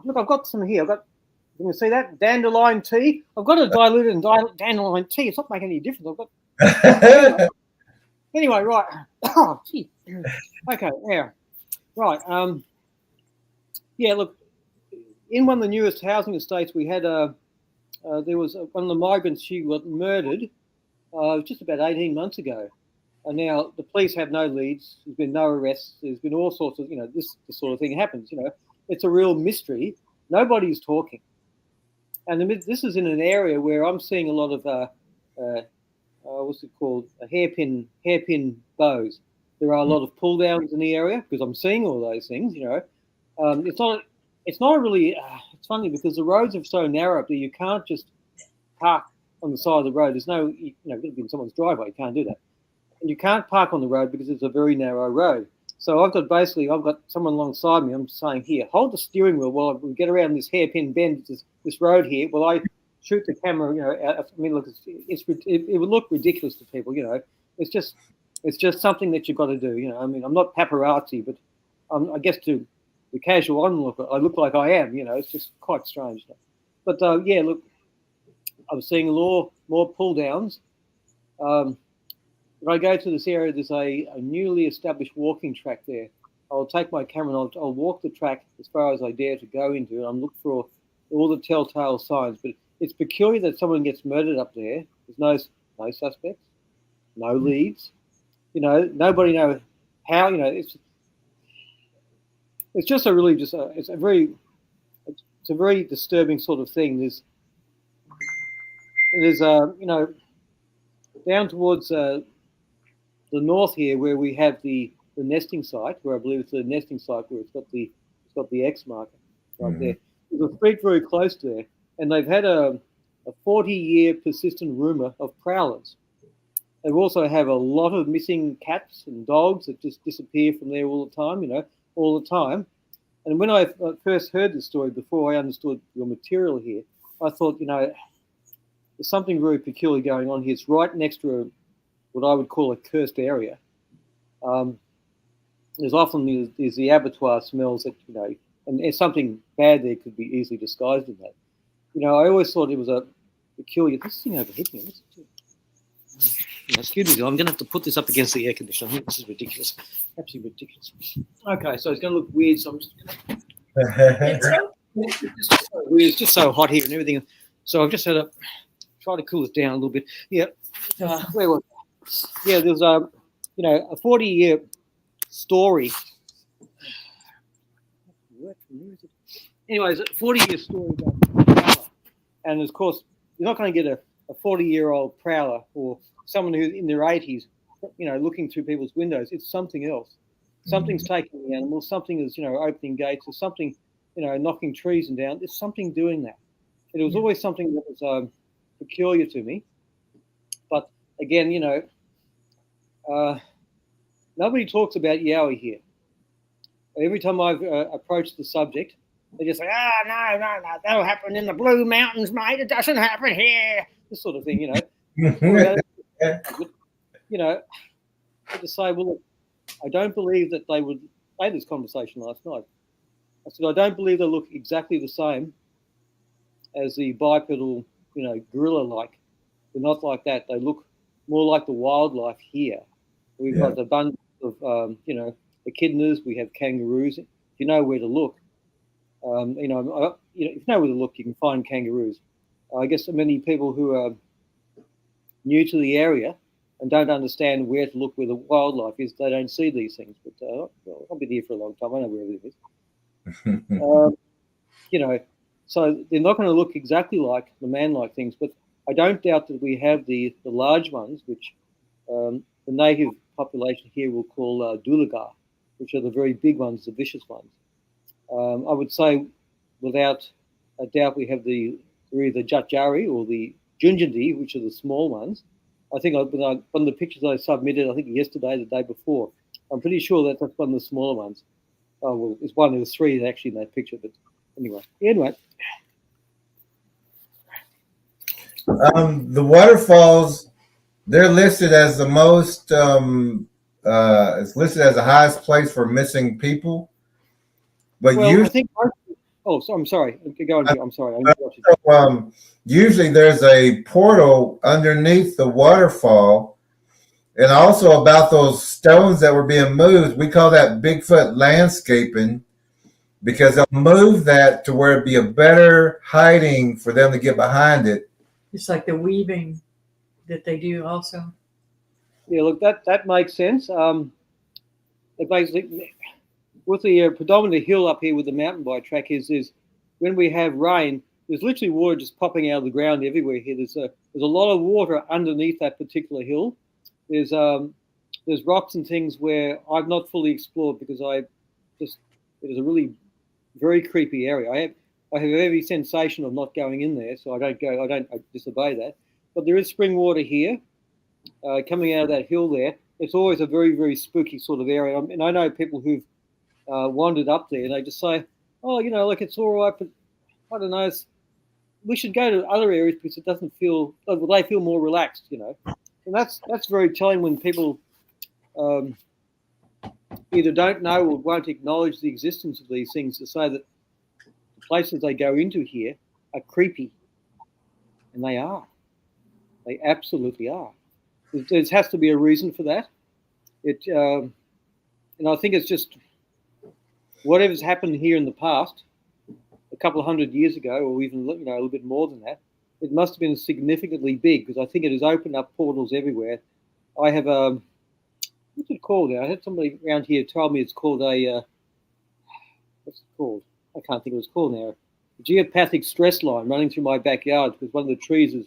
B: Look, I've got some here. You can see that dandelion tea. I've got to dilute it in dandelion tea. It's not making any difference. Anyway, right. Oh, gee. Okay, yeah. Right. Yeah, look, in one of the newest housing estates, we had there was one of the migrants. She got murdered just about 18 months ago. And now the police have no leads. There's been no arrests. There's been all sorts of, this sort of thing happens. It's a real mystery. Nobody's talking. And this is in an area where I'm seeing a lot of, what's it called, hairpin bows. There are a lot of pull downs in the area because I'm seeing all those things. It's not really. It's funny because the roads are so narrow up there. You can't just park on the side of the road. There's no, in someone's driveway. You can't do that. And you can't park on the road because it's a very narrow road. So I've got someone alongside me. I'm saying, here, hold the steering wheel while we get around this hairpin bend, this road here. While I shoot the camera, I mean, look, it would look ridiculous to people. It's just something that you've got to do. I mean, I'm not paparazzi, but I guess to the casual onlooker, I look like I am. It's just quite strange. But yeah, look, I'm seeing more pull downs. If I go to this area, there's a newly established walking track there. I'll take my camera and I'll walk the track as far as I dare to go into it. I'm looking for all the telltale signs. But it's peculiar that someone gets murdered up there. There's no suspects, no leads. Nobody knows how. It's just it's a very disturbing sort of thing. There's down towards the north here, where we have the nesting site, where I believe it's the nesting site where it's got the X marker right there. There's a street very close to there, and they've had a 40-year persistent rumor of prowlers. They also have a lot of missing cats and dogs that just disappear from there all the time. And when I first heard this story, before I understood your material here, I thought, there's something very peculiar going on here. It's right next to what I would call a cursed area. There's often the abattoir smells that, and something bad there could be easily disguised in that. I always thought it was a peculiar. This thing overheated me. Excuse me, I'm going to have to put this up against the air conditioner. I think this is ridiculous. Absolutely ridiculous. Okay, so it's going to look weird, so I'm just going to... It's just so hot here and everything. So I've just had to try to cool it down a little bit. Yeah. Where was I? Yeah, there's a 40-year story. Anyways, a 40-year story about prowler. And of course, you're not going to get a 40-year-old prowler or someone who's in their 80s, looking through people's windows. It's something else. Something's taking the animals. Something is, opening gates, or something, knocking trees and down. There's something doing that. It was always something that was peculiar to me. But again, nobody talks about Yowie here. Every time I've approached the subject, they just say, no, that'll happen in the Blue Mountains, mate. It doesn't happen here. This sort of thing, I just say, well, look, I don't believe that they would. I had this conversation last night. I said, I don't believe they look exactly the same as the bipedal, gorilla-like. They're not like that. They look more like the wildlife here. We've got a bunch of, echidnas. We have kangaroos. If you know where to look, if you know where to look, you can find kangaroos. I guess many people who are new to the area and don't understand where to look where the wildlife is, they don't see these things. But I've been here for a long time. I know where everything is. So they're not going to look exactly like the man-like things, but I don't doubt that we have the large ones, which the native population here we'll call Dulagar, which are the very big ones, the vicious ones. I would say, without a doubt, we have the either Jatjari or the Junjandi, which are the small ones. I think one of the pictures I submitted, I think yesterday, the day before, I'm pretty sure that's one of the smaller ones. Oh, well, it's one of the three actually in that picture, but anyway.
C: The waterfalls, they're listed as the most, it's listed as the highest place for missing people. But
B: well,
C: usually,
B: I think. Oh, so I'm sorry. Go on. I'm sorry.
C: Usually there's a portal underneath the waterfall, and also about those stones that were being moved. We call that Bigfoot landscaping, because they'll move that to where it'd be a better hiding for them to get behind it.
A: It's like the weaving that they do also.
B: Yeah, look, that makes sense. It makes with the predominant hill up here with the mountain bike track is when we have rain, there's literally water just popping out of the ground everywhere here. There's a lot of water underneath that particular hill. There's rocks and things where I've not fully explored because it is a really very creepy area. I have every sensation of not going in there, so I disobey that. But there is spring water here coming out of that hill there. It's always a very, very spooky sort of area. And I know people who've wandered up there and they just say, oh, like it's all right, but I don't know, we should go to other areas because it doesn't feel, they feel more relaxed, And that's very telling when people either don't know or won't acknowledge the existence of these things, to say that the places they go into here are creepy. And they are. They absolutely are. There has to be a reason for that. And I think it's just whatever's happened here in the past, a couple of 100 years ago, or even a little bit more than that, it must have been significantly big, because I think it has opened up portals everywhere. I have what's it called now? I had somebody around here tell me it's called a what's it called? I can't think of what it's called now. A geopathic stress line running through my backyard, because one of the trees is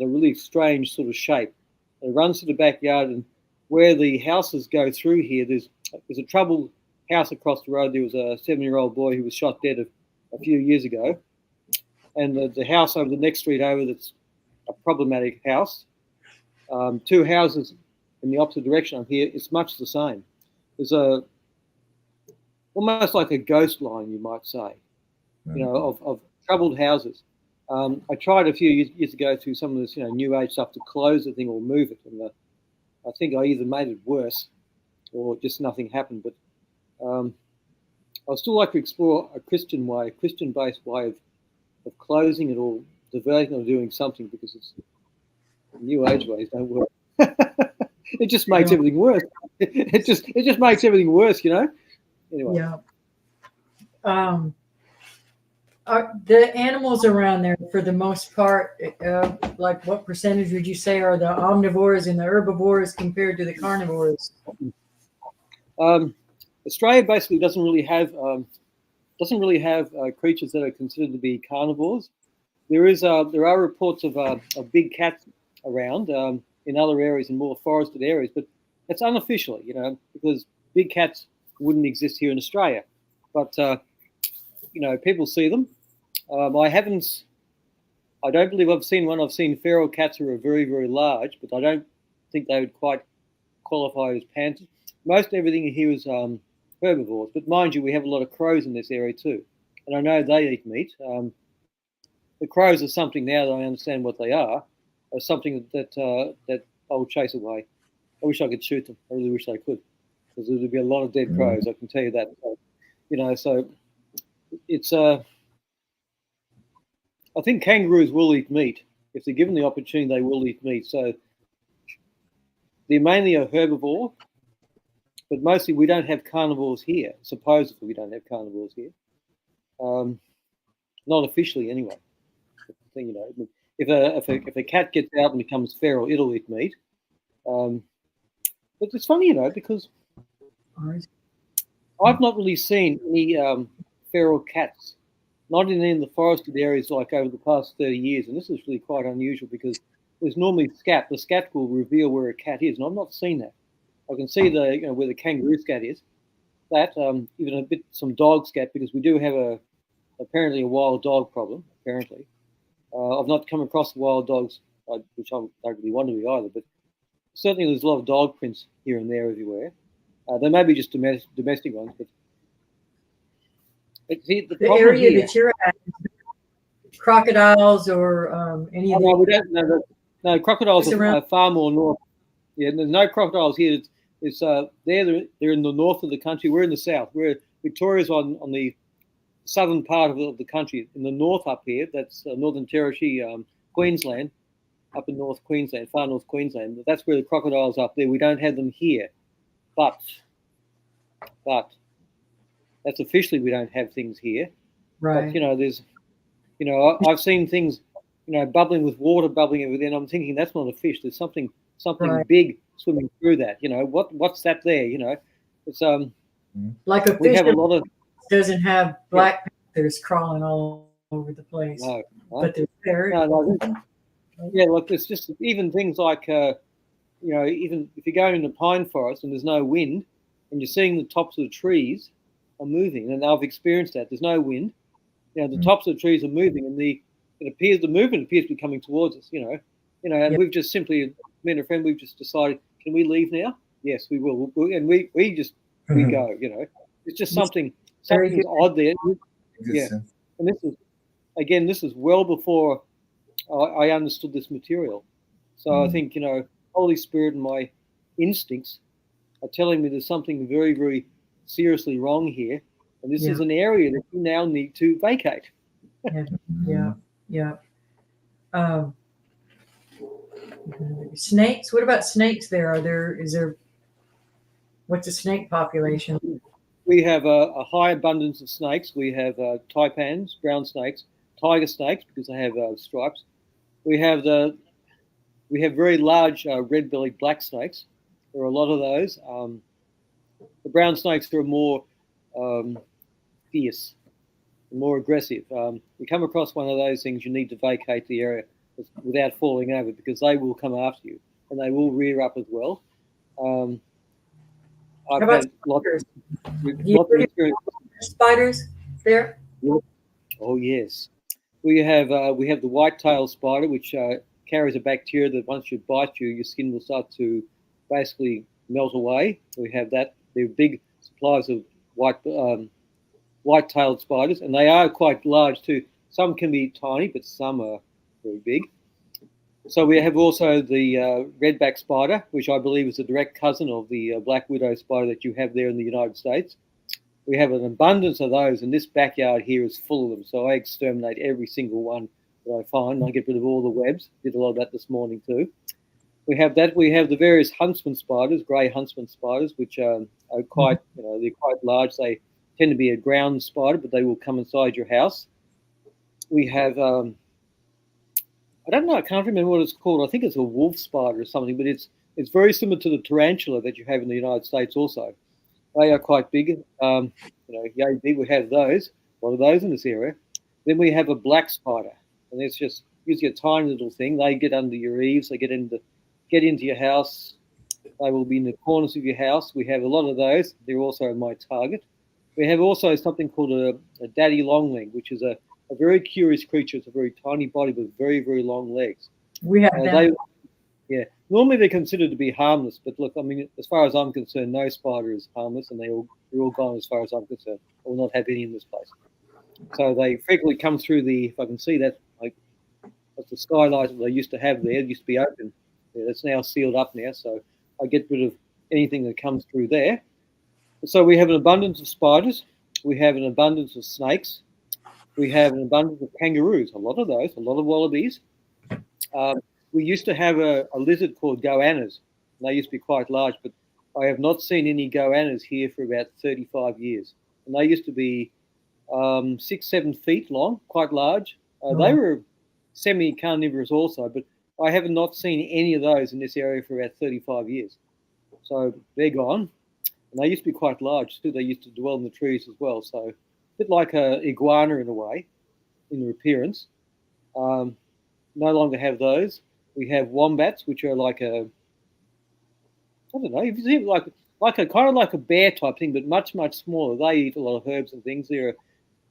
B: a really strange sort of shape. It runs through the backyard, and where the houses go through here, there's a troubled house across the road. There was a 7-year-old boy who was shot dead a few years ago, and the house over the next street over, that's a problematic house. 2 houses in the opposite direction up here, it's much the same. There's almost like a ghost line, you might say, of troubled houses. I tried a few years ago through some of this, new age stuff to close the thing or move it, and I think I either made it worse or just nothing happened. But I'd still like to explore a Christian-based way of closing it or diverting or doing something, because it's new age ways don't work. It just makes everything worse. It just makes everything worse, Anyway.
A: Yeah. The animals around there, for the most part, like what percentage would you say are the omnivores and the herbivores compared to the carnivores?
B: Australia basically doesn't really have creatures that are considered to be carnivores. There are reports of big cats around in other areas, in more forested areas, but it's unofficial, because big cats wouldn't exist here in Australia. But people see them. I don't believe I've seen one. I've seen feral cats who are very, very large, but I don't think they would quite qualify as panthers. Most everything here is herbivores, but mind you, we have a lot of crows in this area too, and I know they eat meat. The crows are something, now that I understand what they are something that I will chase away. I wish I could shoot them. I really wish I could, because there would be a lot of dead crows. I can tell you that. So it's I think kangaroos will eat meat. If they're given the opportunity, they will eat meat. So they're mainly a herbivore, but mostly we don't have carnivores here. Supposedly we don't have carnivores here. Not officially anyway. If a cat gets out and becomes feral, it'll eat meat. But it's funny, because I've not really seen any feral cats, not in the forested areas like over the past 30 years. And this is really quite unusual, because there's normally scat. The scat will reveal where a cat is, and I've not seen that. I can see where the kangaroo scat is. That even some dog scat, because we do have apparently a wild dog problem. Apparently, I've not come across wild dogs, which I don't really want to be either. But certainly, there's a lot of dog prints here and there everywhere. There may be just domestic ones, but the
A: area
B: here,
A: that you're at, crocodiles or any of
B: no, we don't. No, crocodiles are far more north. Yeah, there's no crocodiles here. It's they're in the north of the country. We're in the south. Victoria's on the southern part of the country. In the north up here, that's Northern Territory, Queensland, up in North Queensland, far North Queensland. That's where the crocodiles are up there. We don't have them here, but that's officially we don't have things here.
A: right.
B: But there's, I've seen things, bubbling with water, bubbling everything. I'm thinking that's not a fish. There's something
A: right.
B: big swimming through that. What's that there? It's
A: like a
B: we
A: fish
B: have a lot of
A: doesn't have black panthers crawling all over the place.
B: no,
A: but they're there.
B: No, yeah, look, there's just even things like even if you're going in the pine forest and there's no wind and you're seeing the tops of the trees are moving, and I've experienced that. There's no wind. The tops of the trees are moving, and the movement appears to be coming towards us. And we've just simply, me and a friend, we've just decided, can we leave now? Yes, we will. And we go. It's just something's odd there. Yeah, and this is well before I understood this material. So I think Holy Spirit and my instincts are telling me there's something very, very seriously wrong here, and this is an area that you now need to vacate.
A: Yeah. Snakes. What about snakes? What's the snake population?
B: We have a high abundance of snakes. We have taipans, brown snakes, tiger snakes because they have stripes. We have very large red-bellied black snakes. There are a lot of those. The brown snakes are more fierce, more aggressive. You come across one of those things, you need to vacate the area without falling over because they will come after you and they will rear up as well. I've had lots of experience.
A: Spiders there?
B: Oh yes, we have the white-tailed spider, which carries a bacteria that once you bite you, your skin will start to basically melt away. We have that. They're big supplies of white-tailed spiders, and they are quite large too. Some can be tiny, but some are very big. So we have also the redback spider, which I believe is a direct cousin of the black widow spider that you have there in the United States. We have an abundance of those, and this backyard here is full of them. So I exterminate every single one that I find. I get rid of all the webs. Did a lot of that this morning too. We have that. We have the various huntsman spiders, grey huntsman spiders, which are quite, they're quite large. They tend to be a ground spider, but they will come inside your house. We have, I don't know, I can't remember what it's called. I think it's a wolf spider or something, but it's very similar to the tarantula that you have in the United States also. They are quite big. Yay big. We have those. A lot of those in this area. Then we have a black spider, and it's just usually a tiny little thing. They get under your eaves. They get into your house. They will be in the corners of your house. We have a lot of those. They're also my target. We have also something called a daddy longleg, which is a very curious creature. It's a very tiny body with very, very long legs.
A: We have them.
B: Normally they're considered to be harmless, but look, I mean, as far as I'm concerned, no spider is harmless, and they're all gone as far as I'm concerned. I will not have any in this place. So they frequently come through if I can see that, that's the skylight that they used to have there. It used to be open. Yeah, it's now sealed up now, so I get rid of anything that comes through there. So we have an abundance of spiders. We have an abundance of snakes. We have an abundance of kangaroos, a lot of those, a lot of wallabies. We used to have a lizard called goannas. They used to be quite large, but I have not seen any goannas here for about 35 years. And they used to be 6-7 feet long, quite large. They were semi-carnivorous also, but I have not seen any of those in this area for about 35 years. So they're gone. And they used to be quite large too. They used to dwell in the trees as well. So a bit like an iguana in a way, in their appearance. No longer have those. We have wombats, which are like I don't know. If you see like a kind of like a bear type thing, but much smaller. They eat a lot of herbs and things. They're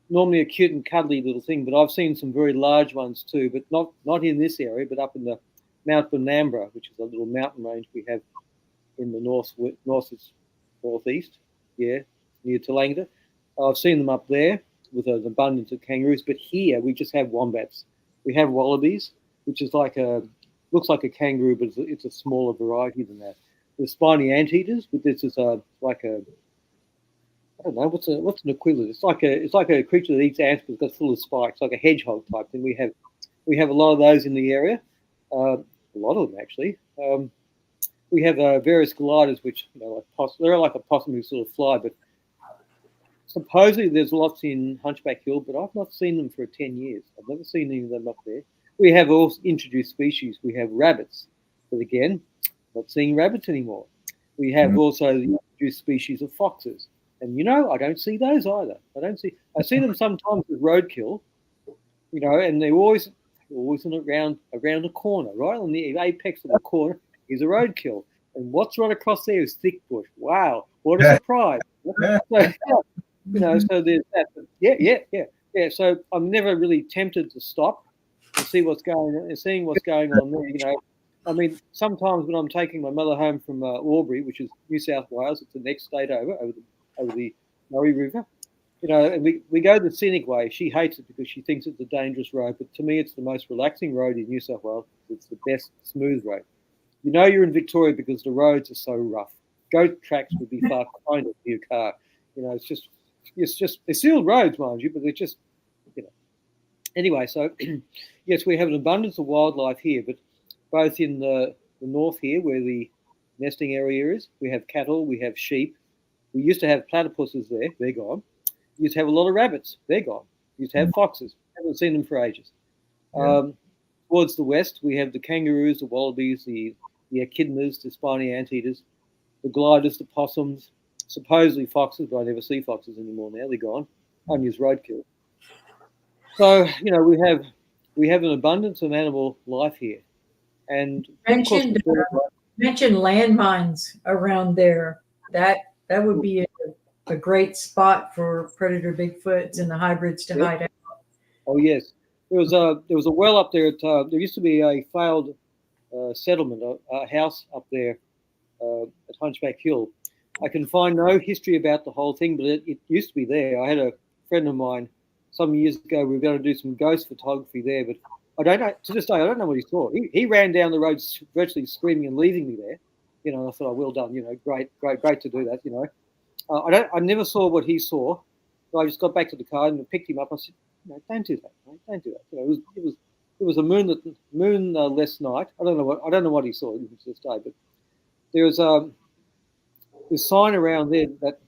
B: normally a cute and cuddly little thing, but I've seen some very large ones too. But not in this area, but up in the Mount Benambra, which is a little mountain range we have in the northeast, yeah, near Talanga. I've seen them up there with an abundance of kangaroos, but here we just have wombats. We have wallabies, which is looks like a kangaroo, but it's a smaller variety than that. The spiny anteaters, but this is like a, I don't know, what's an equivalent? It's like a creature that eats ants, but it's got full of spikes, like a hedgehog type thing. We have a lot of those in the area, a lot of them actually. We have various gliders, which they're like a possum who sort of fly, but supposedly there's lots in Hunchback Hill, but I've not seen them for 10 years. I've never seen any of them up there. We have also introduced species. We have rabbits, but again, not seeing rabbits anymore. We have also the introduced species of foxes, and I don't see those either. I see them sometimes as roadkill, and they're always around a corner, right on the apex of the corner is a roadkill, and what's right across there is thick bush. Wow, what a surprise! So, so there's that. But yeah. So I'm never really tempted to stop and see what's going on, and seeing what's going on there. I mean, sometimes when I'm taking my mother home from Albury, which is New South Wales, it's the next state over the Murray River, and we go the scenic way. She hates it because she thinks it's a dangerous road, but to me, it's the most relaxing road in New South Wales. It's the best smooth road. You're in Victoria because the roads are so rough. Goat tracks would be far kinder for your car. It's just they're sealed roads, mind you, but they're just, Anyway, so yes, we have an abundance of wildlife here, but both in the north here, where the nesting area is, we have cattle, we have sheep. We used to have platypuses there, they're gone. We used to have a lot of rabbits, they're gone. We used to have foxes, haven't seen them for ages. Yeah. Towards the west, we have the kangaroos, the wallabies, the echidnas, the spiny anteaters, the gliders, the possums, supposedly foxes, but I never see foxes anymore now, they're gone. Only as roadkill. So, we have an abundance of animal life here. And
A: mentioned landmines around there. That would be a great spot for predator Bigfoots and the hybrids to hide out.
B: Oh yes, there was a well up there. There used to be a failed settlement, a house up there at Hunchback Hill. I can find no history about the whole thing, but it used to be there. I had a friend of mine some years ago. We were going to do some ghost photography there, but I don't know, to this day, I don't know what he saw. He ran down the road virtually screaming and leaving me there. And I thought, oh, well done, great to do that, I never saw what he saw. So I just got back to the car and picked him up. I said, don't do that, mate. Don't do that. It was a moonless night. I don't know what he saw to this day, but there was this sign around there that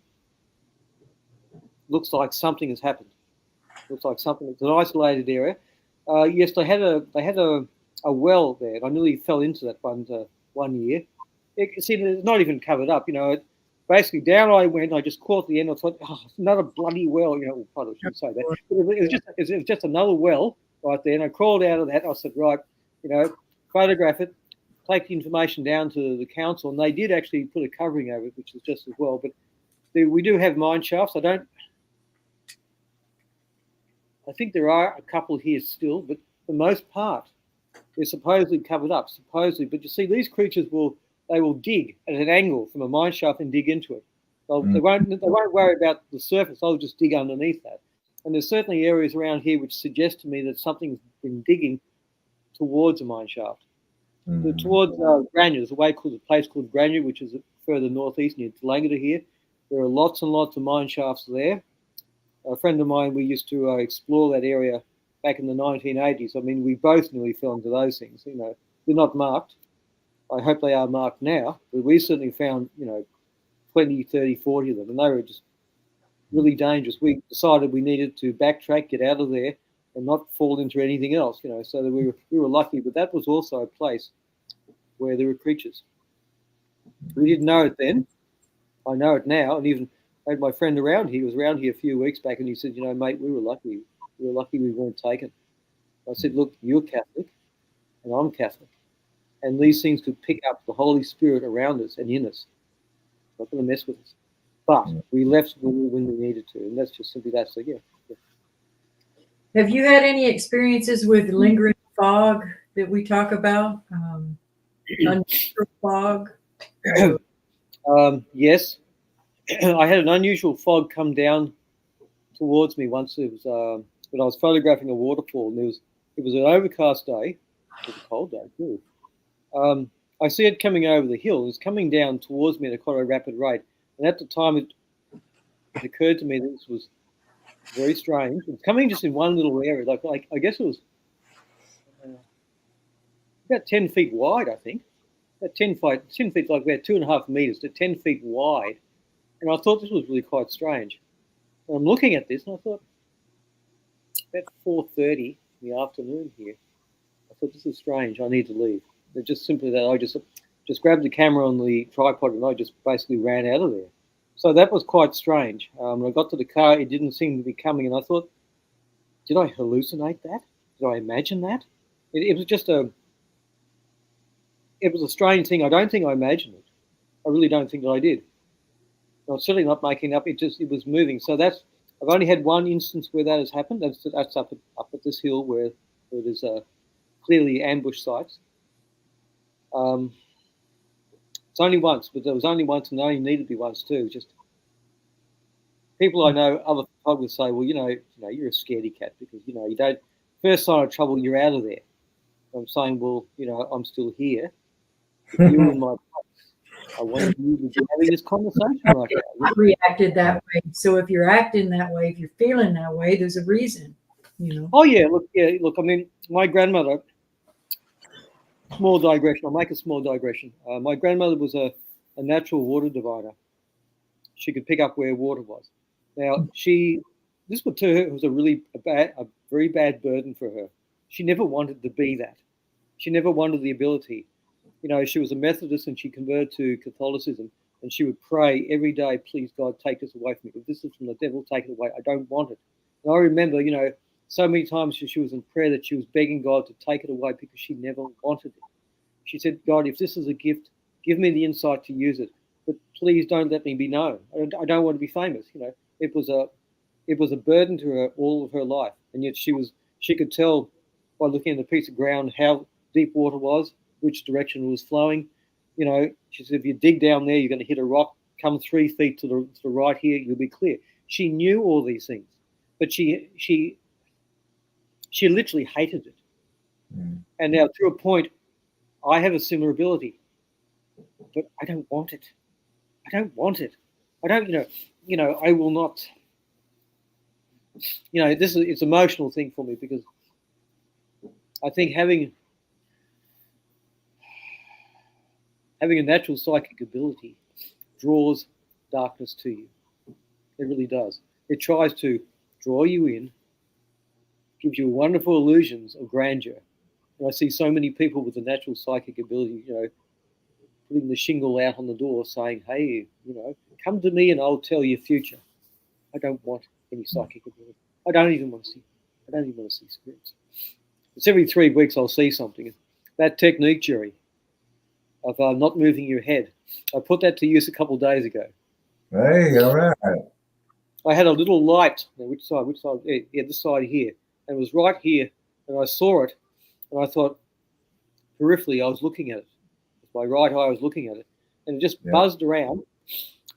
B: looks like something has happened. Looks like something. It's an isolated area. Yes, they had a well there, and I nearly fell into that one year. It's not even covered up, Basically, down I went. I just caught the end. I thought, oh, another bloody well, I shouldn't say that. It was just another well right there, and I crawled out of that. I said, right, photograph it, take the information down to the council, and they did actually put a covering over it, which is just as well. But we do have mine shafts. I think there are a couple here still, but for the most part, they're supposedly covered up, But you see, these creatures will dig at an angle from a mine shaft and dig into it. They won't worry about the surface. They'll just dig underneath that. And there's certainly areas around here which suggest to me that something's been digging towards a mine shaft. So towards Grania, there's a place called Grania, which is further northeast near Talanga here. There are lots and lots of mine shafts there. A friend of mine, we used to explore that area back in the 1980s. I mean, we both nearly fell into those things. They're not marked. I hope they are marked now, but we certainly found, 20, 30, 40 of them, and they were just really dangerous. We decided we needed to backtrack, get out of there, and not fall into anything else, so that we were lucky. But that was also a place where there were creatures. We didn't know it then. I know it now, and even I had my friend around here. He was around here a few weeks back, and he said, mate, we were lucky. We were lucky we weren't taken. I said, look, you're Catholic, and I'm Catholic. And these things could pick up the Holy Spirit around us and in us. Not going to mess with us. But we left when we needed to, and that's just simply that. So yeah.
A: Have you had any experiences with lingering fog that we talk about? Unnatural fog?
B: Yes. I had an unusual fog come down towards me once. It was when I was photographing a waterfall, and it was an overcast day. It was a cold day too. I see it coming over the hill. It was coming down towards me at quite a rapid rate. And at the time, it occurred to me that this was very strange. It's coming just in one little area. Like I guess it was about 10 feet wide, I think. About 10 feet, like about 2.5 meters to 10 feet wide. And I thought this was really quite strange. And I'm looking at this, and I thought, about 4:30 in the afternoon here, I thought, this is strange. I need to leave. It's just simply that I just grabbed the camera on the tripod, and I just basically ran out of there. So that was quite strange. When I got to the car, it didn't seem to be coming, and I thought, did I hallucinate that? Did I imagine that? It was just a strange thing. I don't think I imagined it. I really don't think that I did. I was certainly not making up. It was moving. So I've only had one instance where that has happened. That's up at this hill where there's clearly ambush sites. It's only once, but there was only once, and there only needed to be once too. Just people I know, other photographers say, well, you're a scaredy cat because you don't. First sign of trouble, you're out of there. I'm saying, well, I'm still here. If you were in my place, I wanted you to be having this conversation right now.
A: Reacted that way. So if you're acting that way, if you're feeling that way, there's a reason.
B: Oh yeah, look. I mean, my grandmother. Small digression. I'll make a small digression. My grandmother was a natural water diviner. She could pick up where water was. Now this was to her, it was a very bad burden for her. She never wanted to be that. She never wanted the ability. She was a Methodist and she converted to Catholicism, and she would pray every day, please God, take this away from me. If this is from the devil, take it away. I don't want it. And I remember, so many times she was in prayer that she was begging God to take it away because she never wanted it. She said, God, if this is a gift, give me the insight to use it, but please don't let me be known. I don't want to be famous. It was a burden to her all of her life, and yet she could tell by looking at the piece of ground how deep water was, which direction it was flowing. She said, if you dig down there, you're going to hit a rock. Come 3 feet to the right here, you'll be clear. She knew all these things, but she literally hated it. And now, to a point, I have a similar ability, but I don't want it. I don't want it. I don't, I will not. It's an emotional thing for me because I think having a natural psychic ability draws darkness to you. It really does. It tries to draw you in, gives you wonderful illusions of grandeur. And I see so many people with a natural psychic ability, putting the shingle out on the door saying, hey, come to me and I'll tell you future. I don't want any psychic ability. I don't even want to see spirits. It's every 3 weeks I'll see something. That technique, Jerry, of not moving your head, I put that to use a couple of days ago.
C: Hey, all right.
B: I had a little light. Which side? Yeah, this side here. And it was right here, and I saw it, and I thought, peripherally, I was looking at it. With my right eye, I was looking at it, and it just buzzed around,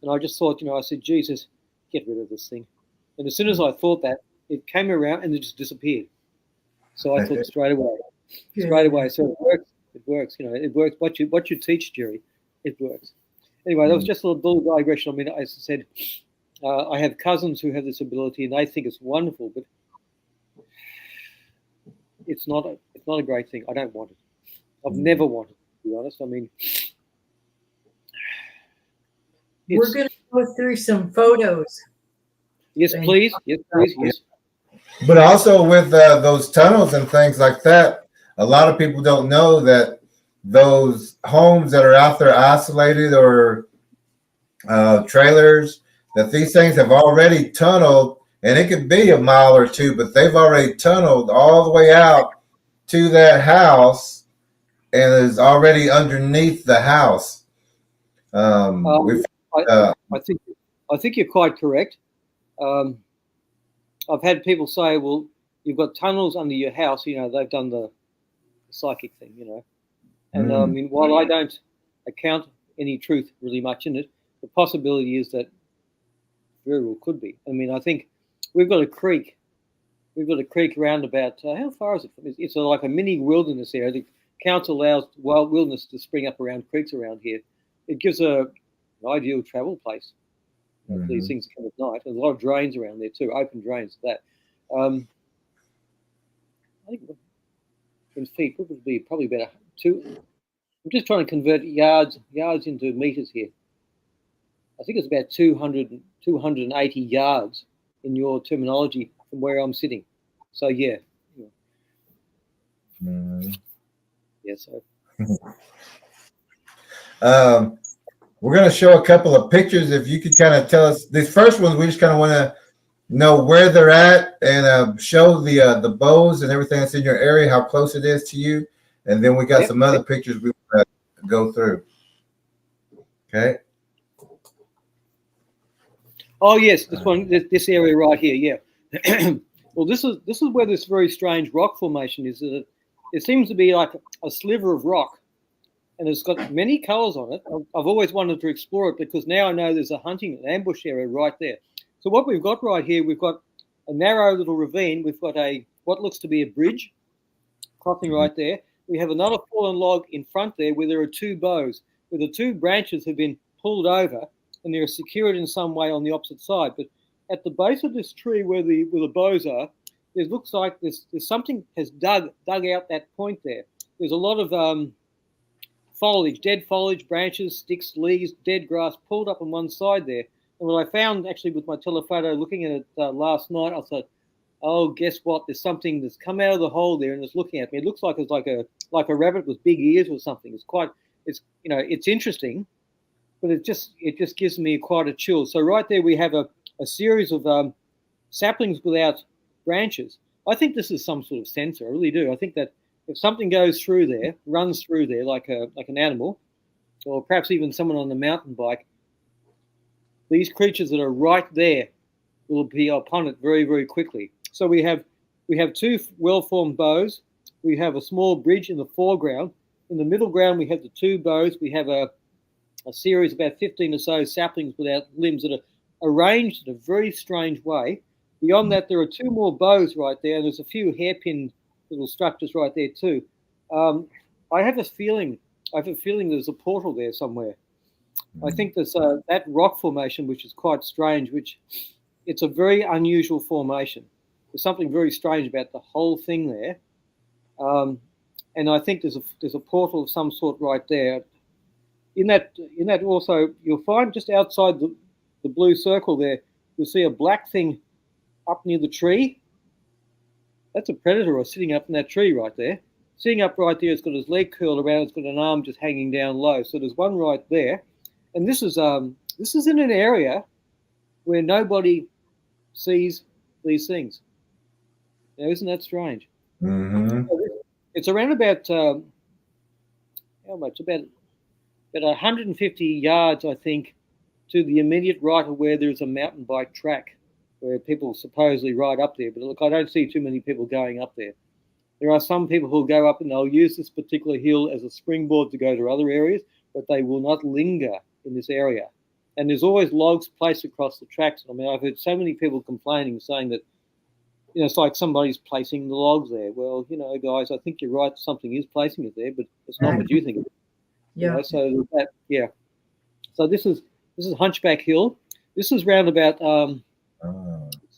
B: and I just thought, I said, Jesus, get rid of this thing. And as soon as I thought that, it came around and it just disappeared. So I thought straight away. So it works. It works. It works. What you teach, Jerry, it works. Anyway, that was just a little digression. I mean, as I said, I have cousins who have this ability, and they think it's wonderful, but it's not a great thing. I don't want it. I've never wanted it, to be honest. I mean,
A: we're going to go through some photos.
B: Yes, please. Yes, please. Yes.
C: But also with those tunnels and things like that, a lot of people don't know that those homes that are out there isolated or trailers, that these things have already tunneled, and it could be a mile or two, but they've already tunneled all the way out to that house and is already underneath the house.
B: I think you're quite correct. I've had people say, "Well, you've got tunnels under your house." You know, they've done the psychic thing. You know, and I mean, while I don't account any truth really much in it, the possibility is that very well could be. I mean, I think we've got a creek. We've got a creek around about how far is it? It's like a mini wilderness area. The council allows wild wilderness to spring up around creeks around here. It gives an ideal travel place. These things come at night. There's a lot of drains around there too, open drains. That I think in feet would be probably about 2. I'm just trying to convert yards into meters here. I think it's about 280 yards in your terminology from where I'm sitting. So yeah. Yeah. So.
C: We're going to show a couple of pictures. If you could kind of tell us these first ones, we just kind of want to know where they're at and show the bows and everything that's in your area, how close it is to you, and then we got some other pictures we want to go through. Okay.
B: Oh yes, this one, this area right here. Yeah. Well, this is where this very strange rock formation is. It seems to be like a sliver of rock. And it's got many colors on it. I've always wanted to explore it because now I know there's an ambush area right there. So what we've got right here, we've got a narrow little ravine. We've got what looks to be a bridge crossing right there. We have another fallen log in front there where there are 2 bows, where the 2 branches have been pulled over and they're secured in some way on the opposite side. But at the base of this tree where the bows are, it looks like there's something has dug out that point there. There's a lot of foliage, dead foliage, branches, sticks, leaves, dead grass pulled up on one side there. And what I found actually with my telephoto looking at it last night, I thought, oh, guess what? There's something that's come out of the hole there and it's looking at me. It looks like it's like a rabbit with big ears or something. It's interesting, but it just gives me quite a chill. So right there we have a series of saplings without branches. I think this is some sort of sensor. I really do. I think that if something goes through there, runs through there like an animal, or perhaps even someone on a mountain bike, these creatures that are right there will be upon it very, very quickly. So we have 2 well-formed bows. We have a small bridge in the foreground. In the middle ground, we have the 2 bows. We have a series of about 15 or so saplings without limbs that are arranged in a very strange way. Beyond that, there are 2 more bows right there, and there's a few hairpin little structures right there too. I have a feeling there's a portal there somewhere. I think there's that rock formation, which is quite strange, it's a very unusual formation. There's something very strange about the whole thing there. And I think there's a portal of some sort right there. In that also, you'll find just outside the blue circle there, you'll see a black thing up near the tree. That's a predator sitting up in that tree right there. Sitting up right there, it's got his leg curled around, it's got an arm just hanging down low. So there's one right there. And this is in an area where nobody sees these things. Now, isn't that strange?
C: Mm-hmm.
B: It's around about how much? About 150 yards, I think, to the immediate right of where there's a mountain bike track, where people supposedly ride up there. But look, I don't see too many people going up there. There are some people who'll go up and they'll use this particular hill as a springboard to go to other areas, but they will not linger in this area. And there's always logs placed across the tracks. I mean, I've heard so many people complaining, saying that, it's like somebody's placing the logs there. Well, guys, I think you're right. Something is placing it there, but it's not what you think it is.
A: Yeah.
B: So this is Hunchback Hill. This is round about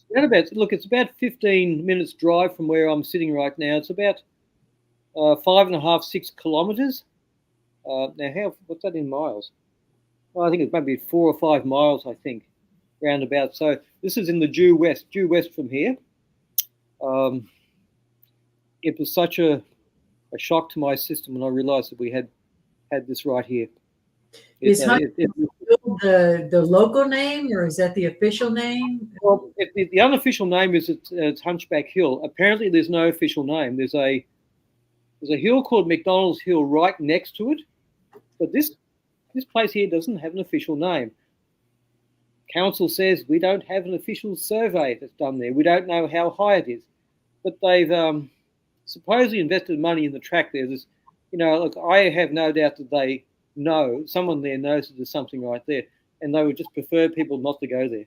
B: it's about 15 minutes drive from where I'm sitting right now. It's about 5.5, 6 kilometers. Now, what's that in miles? Well, I think it's maybe 4 or 5 miles, I think, roundabout. So this is in the due west from here. It was such a shock to my system when I realized that we had this right here.
A: Is the local name, or is that the official name?
B: Well, the unofficial name is it's Hunchback Hill. Apparently, there's no official name. There's There's a hill called McDonald's Hill right next to it, but this place here doesn't have an official name. Council says we don't have an official survey that's done there. We don't know how high it is, but they've supposedly invested money in the track there. There's, look, I have no doubt that they know, someone there knows that there's something right there, and they would just prefer people not to go there.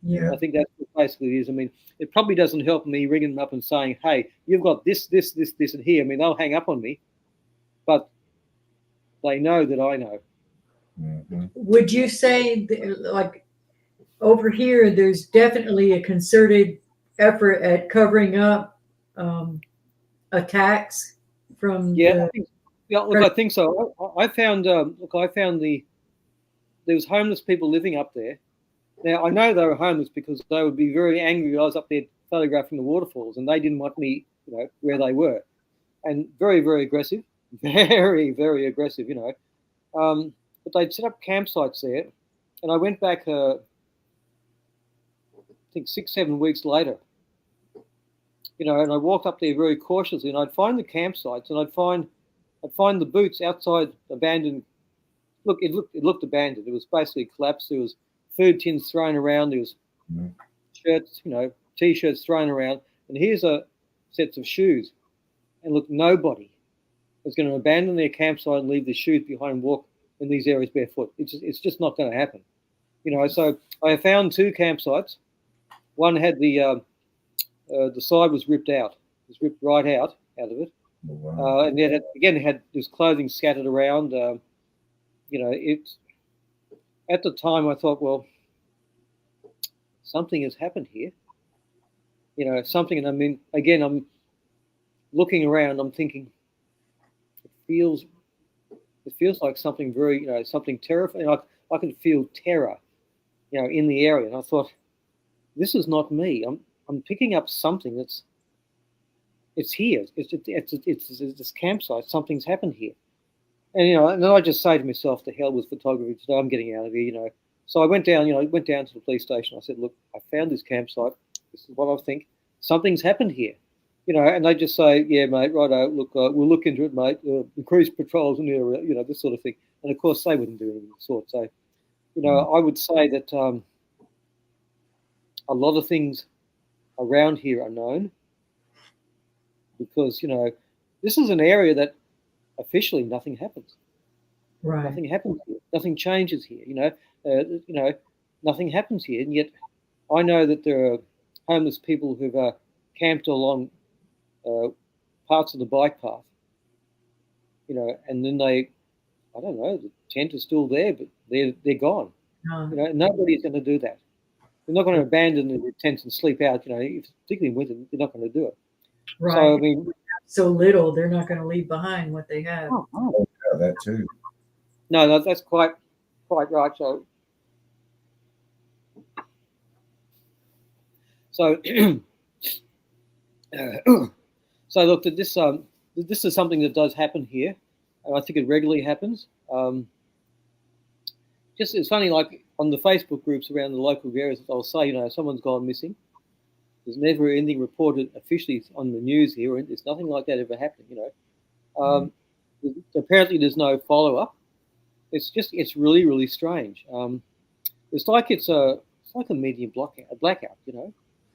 A: Yeah.
B: I think that's what basically it is. I mean, it probably doesn't help me ringing them up and saying, hey, you've got this, and here. I mean, they'll hang up on me, but they know that I know.
C: Mm-hmm.
A: Would you say, like, over here, there's definitely a concerted effort at covering up attacks from
B: I think so. I found there was homeless people living up there. Now, I know they were homeless because they would be very angry. I was up there photographing the waterfalls, and they didn't want me, where they were, and very, very aggressive, very, very aggressive, But they'd set up campsites there, and I went back, I think 6-7 weeks later, and I walked up there very cautiously, and I'd find the campsites, and I'd find the boots outside abandoned. Look, it looked abandoned. It was basically collapsed. There was food tins thrown around. There was shirts, T-shirts thrown around. And here's a sets of shoes. And look, nobody is going to abandon their campsite and leave their shoes behind and walk in these areas barefoot. It's just not going to happen. So I found 2 campsites. One had the side was ripped out. It was ripped right out of it.
C: Oh, wow.
B: And yet, again, it had this clothing scattered around. At the time, I thought, well, something has happened here. Something, and I mean, again, I'm looking around. I'm thinking, it feels like something very, something terrifying. I can feel terror, in the area. And I thought, this is not me. I'm picking up something it's here. It's this campsite. Something's happened here. And and then I just say to myself, "To hell with photography today. I'm getting out of here." So I went down. Went down to the police station. I said, "Look, I found this campsite. This is what I think. Something's happened here." And they just say, "Yeah, mate, righto. Look, we'll look into it, mate. Increase patrols in the area. This sort of thing." And of course, they wouldn't do anything of the sort. So, I would say that a lot of things around here are known because this is an area that officially nothing happens.
A: right.
B: Nothing happens here. Nothing changes here. Nothing happens here. And yet, I know that there are homeless people who've camped along parts of the bike path. And then I don't know, the tent is still there, but they're gone. Nobody's going to do that. They're not going to abandon their tents and sleep out. Particularly in winter, they're not going to do it.
A: Right.
B: So I mean,
A: so little, they're not going to leave behind what they have.
C: Yeah, that too.
B: no, that's quite right. So look, this is something that does happen here, and I think it regularly happens. Just it's funny, like on the Facebook groups around the local areas, I'll say, someone's gone missing. There's never anything reported officially on the news here, and there's nothing like that ever happening. Apparently, there's no follow-up. It's really, really strange. It's like a medium blackout, And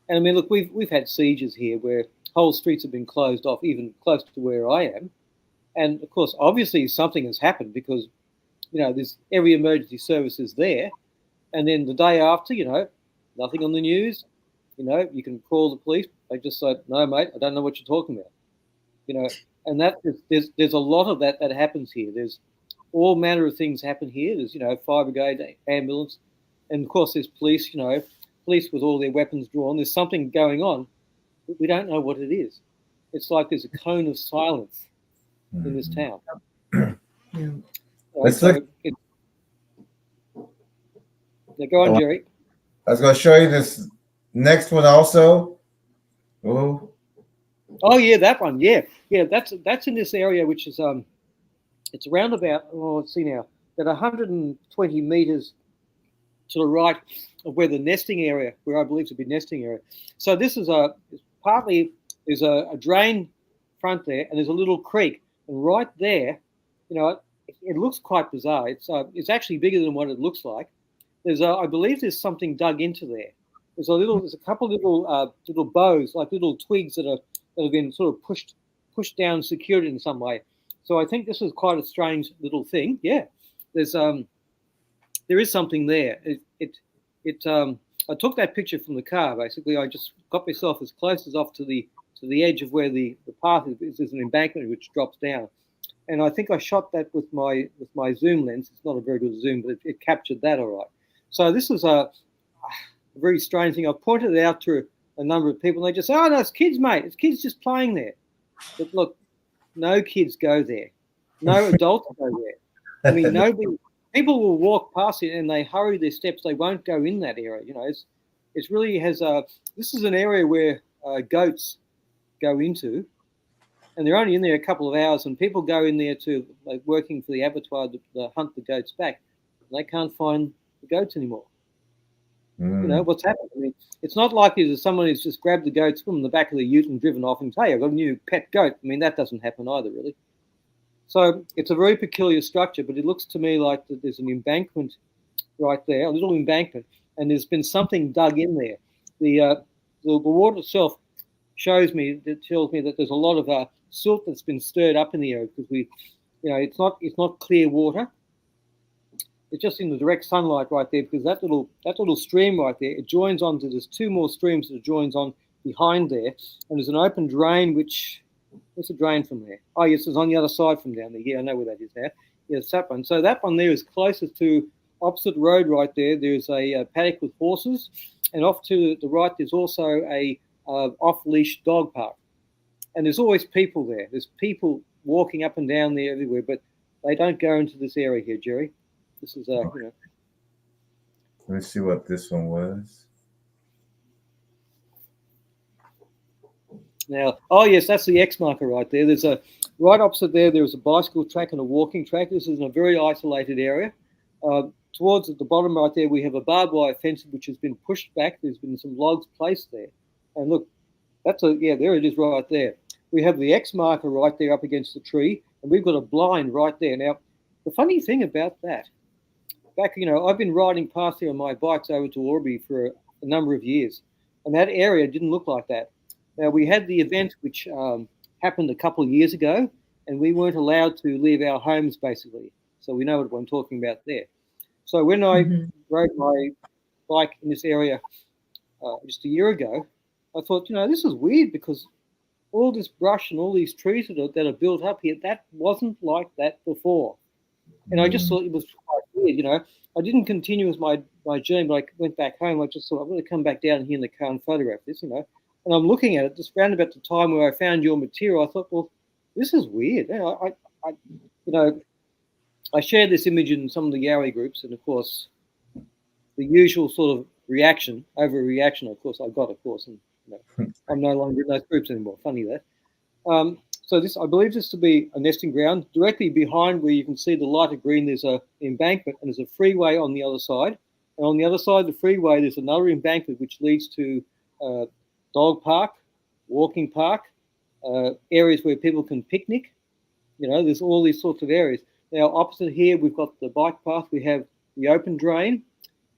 B: I mean, look, we've had sieges here where whole streets have been closed off, even close to where I am, and of course, obviously, something has happened because there's every emergency service is there, and then the day after, nothing on the news. You can call the police. They just say, "No, mate, I don't know what you're talking about." And that there's a lot of that happens here. There's all manner of things happen here. There's fire brigade, ambulance, and of course there's police. Police with all their weapons drawn. There's something going on, but we don't know what it is. It's like there's a cone of silence in this town.
A: Yeah.
C: Let's look.
B: Go on, Jerry.
C: I was going to show you this next one also.
B: Oh yeah, that one. Yeah. That's in this area, which is it's around about let's see now, about 120 meters to the right of where the nesting area, where I believe to be nesting area. So this is partly there's a drain front there, and there's a little creek, and right there, it looks quite bizarre. It's actually bigger than what it looks like. I believe there's something dug into there. There's a couple little boughs, like little twigs that have been sort of pushed down, secured in some way. So I think this is quite a strange little thing. Yeah, there is something there. I took that picture from the car. Basically, I just got myself as close as off to the edge of where the path is. There's an embankment which drops down, and I think I shot that with my zoom lens. It's not a very good zoom, but it captured that all right. So this is a very strange thing. I pointed it out to a number of people, and they just say, "Oh no, it's kids, mate. It's kids just playing there." But look, no kids go there. No adults go there. I mean, nobody. People will walk past it and they hurry their steps. They won't go in that area. It's really has this is an area where goats go into, and they're only in there a couple of hours. And people go in there to working for the abattoir to hunt the goats back. And they can't find the goats anymore. What's happened? I mean, it's not like there's someone who's just grabbed the goats from the back of the ute and driven off and say, "Hey, I've got a new pet goat." I mean, that doesn't happen either, really. So it's a very peculiar structure, but it looks to me like that there's an embankment right there, a little embankment, and there's been something dug in there. The water itself tells me that there's a lot of silt that's been stirred up in the area because it's not clear water. It's just in the direct sunlight right there because that little stream right there, it joins onto, there's two more streams that it joins on behind there, and there's an open drain which. Where's the drain from there? Oh, yes, it's on the other side from down there. Yeah, I know where that is now. Yes, that one. So that one there is closest to opposite road right there. There's a paddock with horses, and off to the right there's also a off-leash dog park. And there's always people there. There's people walking up and down there everywhere, but they don't go into this area here, Jerry. This is
C: Let's see what this one was.
B: Now, oh yes, that's the X marker right there. There's right opposite there is a bicycle track and a walking track. This is in a very isolated area. Towards at the bottom right there, we have a barbed wire fence which has been pushed back. There's been some logs placed there. And look, there it is right there. We have the X marker right there up against the tree, and we've got a blind right there. Now, the funny thing about that, I've been riding past there on my bikes over to Albury for a number of years, and that area didn't look like that. Now, we had the event which happened a couple of years ago, and we weren't allowed to leave our homes, basically. So we know what I'm talking about there. So when I rode my bike in this area just a year ago, I thought, this is weird because all this brush and all these trees that are built up here, that wasn't like that before. And I just thought it was quite weird, I didn't continue with my journey, but I went back home. I just thought, I'm going to come back down here in the car and photograph this, And I'm looking at it just around about the time where I found your material. I thought, well, this is weird. I shared this image in some of the Yowie groups, and of course, the usual sort of overreaction. Of course, I got, and I'm no longer in those groups anymore. Funny that. So I believe this to be a nesting ground. Directly behind where you can see the lighter green, there's an embankment, and there's a freeway on the other side. And on the other side of the freeway, there's another embankment which leads to dog park, walking park, areas where people can picnic. There's all these sorts of areas. Now, opposite here, we've got the bike path. We have the open drain.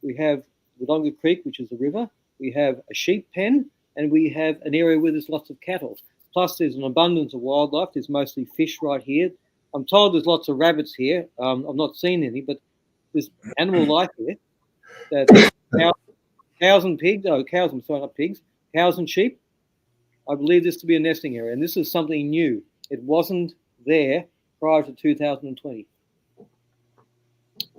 B: We have Wodonga Creek, which is the river. We have a sheep pen, and we have an area where there's lots of cattle. Plus, there's an abundance of wildlife. There's mostly fish right here. I'm told there's lots of rabbits here. I've not seen any, but there's animal life here. Cows and pigs. Oh, cows, I'm sorry, not pigs. Cows and sheep. I believe this to be a nesting area, and this is something new. It wasn't there prior to 2020.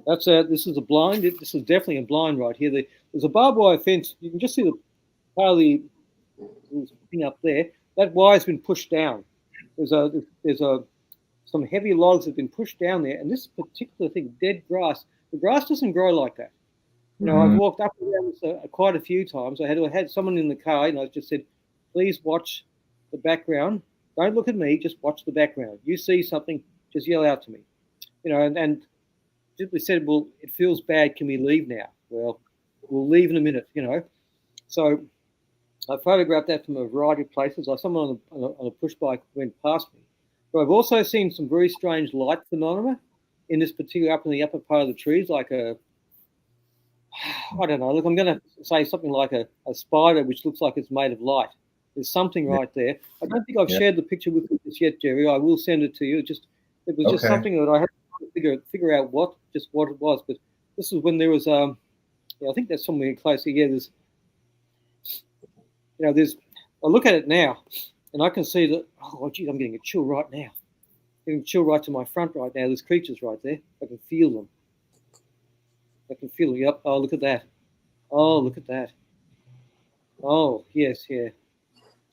B: This is a blind. This is definitely a blind right here. There's a barbed wire fence. You can just see the part of the thing up there. That wire's been pushed down. There's some heavy logs have been pushed down there, and this particular thing, dead grass. The grass doesn't grow like that. I've walked up and down this quite a few times. I had someone in the car, and I just said, please watch the background. Don't look at me, just watch the background. You see something, just yell out to me. And simply said, well, it feels bad. Can we leave now? Well, we'll leave in a minute, So I photographed that from a variety of places. Someone on a push bike went past me. But I've also seen some very strange light phenomena in this particular, up in the upper part of the trees, like I don't know. Look, I'm going to say something like a spider, which looks like it's made of light. There's something right there. I don't think I've shared the picture with you just yet, Jerry. I will send it to you. It was just something that I had to figure out what it was. But this is when there was I think that's somewhere closer. Yeah, there's I look at it now, and I can see that. Oh, geez, I'm getting a chill right now. Getting a chill right to my front right now. There's creatures right there. I can feel them. I can feel them. Yep. Oh, look at that. Oh, look at that. Oh, yes, yeah.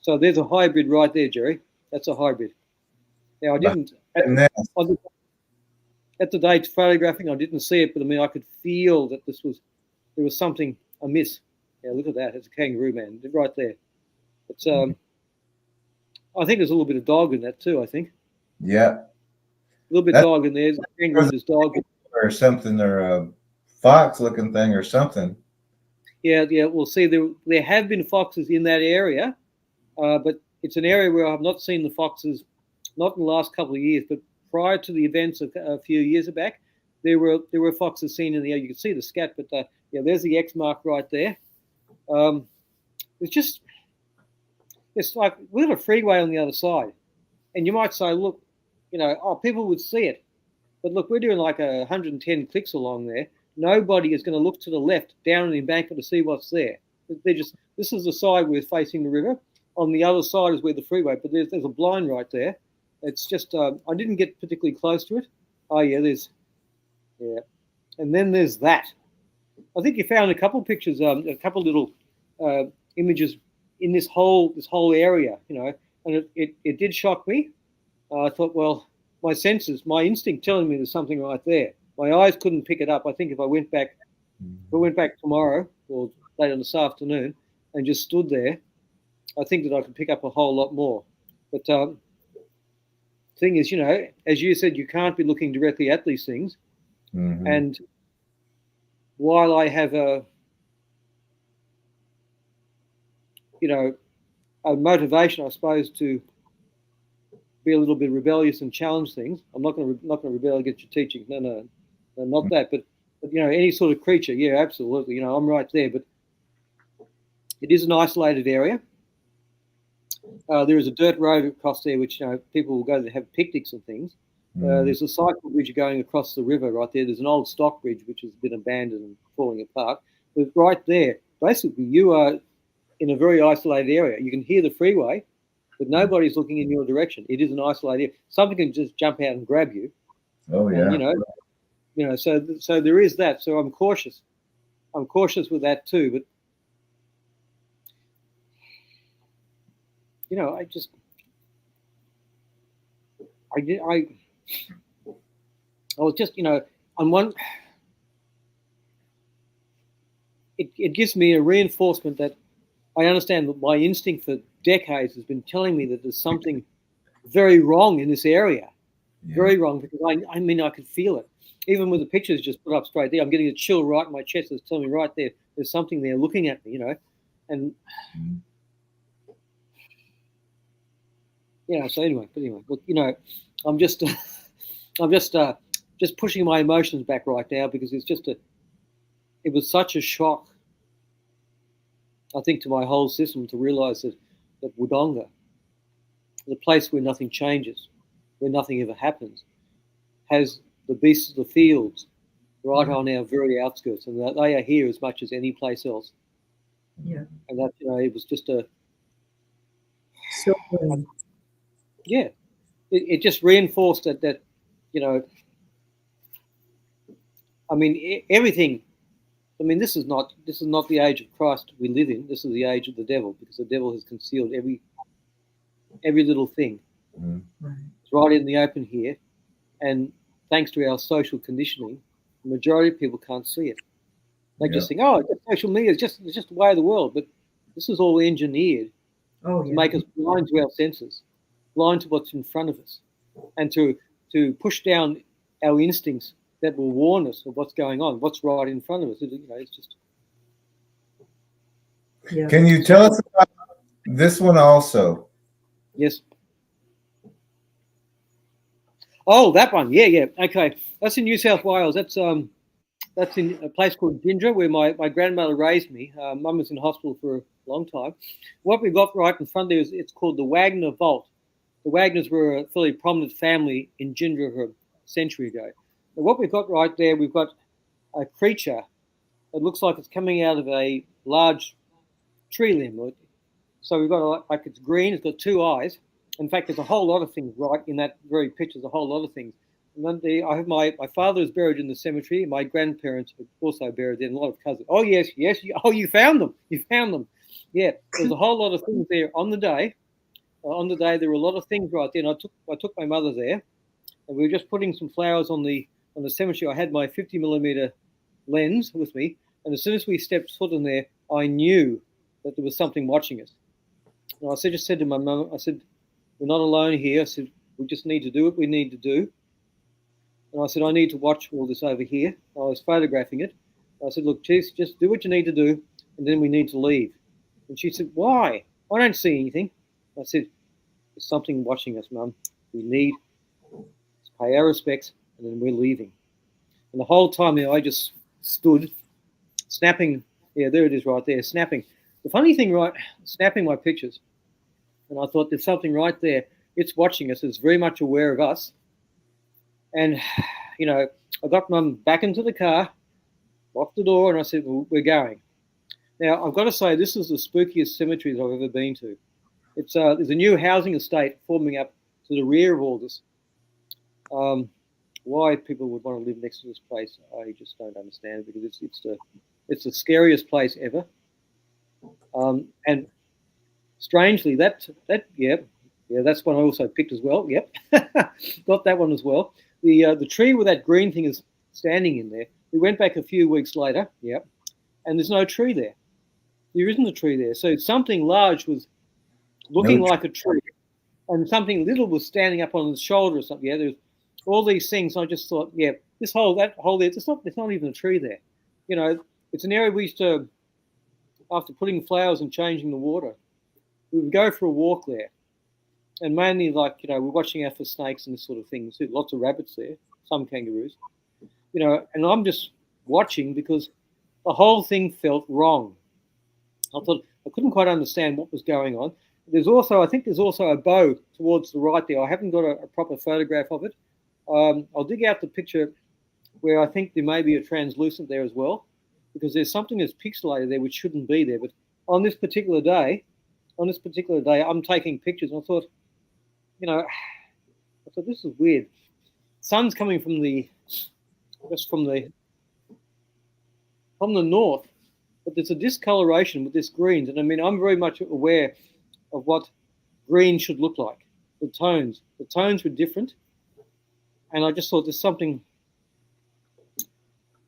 B: So there's a hybrid right there, Jerry. That's a hybrid. Now, I didn't at the date photographing. I didn't see it, but I mean, I could feel that there was something amiss. Yeah, look at that. It's a kangarooman right there. It's I think there's a little bit of dog in that too. I think.
C: Yeah.
B: A little bit of dog in there. There's dog
C: or something, or a fox-looking thing, or something.
B: Yeah. We'll see. There have been foxes in that area, but it's an area where I've not seen the foxes, not in the last couple of years, but prior to the events a few years back, there were foxes seen in the area. You can see the scat, but there's the X mark right there. It's like we've got a freeway on the other side, and you might say, look, people would see it, but look, we're doing like 110 clicks along there. Nobody is going to look to the left down the embankment to see what's there. This is the side we're facing the river. On the other side is where the freeway, but there's a blind right there. It's just I didn't get particularly close to it. Oh yeah, and then there's that. I think you found a couple pictures, a couple little images in this whole area, and it did shock me. I thought, well, my senses, my instinct telling me there's something right there. My eyes couldn't pick it up. I think if I went back tomorrow or later this afternoon and just stood there, I think that I could pick up a whole lot more. But thing is, as you said, you can't be looking directly at these things. Mm-hmm. And while I have a motivation, I suppose, to be a little bit rebellious and challenge things, I'm not going to rebel against your teaching. No, not that. But any sort of creature, yeah, absolutely. I'm right there. But it is an isolated area. There is a dirt road across there, which people will go to have picnics and things. There's a cycle bridge going across the river right there. There's an old stock bridge which has been abandoned and falling apart. But right there, basically, you are in a very isolated area. You can hear the freeway, but nobody's looking in your direction. It is an isolated area. Something can just jump out and grab you.
C: Oh yeah.
B: And, so there is that. So I'm cautious. I'm cautious with that too. But I was just, on one, it gives me a reinforcement that I understand that my instinct for decades has been telling me that there's something very wrong in this area. Yeah. Very wrong, because I could feel it. Even with the pictures just put up straight there, I'm getting a chill right in my chest that's telling me right there, there's something there looking at me, and so anyway, look, I'm just pushing my emotions back right now, because it was such a shock, I think, to my whole system to realize that Wodonga, the place where nothing changes, where nothing ever happens, has the beasts of the fields right on our very outskirts, and that they are here as much as any place else.
A: Yeah.
B: And that, it was just a...
A: So,
B: yeah. It just reinforced that, I mean, everything... I mean, this is not the age of Christ we live in. This is the age of the devil, because the devil has concealed every little thing.
C: Mm-hmm.
A: Right.
B: It's right in the open here, and thanks to our social conditioning, the majority of people can't see it. They just think, social media is just the way of the world. But this is all engineered to make us blind to our senses, blind to what's in front of us, and to push down our instincts that will warn us of what's going on, what's right in front of us. It's just.
C: Yeah. Can you tell us about This one also.
B: Yes. Oh, that one. Yeah. Okay, that's in New South Wales. That's in a place called Ginger, where my grandmother raised me. Mum was in hospital for a long time. What we've got right in front there is it's called the Wagner Vault. The Wagners were a fairly prominent family in Ginger a century ago. And what we've got right there, we've got a creature that looks like it's coming out of a large tree limb. So we've got like it's green, it's got two eyes. In fact, there's a whole lot of things right in that very picture. There's a whole lot of things. And then I have my father is buried in the cemetery. My grandparents are also buried there, and a lot of cousins. Oh yes. You found them. You found them. Yeah, there's a whole lot of things there on the day. On the day, there were a lot of things right there. And I took my mother there, and we were just putting some flowers on the cemetery. I had my 50mm lens with me, and as soon as we stepped foot in there, I knew that there was something watching us. And I just said to my mum, I said, "We're not alone here." I said, "We just need to do what we need to do." And I said, "I need to watch all this over here." I was photographing it. I said, "Look, just do what you need to do, and then we need to leave." And she said, "Why? I don't see anything." I said, "There's something watching us, Mum. We need to pay our respects, and then we're leaving." And the whole time there, I just stood, snapping. Yeah, there it is right there, snapping. The funny thing, right, snapping my pictures. And I thought, there's something right there. It's watching us. It's very much aware of us. And, I got Mum back into the car, locked the door, and I said, "Well, we're going." Now, I've got to say, this is the spookiest cemetery I've ever been to. There's a new housing estate forming up to the rear of all this. Why people would want to live next to this place, I just don't understand, because it's the scariest place ever. And strangely, that's one I also picked as well. Yep, got that one as well. The tree where that green thing is standing in there. We went back a few weeks later. Yep, and there's no tree there. There isn't a tree there. So something large was looking like a tree, and something little was standing up on his shoulder or something. Yeah, there's all these things. I just thought, that hole there, there's not even a tree there. It's an area we used to, after putting flowers and changing the water, we would go for a walk there. And mainly, we're watching out for snakes and this sort of thing. So lots of rabbits there, some kangaroos. And I'm just watching because the whole thing felt wrong. I couldn't quite understand what was going on. I think there's also a bow towards the right there. I haven't got a proper photograph of it. I'll dig out the picture where I think there may be a translucent there as well, because there's something that's pixelated there which shouldn't be there. But on this particular day, I'm taking pictures, and I thought, this is weird. Sun's coming from the north, but there's a discoloration with this greens, and I mean, I'm very much aware of what green should look like. The tones were different, and I just thought there's something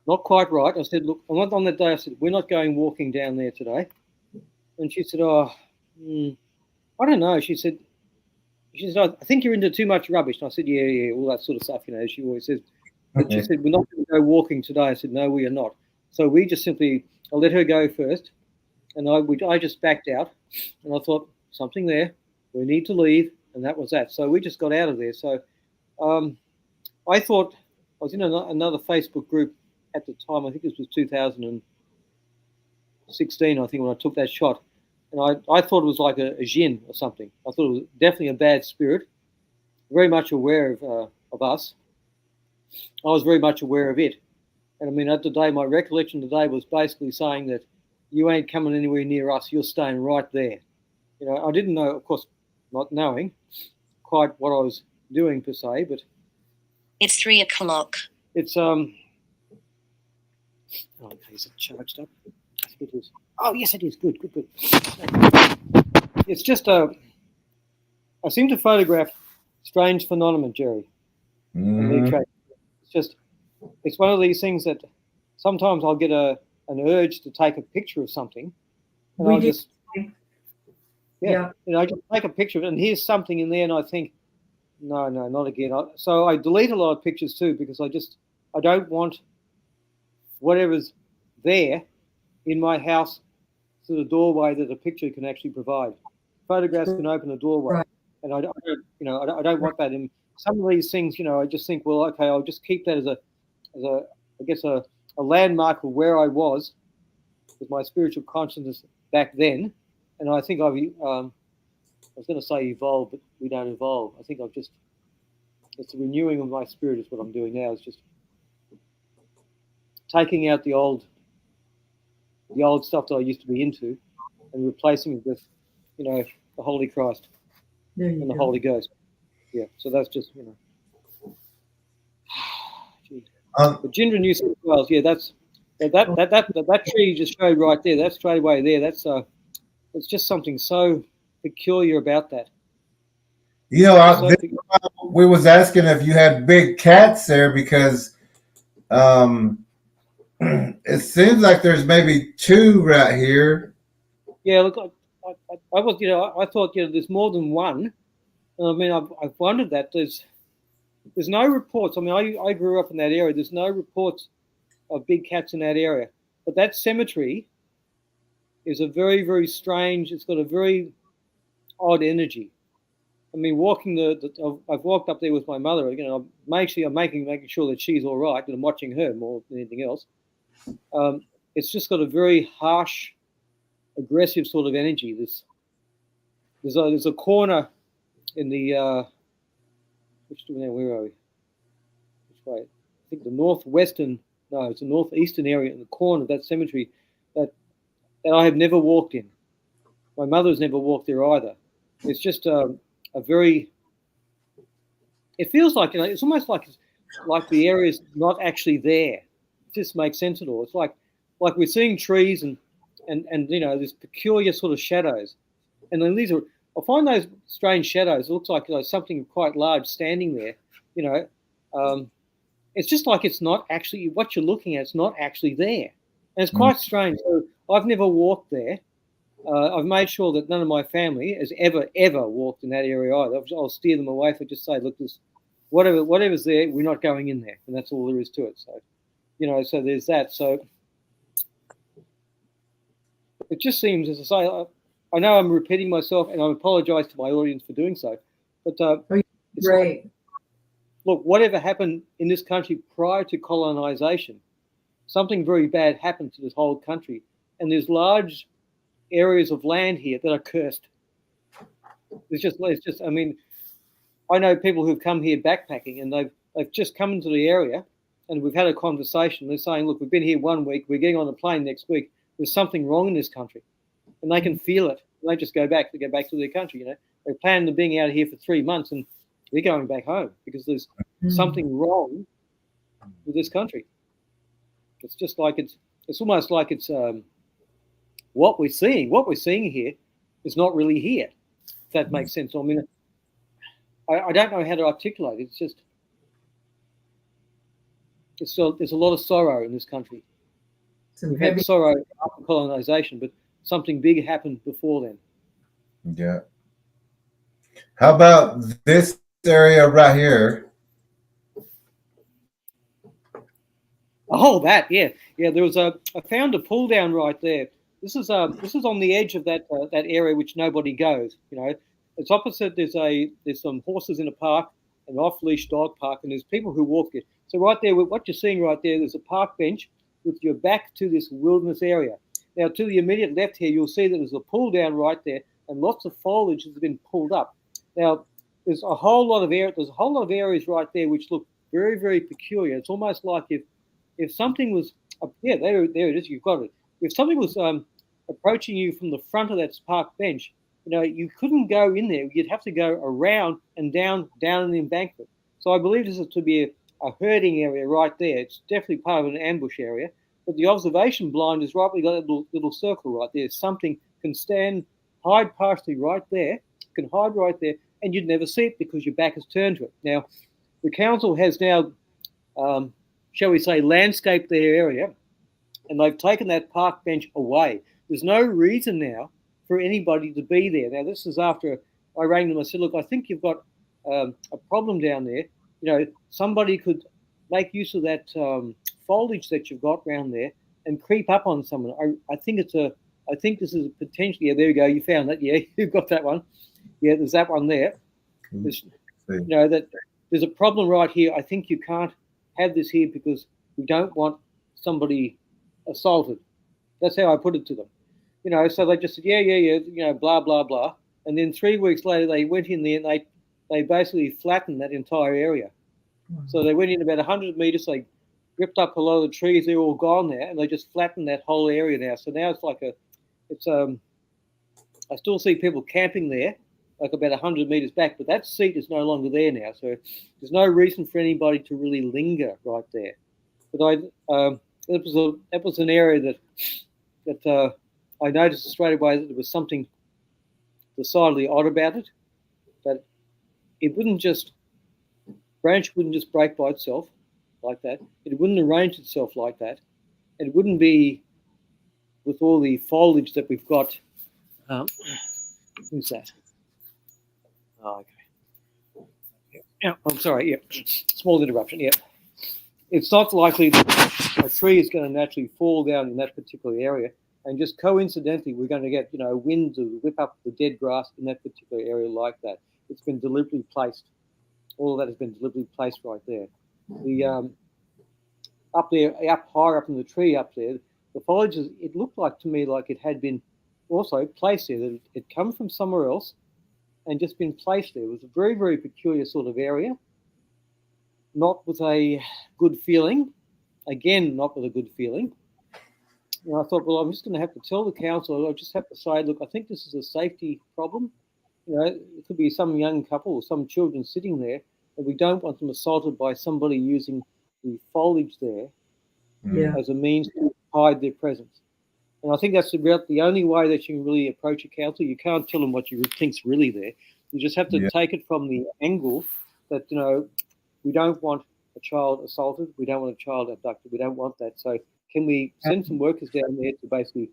B: not quite right. I said, "Look," on that day, I said, "We're not going walking down there today." And she said, "Oh, I don't know." She said, "I think you're into too much rubbish." And I said, yeah, all that sort of stuff, as she always says. But she said, "We're not going to go walking today." I said, "No, we are not." So we just I let her go first, and I just backed out, and I thought, something there, we need to leave, and that was that. So we just got out of there. So I thought, I was in another Facebook group at the time. I think this was 2016, I think, when I took that shot. And I thought it was like a jinn or something. I thought it was definitely a bad spirit, very much aware of us. I was very much aware of it. And I mean, at the day, my recollection today was basically saying that you ain't coming anywhere near us. You're staying right there. I didn't know, of course, not knowing quite what I was doing per se, but
D: it's 3 o'clock.
B: It's is it charged up? I think it is. Oh yes, it is. Good. It's just I seem to photograph strange phenomena, Jerry. It's one of these things that sometimes I'll get an urge to take a picture of something, and I just take a picture of it, and here's something in there, and I think, no, not again. So I delete a lot of pictures too, because I don't want whatever's there in my house to the doorway that a picture can actually provide. photographs can open a doorway,
A: Right.
B: and I don't, I don't want that in some of these things. I just think, well, okay, I'll just keep that as I guess a landmark of where I was with my spiritual consciousness back then, and I think I was going to say evolve, but we don't evolve. I think it's the renewing of my spirit is what I'm doing now. It's just taking out the old stuff that I used to be into and replacing it with, the Holy Christ
A: There you
B: and the
A: go.
B: Holy Ghost. Yeah, so that's just, But Gindra, New South Wales, yeah, that tree you just showed right there, that's straight away there. It's just something so peculiar about that.
C: We was asking if you had big cats there because it seems like there's maybe two right here.
B: Yeah, look, I was, I thought, there's more than one. I mean, I've wondered that there's no reports. I mean, I grew up in that area. There's no reports of big cats in that area, but that cemetery is a very, very strange. It's got a very odd energy. I mean, I've walked up there with my mother. I'm making sure that she's all right, and I'm watching her more than anything else. It's just got a very harsh, aggressive sort of energy. There's a corner in the where are we? Which way? I think it's the northeastern area in the corner of that cemetery that I have never walked in. My mother's never walked there either. It's just a very. It feels like it's almost like the area is not actually there. It just makes sense at all. It's like we're seeing trees and this peculiar sort of shadows, and then I find those strange shadows. It looks like something quite large standing there. It's just like it's not actually what you're looking at. It's not actually there, and it's quite strange. So I've never walked there. I've made sure that none of my family has ever walked in that area either. I'll steer them away. If I just say, look, this whatever's there, we're not going in there, and that's all there is to it. So, so there's that. So it just seems, as I say, I know I'm repeating myself, and I apologise to my audience for doing so. But
A: Great.
B: Look, whatever happened in this country prior to colonisation, something very bad happened to this whole country, and there's large areas of land here that are cursed. It's just. I mean, I know people who've come here backpacking, and they've just come into the area, and we've had a conversation. They're saying, "Look, we've been here 1 week. We're getting on a plane next week. There's something wrong in this country," and they can feel it. And they just go back. They go back to their country. They plan on being out here for 3 months, and they're going back home because there's something wrong with this country. It's just like it's almost like it's what we're seeing. What we're seeing here is not really here. If that makes sense. I mean, I don't know how to articulate it. It's just there's a lot of sorrow in this country. We've had sorrow after colonisation, but something big happened before then.
C: Yeah. How about this area right here?
B: Oh, that, yeah. There was I found a pull down right there. This is on the edge of that area which nobody goes. It's opposite. There's some horses in a park, an off leash dog park, and there's people who walk it. So right there, what you're seeing right there, there's a park bench with your back to this wilderness area. Now, to the immediate left here, you'll see that there's a pull down right there, and lots of foliage has been pulled up. Now, there's a whole lot of areas right there which look very, very peculiar. It's almost like if something was there it is. You've got it. If something was approaching you from the front of that park bench, you couldn't go in there. You'd have to go around and down an embankment. So I believe this is to be a herding area right there. It's definitely part of an ambush area. But the observation blind is right. We got a little circle right there. Something can hide partially right there. Can hide right there, and you'd never see it because your back is turned to it. Now, the council has now, shall we say, landscaped their area, and they've taken that park bench away. There's no reason now for anybody to be there. Now, this is after I rang them. I said, look, I think you've got a problem down there. Somebody could make use of that foliage that you've got around there and creep up on someone. I think it's a I think this is potentially, yeah, there we go. You found that. Yeah, you've got that one. Yeah, there's that one there. There's, that there's a problem right here. I think you can't have this here because we don't want somebody assaulted. That's how I put it to them. So they just said, yeah, blah, blah, blah. And then 3 weeks later, they went in there and they basically flattened that entire area. So they went in about 100 meters. They ripped up a lot of the trees. They're all gone now, and they just flattened that whole area now. So now it's like I still see people camping there, like about 100 meters back, but that seat is no longer there now. So there's no reason for anybody to really linger right there. But that was an area that I noticed straight away that there was something decidedly odd about it. That branch wouldn't just break by itself like that. It wouldn't arrange itself like that. It wouldn't be with all the foliage that we've got. Who's that? Oh, okay. Yeah, I'm sorry. Yeah, small interruption. Yeah, it's not likely that a tree is going to naturally fall down in that particular area, and just coincidentally, we're going to get wind to whip up the dead grass in that particular area like that. It's been deliberately placed. All of that has been deliberately placed right there. The up there, up higher up in the tree up there, the foliage it looked like to me like it had been also placed there. That it come from somewhere else and just been placed there. It was a very, very peculiar sort of area, not with a good feeling. Again, not with a good feeling. And I thought, well, I'm just going to have to tell the council. I'll just have to say, look, I think this is a safety problem. It could be some young couple or some children sitting there, and we don't want them assaulted by somebody using the foliage there as a means to hide their presence. And I think that's about the only way that you can really approach a council. You can't tell them what you think's really there. You just have to take it from the angle that, we don't want a child assaulted. We don't want a child abducted. We don't want that. So can we send some workers down there to basically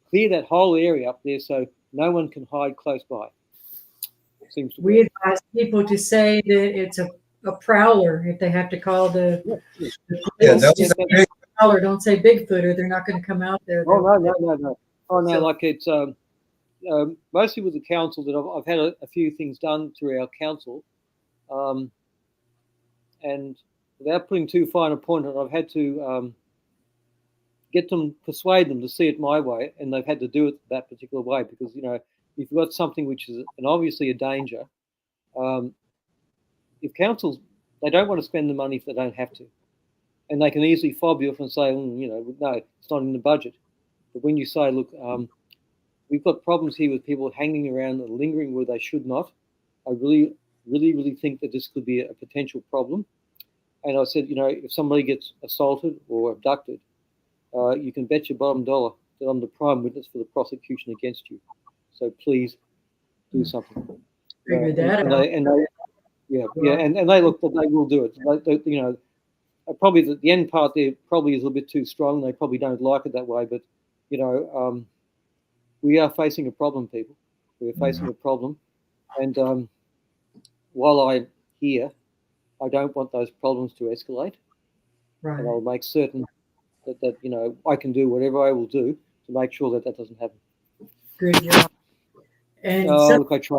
B: clear that whole area up there so no one can hide close by? Seems to
A: we advise people to say that it's a prowler if they have to call the police. Prowler, don't say Bigfoot, or they're not going to come out there.
B: Oh, no. Oh, no, like it's mostly with the council that I've had a few things done through our council. And without putting too fine a point on it, I've had to persuade them to see it my way, and they've had to do it that particular way because, if you've got something which is obviously a danger, if councils, they don't want to spend the money if they don't have to. And they can easily fob you off and say, no, it's not in the budget. But when you say, look, we've got problems here with people hanging around and lingering where they should not, I really, really, really think that this could be a potential problem. And I said, if somebody gets assaulted or abducted, you can bet your bottom dollar that I'm the prime witness for the prosecution against you. So please do something.
A: Figured that out.
B: And they look, but they will do it. Probably the end part there probably is a little bit too strong. They probably don't like it that way, but we are facing a problem, people. We are facing a problem, and while I'm here, I don't want those problems to escalate.
A: Right.
B: And I'll make certain that I can do whatever I will do to make sure that doesn't happen.
A: Good job. And
B: look, I try.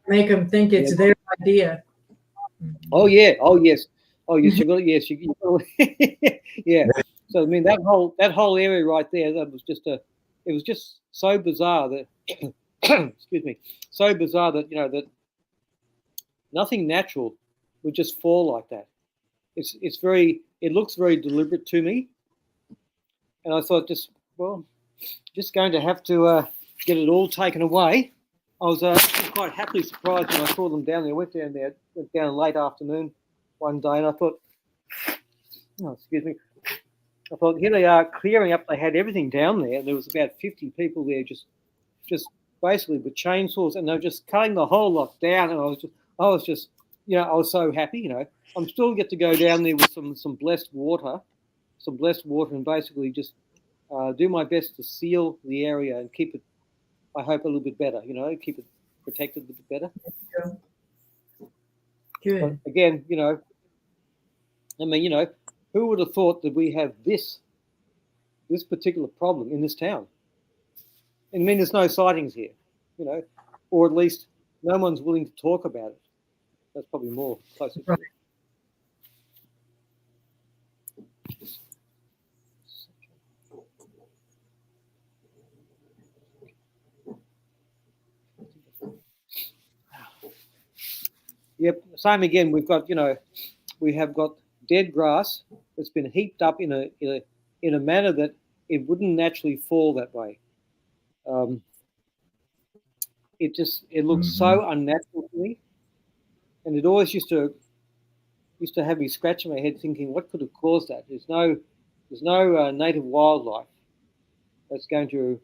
A: Make them think it's their idea.
B: Oh yeah. Oh yes. Oh yes. You got it. Yes. You got it. Yeah. So I mean that whole area right there. That was just it was just so bizarre that excuse me. So bizarre that that nothing natural would just fall like that. It looks very deliberate to me, and I thought just going to have to get it all taken away. I was quite happily surprised when I saw them down there. Went down late afternoon one day, and I thought, excuse me. I thought, here they are clearing up. They had everything down there. There was about 50 people there, just basically with chainsaws, and they were just cutting the whole lot down. And I was just, I was so happy. I'm still get to go down there with some blessed water, and basically just do my best to seal the area and keep it, I hope, a little bit better. Keep it protected a little bit better.
A: Good.
B: But again, who would have thought that we have this particular problem in this town? I mean, there's no sightings here, you know, or at least no one's willing to talk about it. That's probably more closer to
A: Right.
B: it. Yep, same again. We've got, you know, we have got dead grass that's been heaped up in a manner that it wouldn't naturally fall that way. It looks so unnatural to me, and it always used to have me scratching my head, thinking, what could have caused that? There's no native wildlife that's going to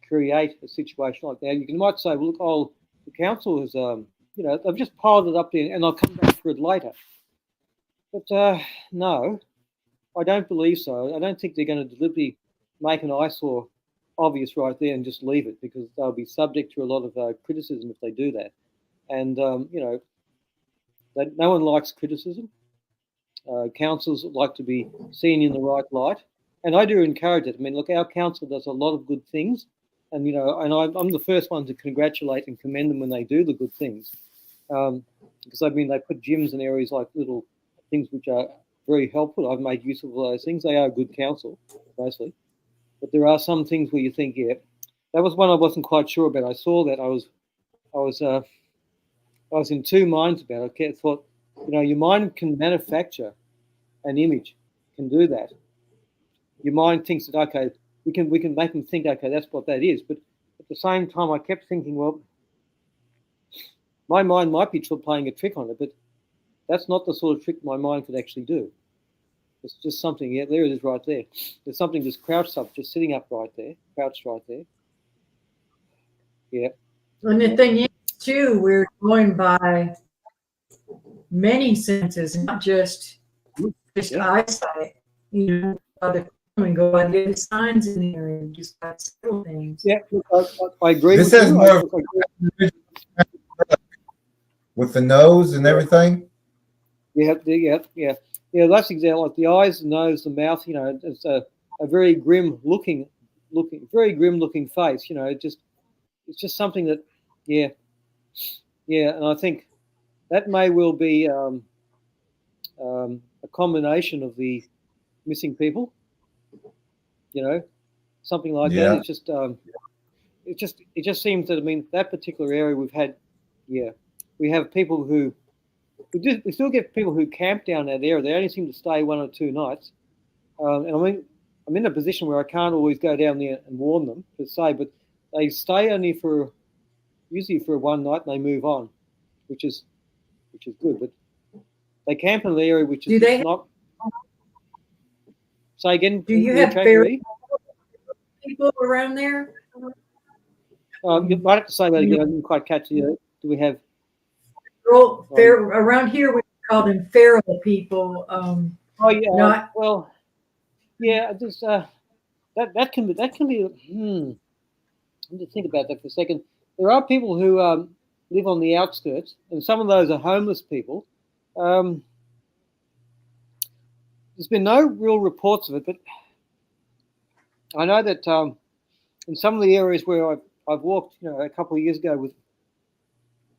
B: create a situation like that. You might say, well, look, the council has, you know, they've just piled it up there, and I'll come back for it later. But no, I don't believe so. I don't think they're going to deliberately make an eyesore obvious right there and just leave it, because they'll be subject to a lot of criticism if they do that. And, you know, no one likes criticism. Councils like to be seen in the right light. And I do encourage it. I mean, look, our council does a lot of good things. And, you know, and I'm the first one to congratulate and commend them when they do the good things. Because, I mean, they put gyms in areas like little things which are very helpful. I've made use of all those things. They are good council, mostly. But there are some things where you think, yeah, that was one I wasn't quite sure about. I saw that. I was in two minds about it. I thought, you know, your mind can manufacture an image, can do that. Your mind thinks that, okay, we can make them think, okay, that's what that is. But at the same time, I kept thinking, well, my mind might be playing a trick on it, but that's not the sort of trick my mind could actually do. It's just something, yeah, there it is right there. There's something just crouched up, just sitting up right there, crouched right there. Yeah.
A: And the thing is, too, we're going by many senses, not just eyesight. You know, and go by the other signs in the area, just by several things.
B: Yeah, I agree.
C: This
B: with
C: has
B: you.
C: more with the nose and everything.
B: Yeah. That's exactly like the eyes, the nose, the mouth. You know, it's a very grim looking face. You know, it's just something that, yeah. And I think that may well be a combination of the missing people. You know, something like that. It's just, it just seems that, I mean, that particular area we've had, we have people who, we still get people who camp down that area. They only seem to stay 1 or 2 nights. And I mean, I'm in a position where I can't always go down there and warn them per se, but they stay usually for 1 night and they move on, which is good. But they camp in an area which is not. Say again.
A: Do you have feral people around there?
B: You might have to say that again. I didn't quite catch you. Do we have?
A: Around here, we call them feral people.
B: Oh yeah. Well, yeah. Just that can be. Let me think about that for a second. There are people who live on the outskirts, and some of those are homeless people. There's been no real reports of it, but I know that in some of the areas where I've walked, you know, a couple of years ago,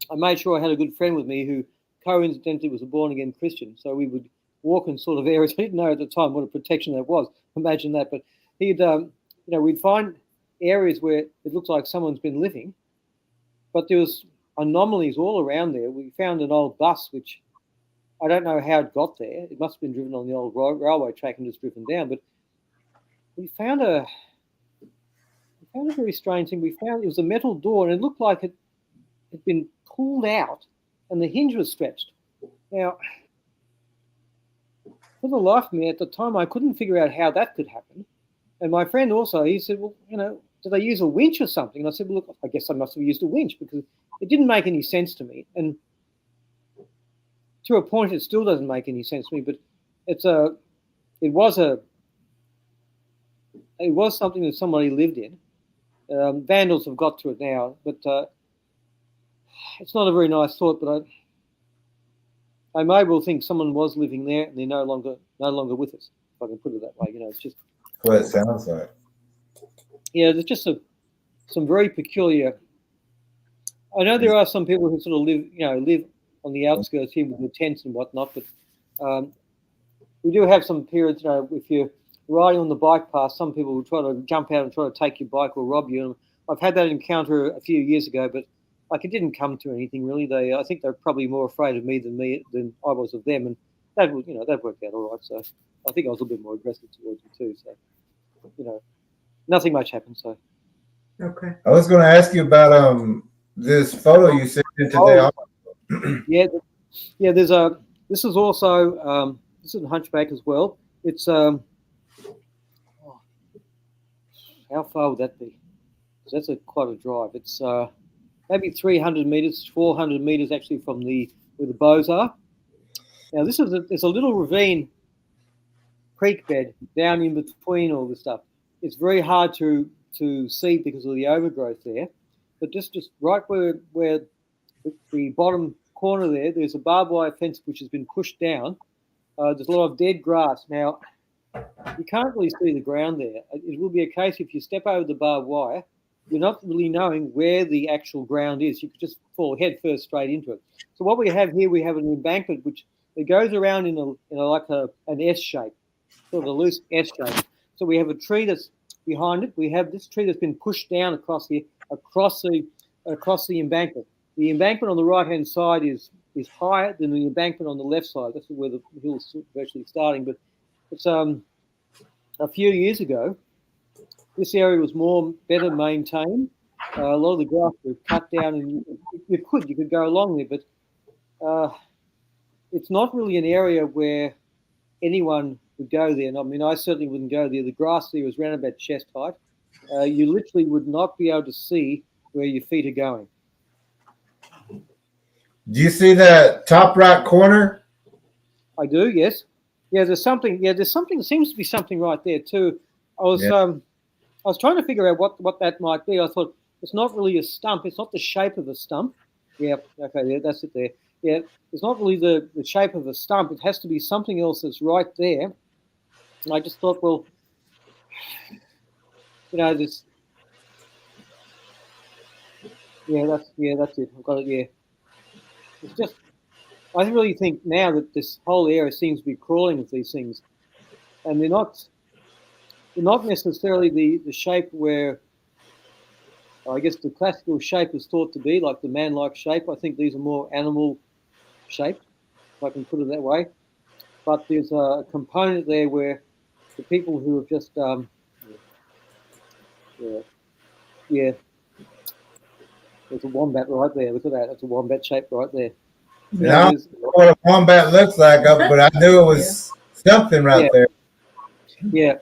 B: I made sure I had a good friend with me who coincidentally was a born-again Christian. So we would walk in sort of areas. I didn't know at the time what a protection that was. Imagine that. But he'd, you know, we'd find areas where it looked like someone's been living, but there was anomalies all around there. We found an old bus, which I don't know how it got there. It must have been driven on the old railway track and just driven down. But we found a very strange thing. We found it was a metal door, and it looked like it had been pulled out, and the hinge was stretched. Now, for the life of me, at the time, I couldn't figure out how that could happen. And my friend also, he said, well, you know, did they use a winch or something? And I said, well, look, I guess I must have used a winch, because it didn't make any sense to me. And to a point, it still doesn't make any sense to me. But it was something that somebody lived in. Vandals have got to it now, but it's not a very nice thought. But I may well think someone was living there and they're no longer with us, if I can put it that way. You know, it's just
C: what it sounds like.
B: Yeah, there's just some very peculiar. I know there are some people who sort of live on the outskirts here with the tents and whatnot, but we do have some periods, if you're riding on the bike path, some people will try to jump out and try to take your bike or rob you. And I've had that encounter a few years ago, but it didn't come to anything really. I think they're probably more afraid of me than I was of them, and that worked out all right. So I think I was a little bit more aggressive towards them too. So nothing much happened. So
A: Okay.
C: I was going to ask you about this photo you sent in today.
B: Yeah. This is also this is a hunchback as well. It's how far would that be? That's quite a drive. It's maybe 300 meters, 400 meters actually from where the bows are. Now it's a little ravine creek bed down in between all this stuff. It's very hard to see because of the overgrowth there. But just right where the bottom corner there's a barbed wire fence which has been pushed down. There's a lot of dead grass. Now, you can't really see the ground there. It will be a case if you step over the barbed wire, you're not really knowing where the actual ground is. You could just fall head first straight into it. So what we have here, we have an embankment which it goes around in an S shape, sort of a loose S shape. So we have a tree that's behind it. We have this tree that's been pushed down across here, across the embankment. The embankment on the right-hand side is higher than the embankment on the left side. That's where the hill's virtually starting. But it's a few years ago, this area was better maintained. A lot of the grass was cut down, and you could go along there, but it's not really an area where anyone would go there. And I mean, I certainly wouldn't go there. The grass there is around about chest height. You literally would not be able to see where your feet are going.
C: Do you see that top right corner?
B: I do, yes. Yeah, there's something. Yeah, there seems to be something right there too. I was trying to figure out what that might be. I thought it's not really a stump. It's not the shape of a stump. Yeah, okay, yeah, that's it there. Yeah, it's not really the shape of a stump. It has to be something else that's right there. And I just thought, well, this. Yeah, that's it. I've got it. Yeah, it's just. I really think now that this whole area seems to be crawling with these things, and they're not necessarily the shape where I guess the classical shape is thought to be, like the man-like shape. I think these are more animal shaped, if I can put it that way. But there's a component there where the people who have just there's a wombat right there. Look at that. That's a wombat shape right there.
C: Yeah, I don't know what a wombat looks like, but I knew it was something right there.
B: Yeah,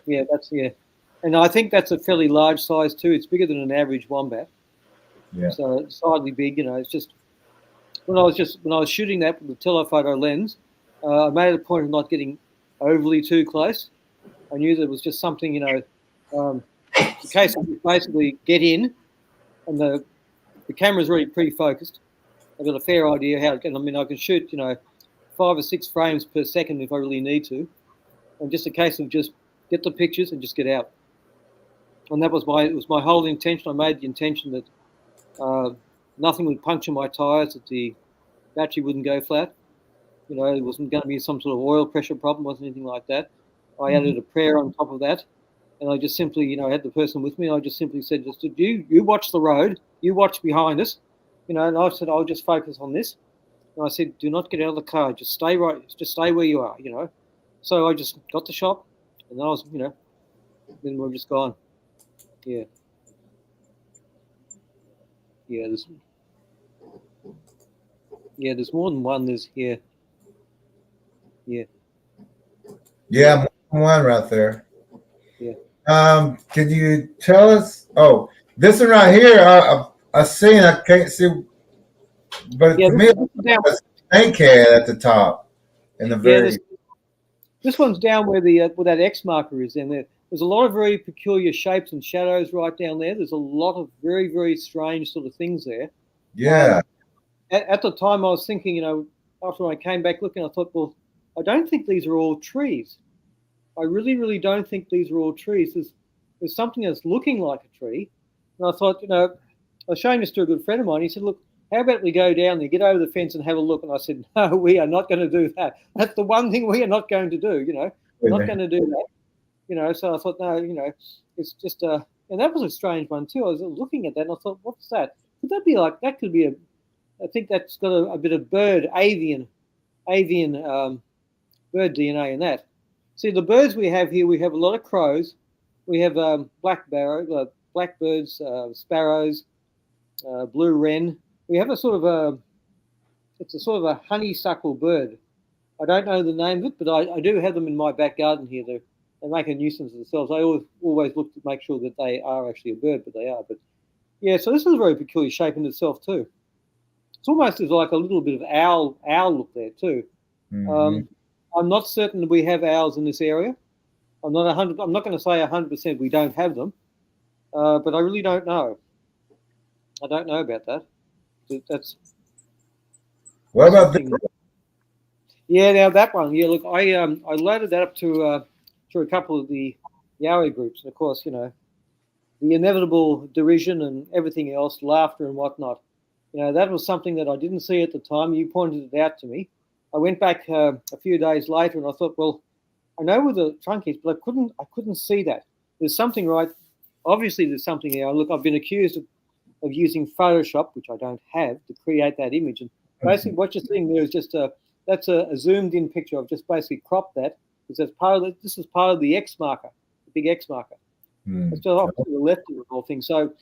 B: and I think that's a fairly large size too. It's bigger than an average wombat.
C: Yeah.
B: So it's slightly big. It's just when I was shooting that with the telephoto lens, I made a point of not getting overly too close. I knew there was just something, in case I could basically get in, and the camera's already pre-focused. I've got a fair idea how. I can shoot, 5 or 6 frames per second if I really need to, and just a case of just get the pictures and just get out. And that was my whole intention. I made the intention that nothing would puncture my tires, that the battery wouldn't go flat. It wasn't going to be some sort of oil pressure problem, wasn't anything like that. I added a prayer on top of that, and I just simply, I had the person with me. I just simply said, you watch the road, you watch behind us, and I said, I'll just focus on this. And I said, do not get out of the car, just stay where you are, So I just got the shot, and then I was, then we're just gone. Yeah. Yeah, there's more than one. There's here. Yeah.
C: Yeah, more than one right there.
B: Yeah.
C: Can you tell us? Oh, this one right here, I seen. I can't see, but to me, it's a snake head at the top, in the very.
B: This one's down where where that X marker is. And there's a lot of very peculiar shapes and shadows right down there. There's a lot of very, very strange sort of things there.
C: Yeah.
B: At the time, I was thinking, after I came back looking, I thought, well, I don't think these are all trees. I really, really don't think these are all trees. There's something that's looking like a tree, And I thought, I was showing this to a good friend of mine. He said, look, how about we go down there, get over the fence and have a look? And I said, no, we are not going to do that. That's the one thing we are not going to do, We're not going to do that, So I thought, no, it's just and that was a strange one too. I was looking at that and I thought, what's that? Could that be like, that could be I think that's got a bit of avian bird DNA in that. See, the birds we have here, we have a lot of crows. We have blackbirds, sparrows, blue wren. We have it's a sort of a honeysuckle bird. I don't know the name of it, but I do have them in my back garden here. They make a nuisance of themselves. I always look to make sure that they are actually a bird, but they are. But yeah, so this is a very peculiar shape in itself too. It's almost like a little bit of owl look there too. Mm-hmm. I'm not certain that we have owls in this area. I'm not going to say 100% we don't have them, but I really don't know. I don't know about that.
C: What about this?
B: Yeah, now that one. Yeah, look, I loaded that up to a couple of the Yowie groups, and of course, the inevitable derision and everything else, laughter and whatnot. That was something that I didn't see at the time. You pointed it out to me. I went back a few days later, and I thought, well, I know where the trunk is, but I couldn't see that. There's something right. Obviously, there's something there. Look, I've been accused of using Photoshop, which I don't have, to create that image. And basically, what you're seeing there is just that's a zoomed-in picture. I've just basically cropped that because this is part of the X marker, the big X marker. It's just off to the left of the whole thing. So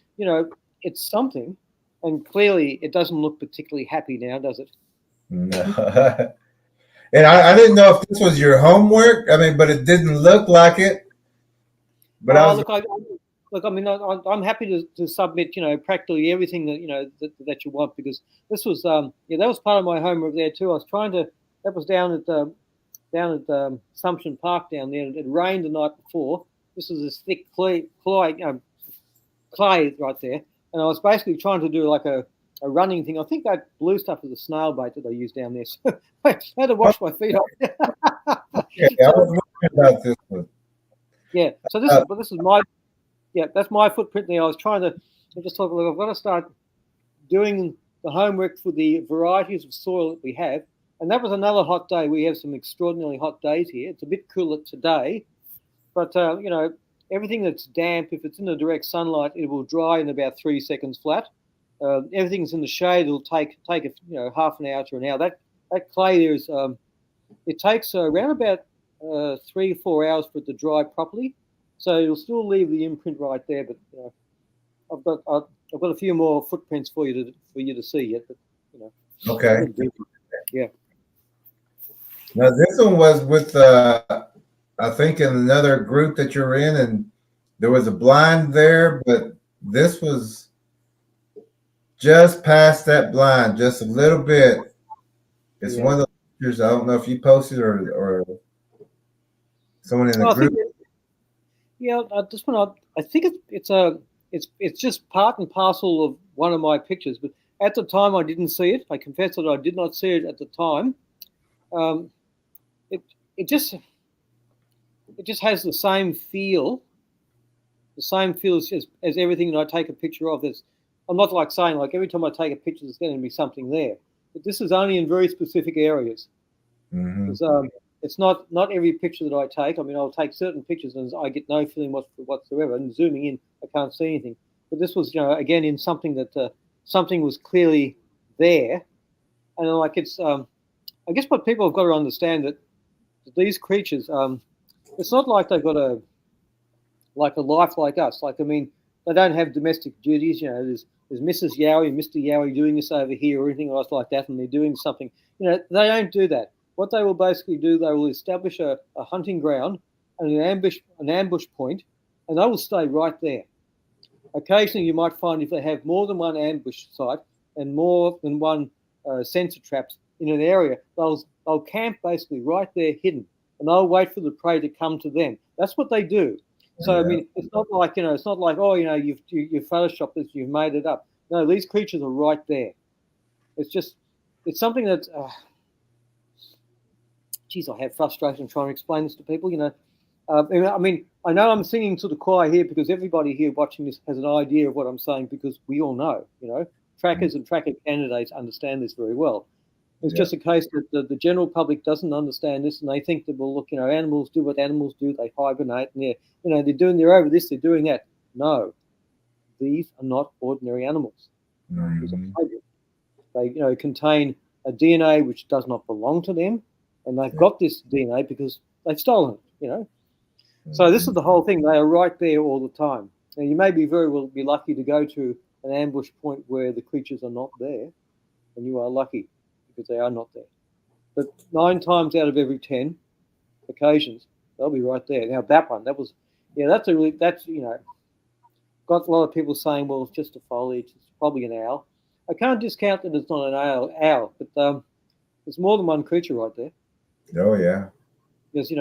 B: it's something, and clearly it doesn't look particularly happy now, does it?
C: No. And I didn't know if this was your homework. I mean, but it didn't look like it. But
B: I'm happy to submit, practically everything that that you want, because this was that was part of my homework there too. I was trying to. That was down at Assumption Park down there. It rained the night before. This was this thick clay right there, and I was basically trying to do like a running thing. I think that blue stuff is a snail bait that I use down there. So I had to wash my feet off.
C: Yeah, I was wondering about this one.
B: Yeah, so this is my that's my footprint there. I was trying to just talk. I've got to start doing the homework for the varieties of soil that we have, and that was another hot day. We have some extraordinarily hot days here. It's a bit cooler today, but everything that's damp, if it's in the direct sunlight, it will dry in about 3 seconds flat. Everything's in the shade. It'll take half an hour to an hour. That clay there is it takes around about 3 or 4 hours for it to dry properly. So you'll still leave the imprint right there, but I've got a few more footprints for you to see yet. But
C: Okay.
B: Yeah.
C: Now this one was with I think in another group that you're in, and there was a blind there, but this was just past that blind, just a little bit. It's one of the pictures. I don't know if you posted or someone in the group.
B: This one. I think it's just part and parcel of one of my pictures. But at the time, I didn't see it. I confess that I did not see it at the time. It just has the same feel as everything that I take a picture of. I'm not like saying like every time I take a picture, there's going to be something there. But this is only in very specific areas. Mm-hmm. It's not every picture that I take. I mean, I'll take certain pictures and I get no feeling whatsoever. And zooming in, I can't see anything. But this was, again, in something that something was clearly there. And like it's, I guess what people have got to understand that these creatures, it's not like they've got a life like us. Like, I mean, they don't have domestic duties. There's Mrs. Yowie and Mr. Yowie doing this over here or anything else like that, and they're doing something. They don't do that. What they will basically do, they will establish a hunting ground and an ambush point, and they will stay right there. Occasionally, you might find if they have more than one ambush site and more than one sensor traps in an area, they'll camp basically right there hidden, and they'll wait for the prey to come to them. That's what they do. So I mean, it's not like it's not like you've photoshopped this, you've made it up. No, these creatures are right there. It's something that. Geez, I have frustration trying to explain this to people. I mean, I know I'm singing to the choir here because everybody here watching this has an idea of what I'm saying because we all know, trackers and tracker candidates understand this very well. It's just a case that the general public doesn't understand this, and they think that, well, look, animals do what animals do. They hibernate, and they're over this, they're doing that. No, these are not ordinary animals.
C: Mm-hmm.
B: They, contain a DNA which does not belong to them, and they've got this DNA because they've stolen it. So this is the whole thing. They are right there all the time. Now, you may be very well be lucky to go to an ambush point where the creatures are not there, and you are lucky because they are not there. But 9 times out of every 10 occasions, they'll be right there. Now that one, that's got a lot of people saying, well, it's just a foliage, it's probably an owl. I can't discount that it's not an owl, but there's more than one creature right there.
C: Oh yeah.
B: There's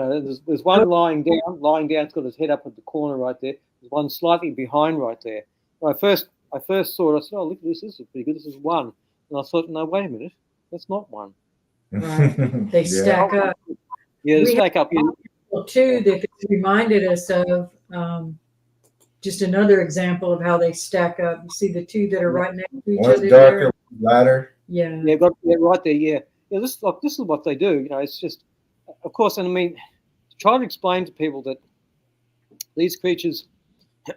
B: one lying down. It's got his head up at the corner right there. There's one slightly behind right there. When I first saw it, I said, oh, look at this. This is pretty good. This is one. And I thought, no, wait a minute. That's not one.
A: Right. They stack up.
B: Yeah, they stack up.
A: Too, that reminded us of just another example of how they stack up. You see the two that are right next to each
C: One's
A: other.
C: darker, lighter.
A: Yeah.
B: Yeah, right there. Yeah. Yeah. This is what they do. It's just, of course, and I mean, try to explain to people that these creatures,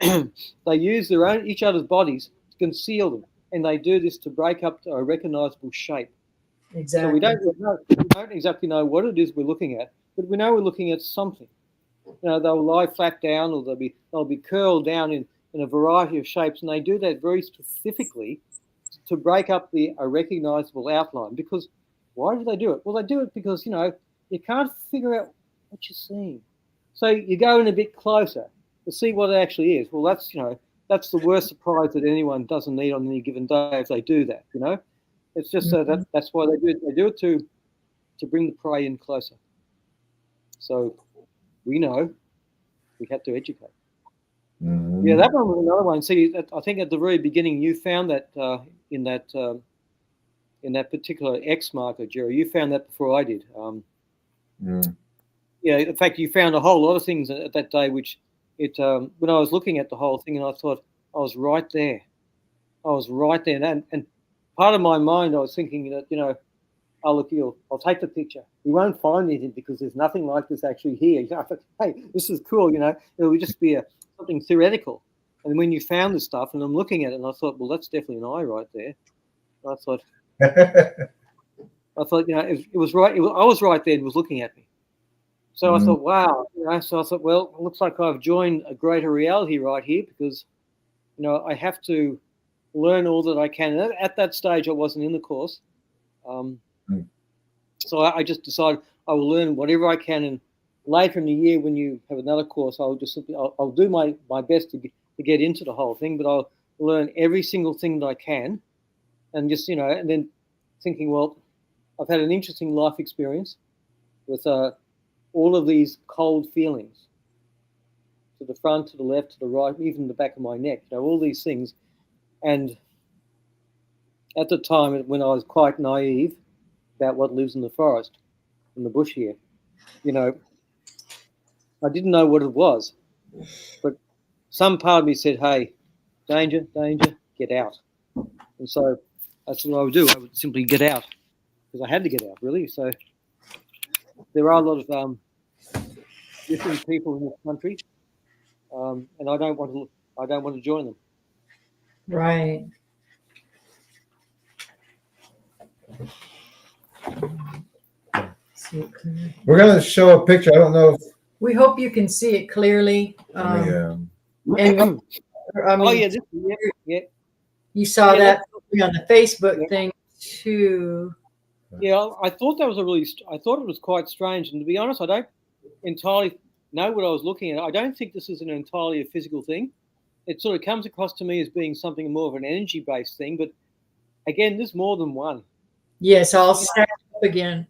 B: they use each other's bodies to conceal them, and they do this to break up a recognizable shape.
A: Exactly.
B: So we don't exactly know what it is we're looking at, but we know we're looking at something. They'll lie flat down, or they'll be curled down in a variety of shapes, and they do that very specifically to break up a recognizable outline. Because why do they do it? Well, they do it because you can't figure out what you're seeing, so you go in a bit closer to see what it actually is. Well, that's the worst surprise that anyone doesn't need on any given day if they do that. It's just so that's why they do it. They do it to bring the prey in closer. So we know we have to educate.
C: Mm-hmm.
B: Yeah, that one was another one. See, I think at the very beginning you found that in that particular X marker, Jerry. You found that before I did. Yeah, in fact, you found a whole lot of things at that day, which when I was looking at the whole thing, and I thought I was right there. And part of my mind, I was thinking that I'll take the picture. We won't find anything because there's nothing like this actually here. I thought, hey, this is cool. It would just be something theoretical. And when you found the stuff, and I'm looking at it, and I thought, well, that's definitely an eye right there. And I thought, it was right. I was right there and was looking at me. So I thought, wow. So I thought, well, it looks like I've joined a greater reality right here because, I have to learn all that I can. And at that stage, I wasn't in the course. So I just decided I will learn whatever I can. And later in the year, when you have another course, I'll do my best to get into the whole thing, but I'll learn every single thing that I can. And just, and then thinking, well, I've had an interesting life experience with all of these cold feelings to the front, to the left, to the right, even the back of my neck, all these things. And at the time when I was quite naive about what lives in the forest, in the bush here, I didn't know what it was. But some part of me said, hey, danger, get out. And so that's what I would do. I would simply get out because I had to get out, really. So there are a lot of different people in this country, and I don't want to join them.
A: Right.
C: We're going to show a picture. I don't know if
A: we hope you can see it clearly. And
B: yeah.
A: You saw that on the Facebook thing too.
B: Yeah, I thought it was quite strange. And to be honest, I don't entirely know what I was looking at. I don't think this is an entirely a physical thing. It sort of comes across to me as being something more of an energy-based thing. But again, there's more than one.
A: Yes, I'll stack up again.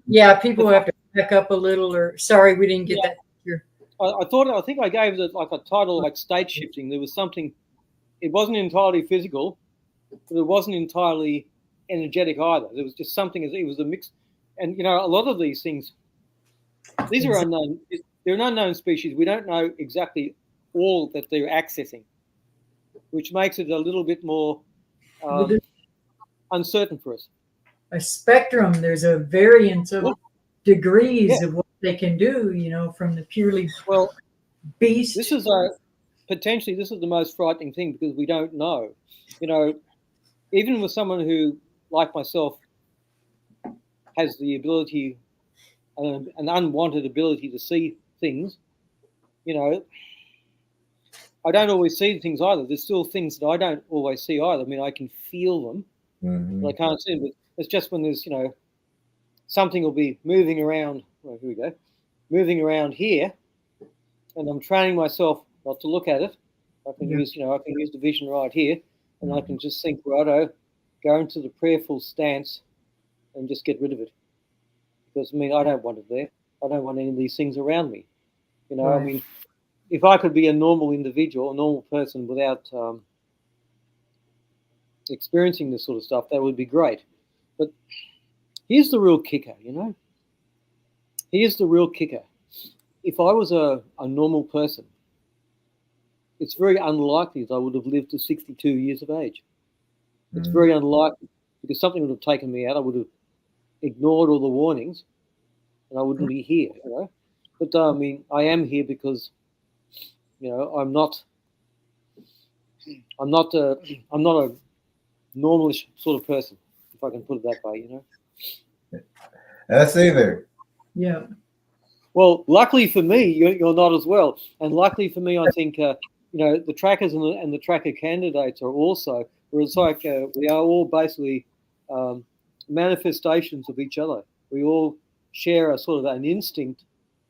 A: Yeah, people have to back up a little. Or sorry, we didn't get that picture.
B: I think I gave it like a title like state shifting. There was something. It wasn't entirely physical, but it wasn't entirely energetic either. There was just something. It was a mix, and a lot of these things These are unknown. They're an unknown species. We don't know exactly all that they're accessing, which makes it a little bit more uncertain for us.
A: A spectrum. There's a variance of degrees
B: Yeah.
A: of what they can do. From the purely
B: Well,
A: beast.
B: this is potentially this is the most frightening thing because we don't know. Even with someone who, like myself, has the ability, an unwanted ability to see things, I don't always see things either. There's still things that I don't always see either. I mean, I can feel them, but I can't see them. But it's just when there's, something will be moving around. Well, here we go. Moving around here, and I'm training myself not to look at it. I can use the vision right here, and I can just think, righto, go into the prayerful stance, and just get rid of it. Because I don't want it there. I don't want any of these things around me.
A: Right.
B: If I could be a normal individual, a normal person without experiencing this sort of stuff, that would be great. But here's the real kicker, Here's the real kicker. If I was a normal person, it's very unlikely that I would have lived to 62 years of age. It's very unlikely because something would have taken me out. I would have ignored all the warnings and I wouldn't be here, But I am here because, I'm not a normalish sort of person, if I can put it that way,
C: That's either.
A: Yeah.
B: Well, luckily for me, you're not as well, and luckily for me, I think the trackers and the tracker candidates are also. Where it's like we are all basically manifestations of each other. We all share a sort of an instinct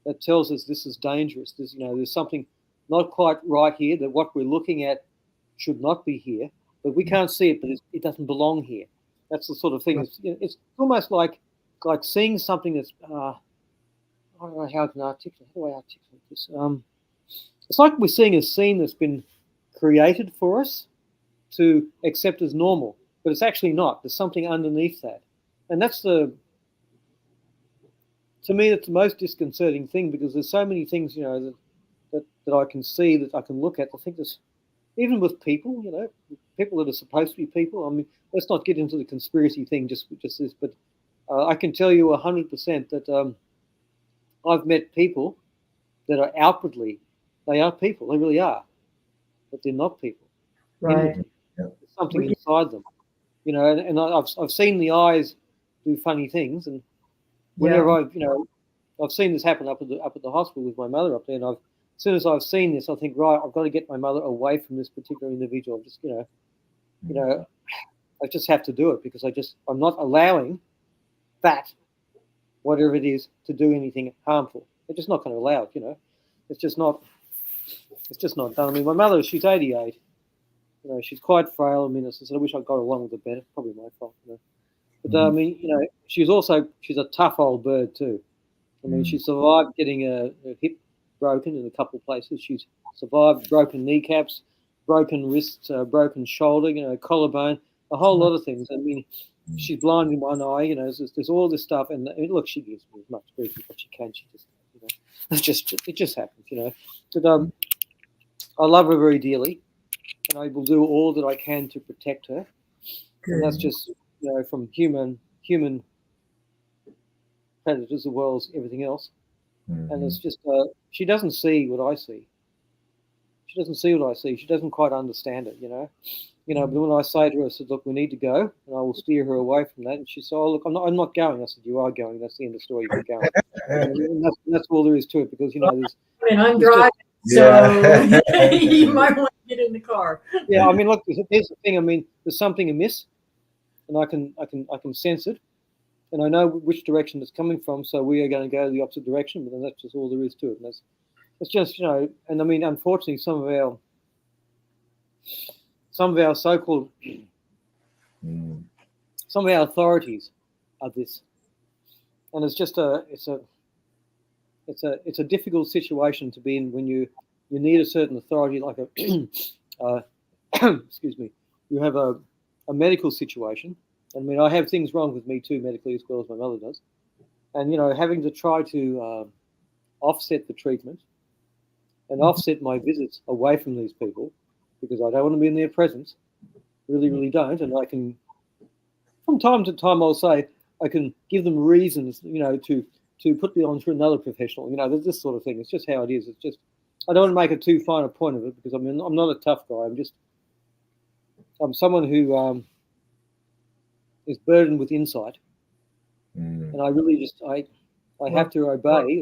B: that tells us this is dangerous. There's something not quite right here. That what we're looking at should not be here, but we can't see it. But it doesn't belong here. That's the sort of thing. It's almost like seeing something that's. I don't know how I can articulate. How do I articulate this? It's like we're seeing a scene that's been created for us to accept as normal, but it's actually not. There's something underneath that, and to me, that's the most disconcerting thing because there's so many things, that I can see, that I can look at. I think there's even with people, people that are supposed to be people. Let's not get into the conspiracy thing, just this, but I can tell you 100% that I've met people that are outwardly, they are people, they really are, but they're not people.
A: Right.
B: There's something inside them, and I've seen the eyes do funny things, and whenever I've seen this happen up at the hospital with my mother up there, and as soon as I've seen this, I think, right, I've got to get my mother away from this particular individual. I'm just, I just have to do it because I'm not allowing that, whatever it is, to do anything harmful. They're just not going to allow it, It's just not done. My mother, she's 88. She's quite frail. I said, I wish I'd got along with her better. Probably my fault. But she's a tough old bird too. She survived getting a hip broken in a couple of places. She's survived broken kneecaps, broken wrists, broken shoulder, collarbone, a whole lot of things. She's blind in one eye. There's all this stuff. And look, she gives me as much grief as she can. She just, it just happens, But I love her very dearly, and I will do all that I can to protect her. Good. And that's just, from human predators as well as everything else. Mm-hmm. And it's just, she doesn't see what I see. She doesn't see what I see. She doesn't quite understand it, But when I say to her, I said, look, we need to go, and I will steer her away from that. And she said, oh, look, I'm not going. I said, you are going. That's the end of the story. You're going. And that's all there is to it because,
A: I'm driving, so you might want to get in the car.
B: Yeah, look, here's the thing. There's something amiss, and I can sense it, and I know which direction it's coming from. So we are going to go the opposite direction. But then that's just all there is to it. And it's just, and unfortunately, some of our so-called, some of our authorities are this, and it's just it's a difficult situation to be in when you need a certain authority, like excuse me, you have a medical situation. I have things wrong with me too, medically, as well as my mother does, and having to try to offset the treatment and offset my visits away from these people because I don't want to be in their presence. Really, really don't. And I can, from time to time, I'll say I can give them reasons, to put me on to another professional. There's this sort of thing. It's just how it is. It's just I don't want to make it too fine a point of it because I'm not a tough guy. I'm someone who is burdened with insight, and I really I have to obey,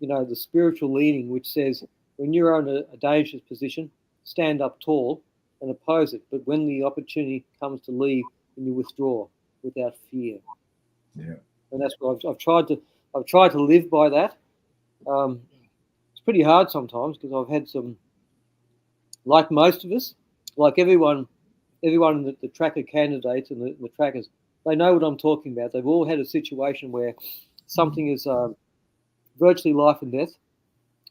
B: the spiritual leading which says when you're in a dangerous position, stand up tall and oppose it. But when the opportunity comes to leave, then you withdraw without fear.
C: Yeah.
B: And that's what I've tried to live by that. It's pretty hard sometimes because I've had some, like most of us, like everyone the tracker candidates and the trackers, they know what I'm talking about. They've all had a situation where something is virtually life and death,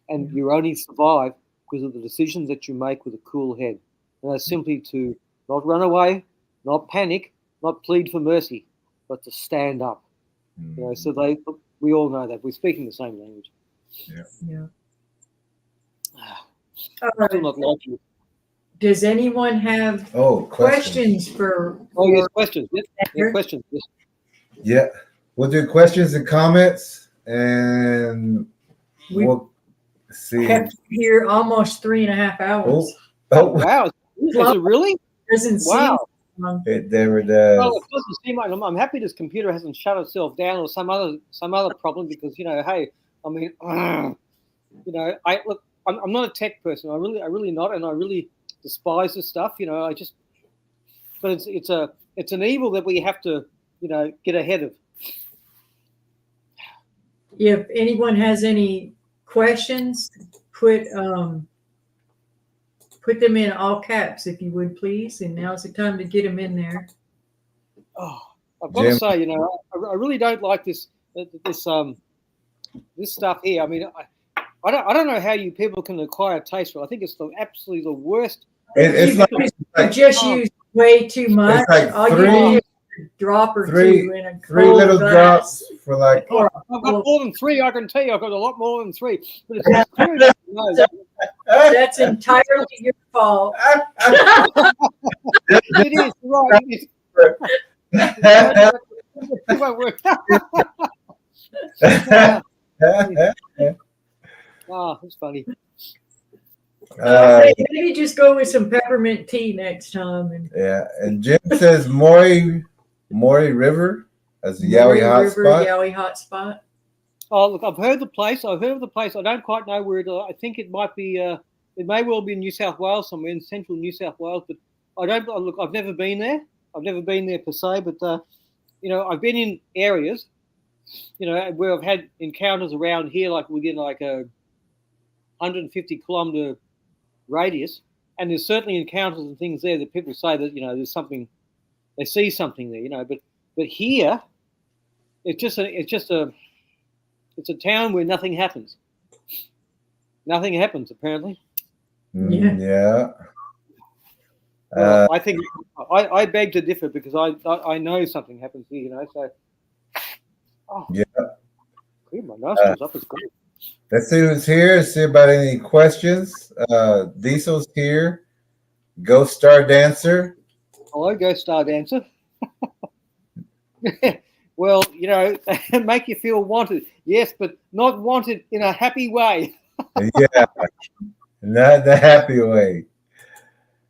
B: and you only survive because of the decisions that you make with a cool head. And that's simply to not run away, not panic, not plead for mercy, but to stand up. So we all know that. We're speaking the same language.
A: Yeah.
B: Still not like you.
A: Does anyone have questions for?
B: Yes, questions. Yeah, questions. Yes.
C: Yeah, we'll do questions and comments, and we'll see.
A: Kept here almost 3.5 hours.
C: Oh,
B: wow! Is it really?
A: Doesn't seem.
C: It never does.
B: Well, it doesn't seem like. I'm happy this computer hasn't shut itself down or some other problem because hey, I mean, I'm not a tech person. I really not, and I really despise this stuff. But it's an evil that we have to get ahead of.
A: If anyone has any questions, put them in all caps if you would please, and now's the time to get them in there.
B: Oh, I've got to say, I really don't like this stuff here. I mean, I don't know how you people can acquire a taste for it. I think it's absolutely the worst.
C: It's
A: you just use way too much.
C: It's like
A: All you need is a drop or two in a
C: three little
A: glass.
C: drops for like.
B: I've got more than 3. I can tell you, I've got a lot more than 3. But it's
A: that's entirely your fault.
B: It is right. It won't work. It's funny.
A: Maybe just go with some peppermint tea next time.
C: And Jim says Maury River as a Yowie hotspot.
A: Yowie hotspot.
B: Oh, look, I've heard of the place. I don't quite know where it is. I think it might be. It may well be in New South Wales, somewhere in central New South Wales. But I don't look. I've never been there. I've never been there per se. But I've been in areas, where I've had encounters around here, like within like a 150-kilometer radius, and there's certainly encounters and things there that people say that there's something, they see something there, but here it's a town where nothing happens. Nothing happens apparently.
C: Yeah.
B: I think I beg to differ because I know something happens here, so. Oh,
C: yeah.
B: Clear my nostrils up is great.
C: Let's see who's here. See about any questions. Diesel's here. Ghost Star Dancer.
B: Hello, Ghost Star Dancer. Well, make you feel wanted. Yes, but not wanted in a happy way.
C: Yeah, not the happy way.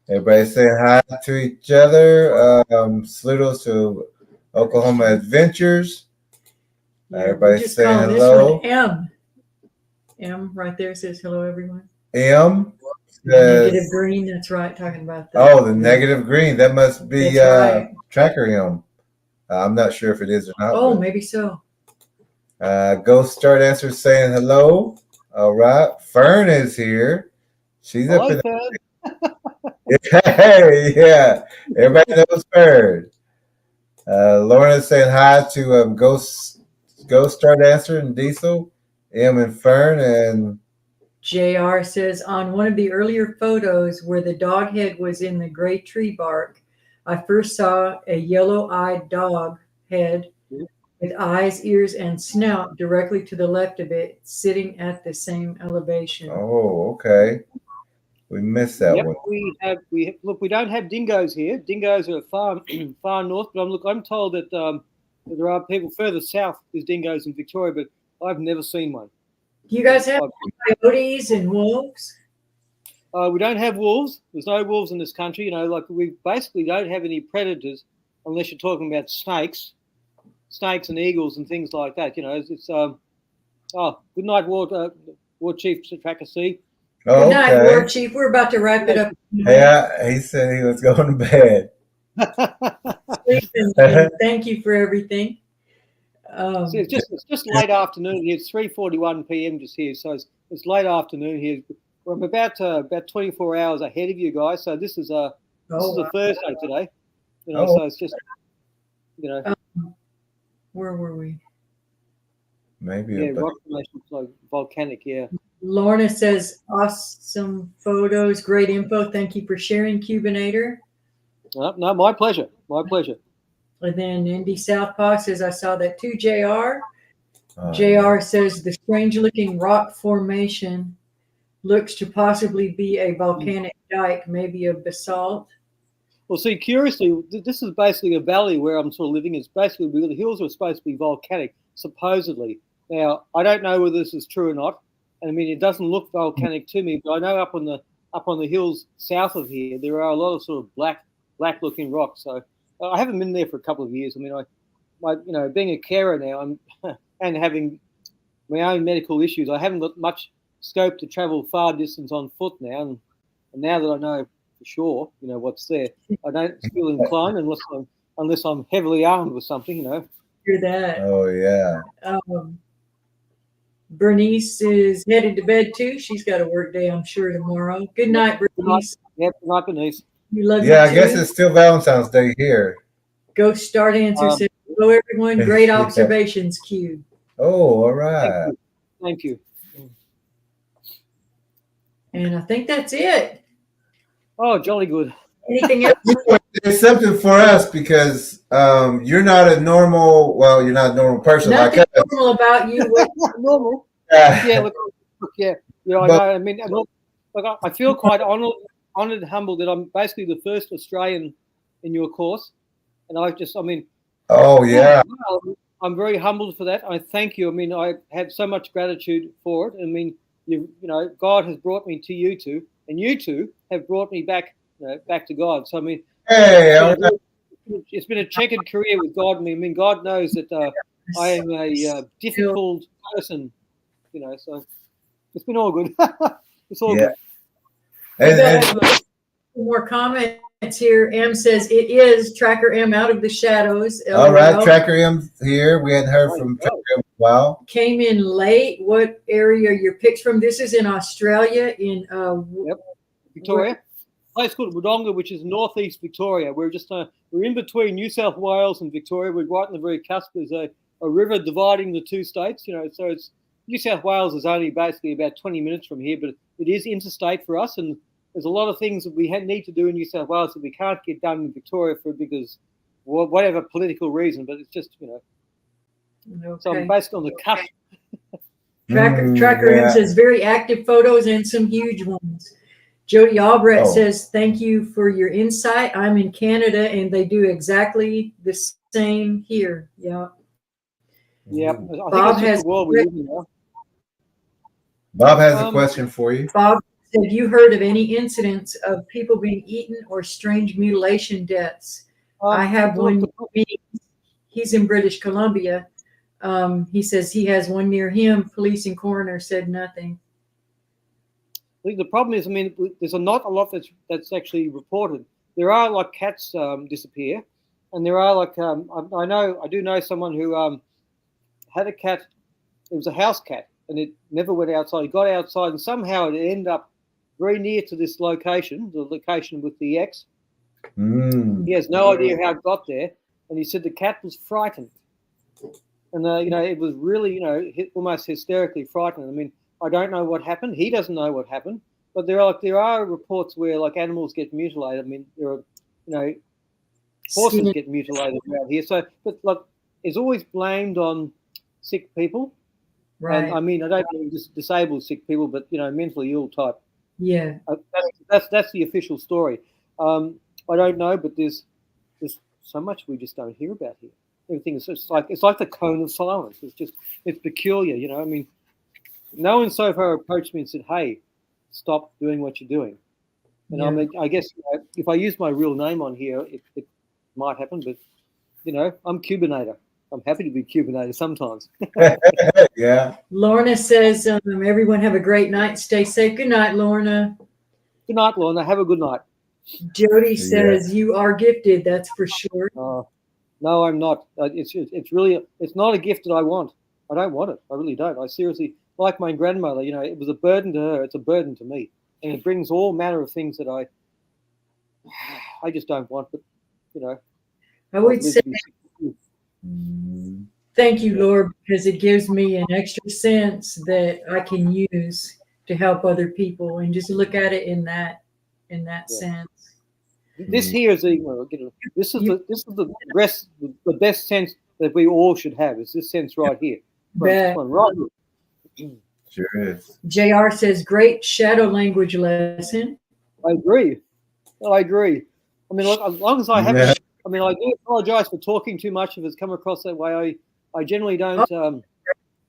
C: Everybody saying hi to each other. Saludos to Oklahoma Adventures. Everybody saying hello.
A: M right there says hello, everyone.
C: M says
A: negative green. That's right. Talking about that.
C: Oh, the negative green. That must be right. Tracker M. I'm not sure if it is or not.
A: Oh, maybe so.
C: Ghost Star Dancer saying hello. All right. Fern is here. She's up in the Hey, yeah. Everybody knows Fern. Lorna's saying hi to Ghost Star Dancer and Diesel. M and Fern, and
A: JR says on one of the earlier photos where the dog head was in the gray tree bark, I first saw a yellow-eyed dog head with eyes, ears, and snout directly to the left of it, sitting at the same elevation.
C: Oh, okay. We missed that
B: Yep,
C: one.
B: we don't have dingoes here. Dingoes are far far north, but I'm told that there are people further south. There's dingoes in Victoria, but I've never seen one.
A: Do you guys have coyotes and wolves?
B: We don't have wolves. There's no wolves in this country. You know, like we basically don't have any predators unless you're talking about snakes and eagles and things like that. You know, it's good night, War Chief Tracker C.
C: Oh,
A: Good night,
C: okay.
A: War Chief. We're about to wrap it up.
C: Hey, he said he was going to bed.
A: And thank you for everything.
B: See, it's just late afternoon here. It's 3:41 p.m. just here, so it's late afternoon here. I'm about 24 hours ahead of you guys. So this is a Thursday today. You know, so it's just
A: where were we?
C: Maybe
B: rock formation, like volcanic. Yeah.
A: Lorna says, awesome photos, great info. Thank you for sharing, Cubinator.
B: No, my pleasure. My pleasure.
A: And then Indy Southpaw says, I saw that too, JR. JR says, the strange looking rock formation looks to possibly be a volcanic dike, maybe a basalt.
B: Well, see, curiously, this is basically a valley where I'm sort of living. It's basically the hills are supposed to be volcanic, supposedly. Now, I don't know whether this is true or not. And I mean, it doesn't look volcanic to me, but I know up on the hills south of here, there are a lot of sort of black looking rocks. So I haven't been there for a couple of years. I mean, being a carer now and having my own medical issues, I haven't got much scope to travel far distance on foot now. And now that I know for sure, you know, what's there, I don't feel inclined unless I'm heavily armed with something, you know.
A: Hear that.
C: Oh, yeah.
A: Bernice is headed to bed too. She's got a work day, I'm sure, tomorrow. Good night, Bernice.
B: Good night, Bernice.
A: We love
C: Yeah,
A: you
C: I guess
A: too.
C: it's still Valentine's Day here.
A: Ghost Start Answer says, hello, everyone. Great observations, Q.
C: Oh, all right.
B: Thank you.
A: And I think that's it.
B: Oh, jolly good.
A: Anything else?
C: It's something for us because you're not a normal person
A: Nothing
C: like us.
A: normal about you.
B: Normal. Yeah, look, I know. I mean, look, I feel quite honoured and humbled that I'm basically the first Australian in your course, and
C: Oh yeah.
B: I'm very humbled for that. I thank you. I mean, I have so much gratitude for it. I mean, you know, God has brought me to you two, and you two have brought me back, back to God. So I mean, it's been a checkered career with God. I mean, God knows that I am a difficult person, you know. So it's been all good. It's all good.
C: And
A: more comments here. M says it is Tracker M out of the shadows.
C: All right, Tracker M here. We hadn't heard from Tracker M in a while.
A: Came in late. What area are your pics from? This is in Australia, in
B: Victoria. Place called Wodonga, which is northeast Victoria. We're just we're in between New South Wales and Victoria. We're right in the very cusp. There's a river dividing the two states. You know, so it's New South Wales is only basically about 20 minutes from here, but it is interstate for us, and there's a lot of things that we need to do in New South Wales that we can't get done in Victoria because whatever political reason. But it's just, you know. Okay. So I'm basically on the cusp.
A: Tracker M says very active photos and some huge ones. Jody Albrecht says, thank you for your insight. I'm in Canada, and they do exactly the same here. Yeah.
B: Yeah.
A: Bob has
C: a question for you.
A: Bob, have you heard of any incidents of people being eaten or strange mutilation deaths? I have one. He's in British Columbia. He says he has one near him. Police and coroner said nothing.
B: I think the problem is, I mean, there's not a lot that's actually reported. There are like cats disappear, and there are like I do know someone who had a cat. It was a house cat, and it never went outside. He got outside, and somehow it ended up very near to this location, the location with the ex. He has no idea how it got there, and he said the cat was frightened, and it was really almost hysterically frightened. I mean, I don't know what happened. He doesn't know what happened, but there are reports where like animals get mutilated. I mean, there are horses get mutilated around here. So, but like is always blamed on sick people.
A: Right.
B: And I mean, I don't mean just disabled sick people, but mentally ill type.
A: Yeah.
B: That's the official story. I don't know, but there's so much we just don't hear about here. Everything is just like it's like the cone of silence. It's peculiar, I mean, no one so far approached me and said, "Hey, stop doing what you're doing." And I mean, I guess if I use my real name on here, it might happen. But I'm Cubinator. I'm happy to be Cubinator sometimes.
C: Yeah.
A: Lorna says, everyone have a great night. Stay safe. Good night, Lorna.
B: Good night, Lorna. Have a good night.
A: Jody says, you are gifted. That's for sure.
B: No, I'm not. It's not a gift that I want. I don't want it. I really don't. I seriously, like my grandmother, it was a burden to her. It's a burden to me. And it brings all manner of things that I just don't want. But,
A: I would say, thank you, Lord, because it gives me an extra sense that I can use to help other people, and just look at it in that sense.
B: This here is this is the best sense that we all should have. Is this sense right here? This one right here.
C: Sure is.
A: JR says, great shadow language lesson.
B: I agree. I mean, look, as long as I have, I mean, I do apologize for talking too much if it's come across that way. I generally don't.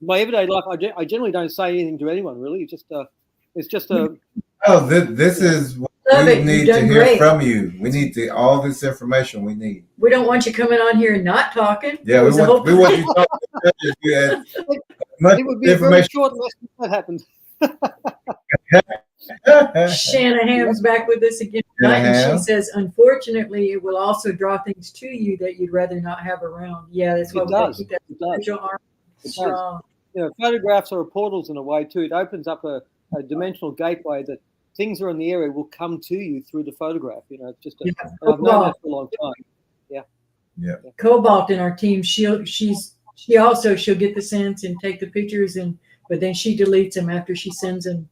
B: My everyday life, I generally don't say anything to anyone. Really, it's just a.
C: Oh, this is what we need to hear from you. We need all this information we need.
A: We don't want you coming on here and not talking.
C: Yeah, we want you talking.
B: It would be a very short lesson if that happened.
A: Shanahan's back with us again tonight, and she says, unfortunately, it will also draw things to you that you'd rather not have around. Yeah, that's why we got to keep that spiritual arm strong.
B: Photographs are portals in a way too. It opens up a dimensional gateway that things are in the area will come to you through the photograph. It's just I've known that for a long time. Yeah.
A: Cobalt in our team, she'll get the sense and take the pictures, but then she deletes them after she sends them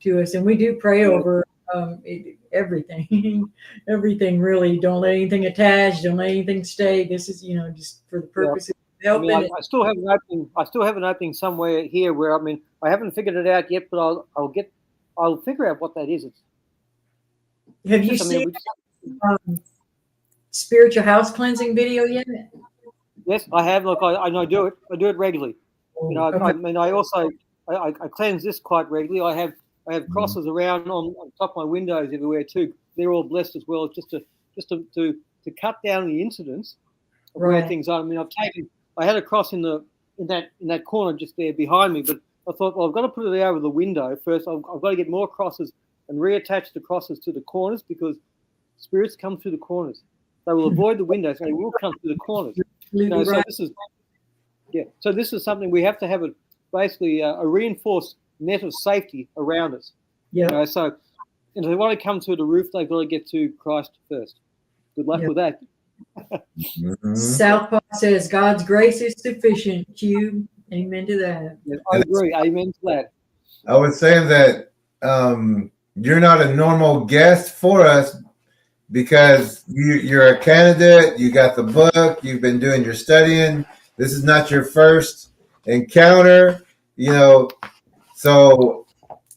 A: to us. And we do pray over everything. Everything really. Don't let anything attach. Don't let anything stay. This is just for the purpose of helping.
B: I still have an opening. I still have an opening somewhere here where I haven't figured it out yet, but I'll figure out what that is.
A: Have you seen spiritual house cleansing video yet?
B: Yes, I have. Look, I do it. I do it regularly. I cleanse this quite regularly. I have crosses around on top of my windows everywhere too. They're all blessed as well, just to cut down the incidence of where things are. I mean, I had a cross in that corner just there behind me, but I thought, well, I've got to put it over the window first. I've got to get more crosses and reattach the crosses to the corners, because spirits come through the corners. They will avoid the windows. They will come through the corners. So this is something we have to have basically a reinforced net of safety around us. Yeah. So if they want to come through the roof, they've got to get to Christ first. Good luck with that.
A: Southpaw says, God's grace is sufficient. Q. Amen to that.
B: I agree. Amen to that.
C: I was saying that you're not a normal guest for us, because you're a candidate. You got the book. You've been doing your studying. This is not your first encounter, So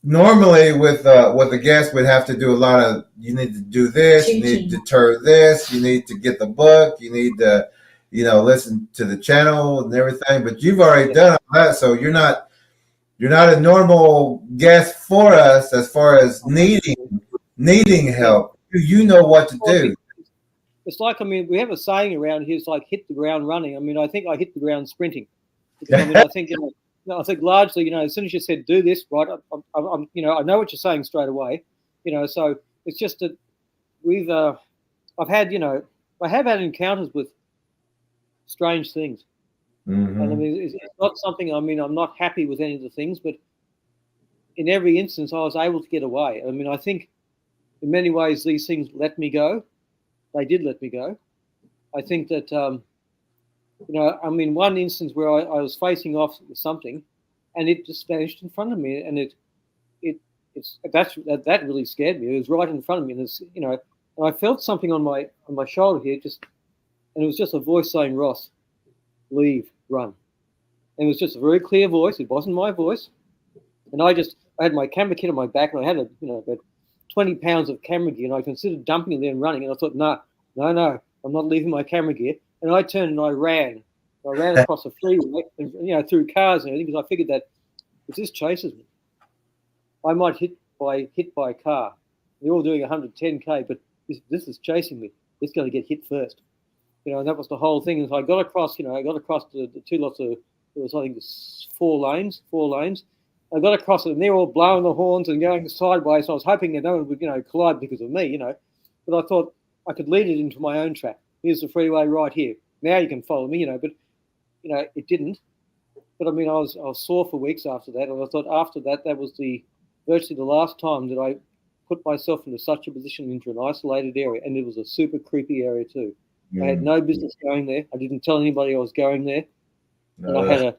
C: normally with a guest, we'd have to do a lot of. You need to do this. You need to deter this. You need to get the book. You need to, listen to the channel and everything. But you've already done all that, so you're not a normal guest for us as far as needing help. You know what to do.
B: It's like, we have a saying around here. It's like hit the ground running. I think I hit the ground sprinting. Because, I think largely, as soon as you said do this, right, I know what you're saying straight away. So it's just that I have had encounters with strange things. Mm-hmm. And it's not something. I'm not happy with any of the things, but in every instance, I was able to get away. I think in many ways these things let me go. They did let me go. I think that, one instance where I was facing off with something, and it just vanished in front of me, and that really scared me. It was right in front of me, and and I felt something on my shoulder here, and it was just a voice saying, Ross, leave, run. And it was just a very clear voice. It wasn't my voice. And I had my camera kit on my back, and I had about 20 pounds of camera gear, and I considered dumping it there and running. And I thought, no, I'm not leaving my camera gear. And I turned and I ran. I ran across a freeway, and, through cars and everything, because I figured that if this chases me, I might hit by a car. They're all doing 110k, but this is chasing me. It's going to get hit first. And that was the whole thing. And so I got across, the two lots of, it was, I think, 4 lanes. I got across it, and they're all blowing the horns and going sideways. So I was hoping that no one would, collide because of me, But I thought I could lead it into my own track. Here's the freeway right here. Now you can follow me, But, it didn't. But I mean, I was sore for weeks after that, and I thought after that was virtually the last time that I put myself into such a position into an isolated area, and it was a super creepy area too. I had no business going there. I didn't tell anybody I was going there. And I had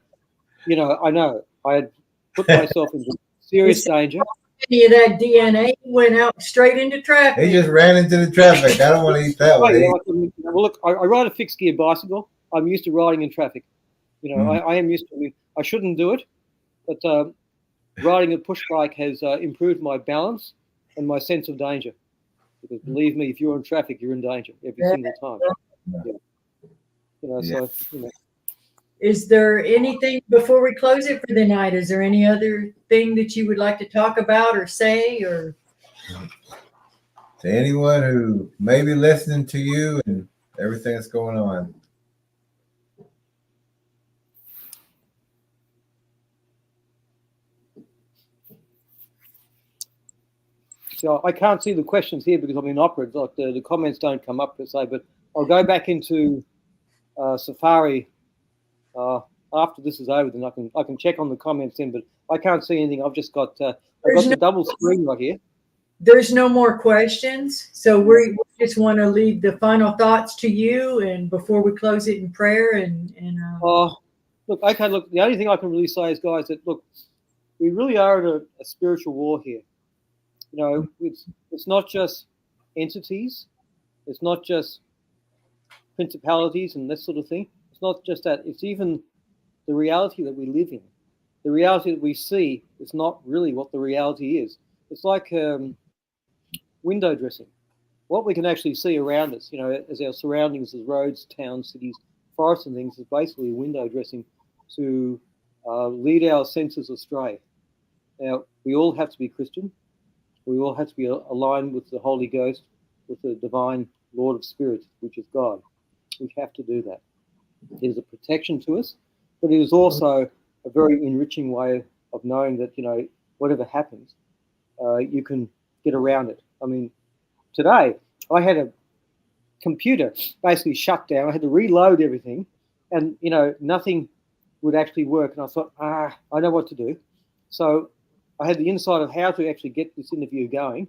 B: I had put myself into serious danger.
A: Any of that DNA went out straight into traffic.
C: He just ran into the traffic. I don't want to eat that way.
B: Well, look, I ride a fixed gear bicycle. I'm used to riding in traffic. I am used to it. I shouldn't do it, but riding a push bike has improved my balance and my sense of danger. Because believe me, if you're in traffic, you're in danger every single time.
C: Yeah.
A: Is there anything before we close it for the night? Is there any other thing that you would like to talk about or say, or
C: to anyone who may be listening to you and everything that's going on?
B: So I can't see the questions here because I'm in Opera. Like the comments don't come up per se, but I'll go back into Safari after this is over. Then I can check on the comments then, but I can't see anything. I've just got the double screen right here.
A: There's no more questions, so we just want to leave the final thoughts to you, and before we close it in prayer and
B: look, the only thing I can really say is, guys, that look, we really are in a spiritual war here. It's not just entities, it's not just principalities and this sort of thing. It's not just that. It's even the reality that we live in. The reality that we see is not really what the reality is. It's like window dressing. What we can actually see around us, as our surroundings, as roads, towns, cities, forests and things, is basically window dressing to lead our senses astray. Now, we all have to be Christian. We all have to be aligned with the Holy Ghost, with the divine Lord of Spirits, which is God. We have to do that. It is a protection to us, but it is also a very enriching way of knowing that, whatever happens, you can get around it. I mean, today I had a computer basically shut down. I had to reload everything, and, nothing would actually work. And I thought, I know what to do. So I had the insight of how to actually get this interview going.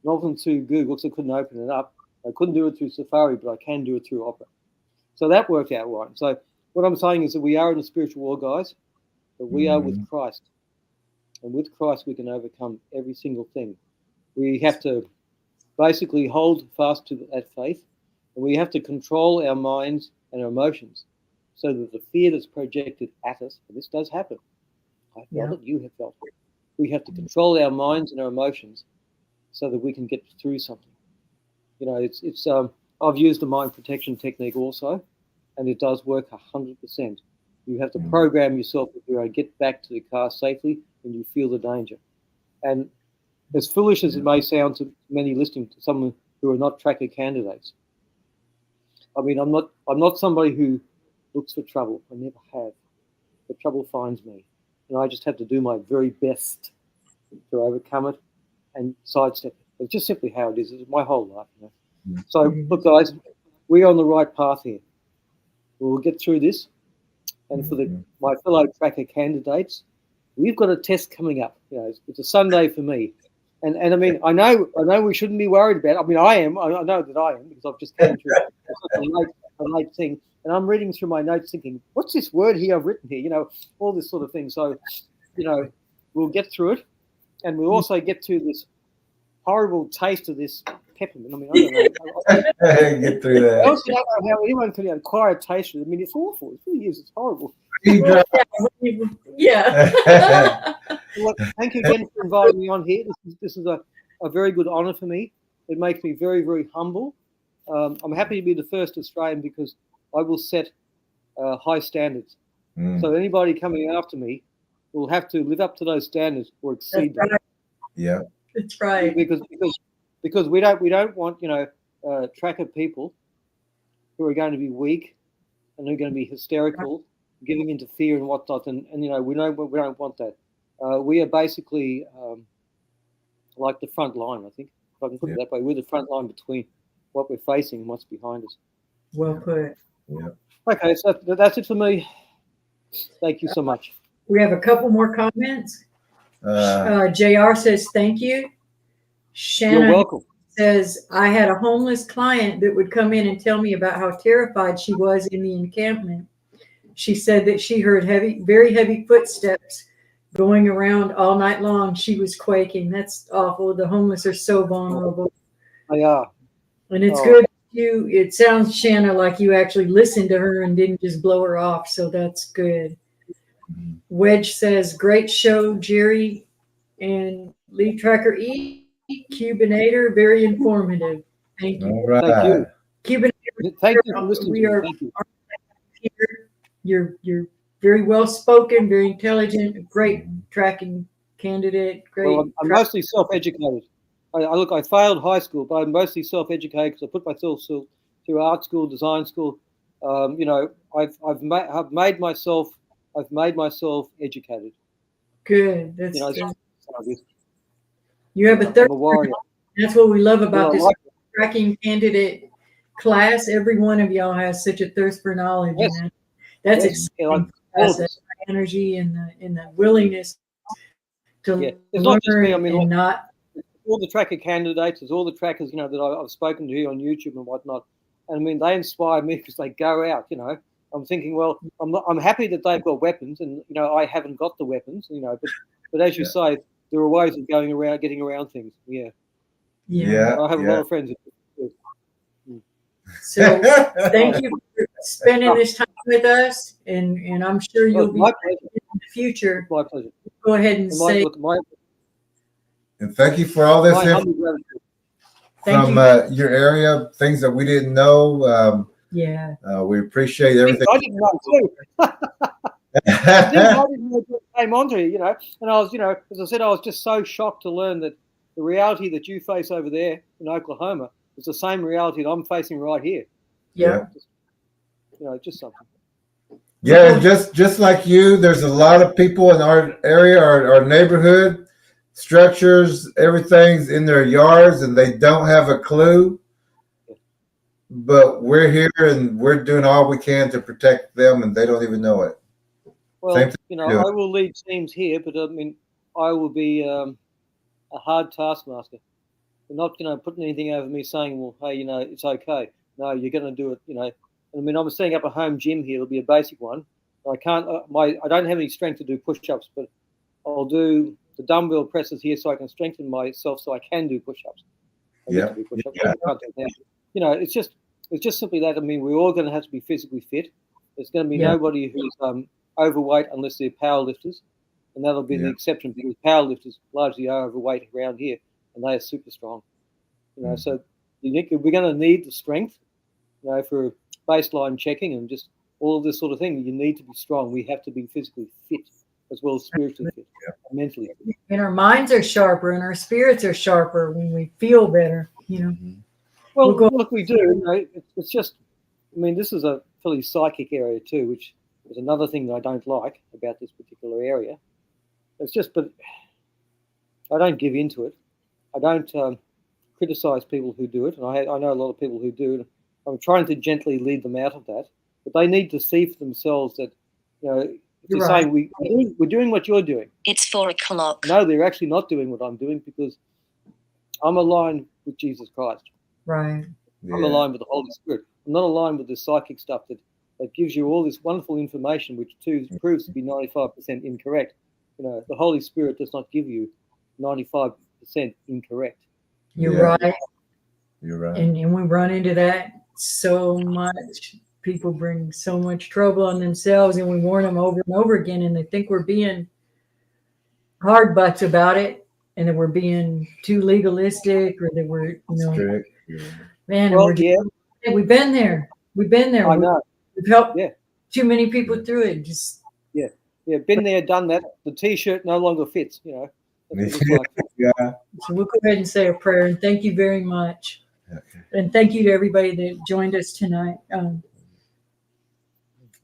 B: Logged into Google, so I couldn't open it up. I couldn't do it through Safari, but I can do it through Opera. So that worked out right. So what I'm saying is that we are in a spiritual war, guys, but we are with Christ. And with Christ, we can overcome every single thing. We have to basically hold fast to that faith, and we have to control our minds and our emotions so that the fear that's projected at us, and this does happen, I felt it, you have felt it. We have to control our minds and our emotions so that we can get through something. I've used the mind protection technique also, and it does work 100%. You have to program yourself to get back to the car safely when you feel the danger. And as foolish as it may sound to many listening, to someone who are not tracker candidates, I mean, I'm not somebody who looks for trouble. I never have. But trouble finds me. And I just have to do my very best to overcome it and sidestep it. It's just simply how it is. It's my whole life. So, look, guys, we're on the right path here. We'll get through this. And for my fellow tracker candidates, we've got a test coming up. It's a Sunday for me. And I mean, I know we shouldn't be worried about it. I mean, I am. I know that I am, because I've just came through a late thing. And I'm reading through my notes thinking, what's this word here I've written here? All this sort of thing. So, we'll get through it. And we'll also get to this horrible taste of this peppermint. I mean, I don't know.
C: Get through
B: I
C: that.
B: also don't know how anyone can acquire a taste for it. I mean, it's awful. It really is. It's horrible.
A: Yeah.
B: Well, thank you again for inviting me on here. This is a very good honour for me. It makes me very, very humble. I'm happy to be the first Australian because I will set high standards. So anybody coming after me will have to live up to those standards or exceed them.
C: Yeah.
A: That's right.
B: Because we don't want tracker people who are going to be weak and who are going to be hysterical, giving into fear and whatnot. And we don't want that. We are basically like the front line, I think, if I can put it that way. We're the front line between what we're facing and what's behind us.
A: Well put.
C: Yeah.
B: Okay, so that's it for me. Thank you so much.
A: We have a couple more comments. JR says, thank you. Shannon
B: You're welcome.
A: says, I had a homeless client that would come in and tell me about how terrified she was in the encampment. She said that she heard very heavy footsteps going around all night long. She was quaking. That's awful. The homeless are so vulnerable.
B: They are.
A: And it's good. It sounds, Shanna, like you actually listened to her and didn't just blow her off. So that's good. Wedge says, great show, Jerry and LeadTrackerE, Cubinator, very informative. Thank you.
C: All right.
B: Thank you.
A: Cubinator,
B: Thank you for listening to me. Thank you.
A: You're very well spoken, very intelligent, a great tracking candidate. Great.
B: Well, I'm mostly self-educated. I failed high school, but I'm mostly self-educated because I put myself through art school, design school. I've made myself educated.
A: Good. That's
B: good.
A: You have a third.
B: I'm a warrior.
A: That's what we love about this tracking candidate class. Every one of y'all has such a thirst for knowledge.
B: Yes.
A: And that's exciting. The energy and the willingness to learn.
B: It's not just me. I mean,
A: and not
B: all the tracker candidates, there's all the trackers, that I've spoken to here on YouTube and whatnot. And I mean, they inspire me because they go out, I'm thinking, well, I'm happy that they've got weapons and, I haven't got the weapons, but as you say, there are ways of getting around things. Yeah. I have a lot of friends.
A: So thank you for spending this time with us. And I'm sure you'll be in the future.
B: My pleasure.
A: Go ahead and say.
C: And thank you for all this from your area, things that we didn't know. We appreciate everything.
B: I didn't know too. I didn't know it came onto you, and I was, as I said, I was just so shocked to learn that the reality that you face over there in Oklahoma is the same reality that I'm facing right here.
A: Yeah.
B: Just something.
C: Yeah, and just like you, there's a lot of people in our area, our neighborhood, structures, everything's in their yards, and they don't have a clue. But we're here, and we're doing all we can to protect them, and they don't even know it.
B: Well, I will lead teams here, but I mean, I will be a hard taskmaster. They're not, putting anything over me saying, well, hey, it's okay. No, you're going to do it, I mean, I'm setting up a home gym here. It'll be a basic one. I can't, I don't have any strength to do push-ups, but I'll do the dumbbell presses here so I can strengthen myself so I can do push-ups. It's just simply that. I mean, we're all going to have to be physically fit. There's going to be nobody who's overweight unless they're powerlifters, and that'll be the exception because powerlifters largely are overweight around here, and they are super strong. So we're going to need the strength, for baseline checking and just all of this sort of thing. You need to be strong. We have to be physically fit as well as spiritually fit, mentally fit.
A: And our minds are sharper and our spirits are sharper when we feel better,
B: Well, look, we do. It's just, I mean, this is a fairly psychic area too, which is another thing that I don't like about this particular area. It's just, but I don't give into it. I don't criticize people who do it, and I know a lot of people who do. I'm trying to gently lead them out of that, but they need to see for themselves that, to say we're doing what you're doing.
D: It's 4 o'clock.
B: No, they're actually not doing what I'm doing because I'm aligned with Jesus Christ.
A: Right.
B: I'm aligned with the Holy Spirit. I'm not aligned with the psychic stuff that gives you all this wonderful information, which proves to be 95% incorrect. The Holy Spirit does not give you 95% incorrect.
A: You're right.
C: You're right.
A: And we run into that so much. People bring so much trouble on themselves, and we warn them over and over again, and they think we're being hard butts about it, and that we're being too legalistic, or that we're,
C: Strict.
A: man,
B: Well,
A: and we've been there. We've been there.
B: I know.
A: We've helped
B: Yeah.
A: too many people through it. Just
B: Yeah, been there, done that. The T-shirt no longer fits. You know. That's what it's like.
C: Yeah.
A: so we'll go ahead and say a prayer, and thank you very much.
C: Okay.
A: And thank you to everybody that joined us tonight.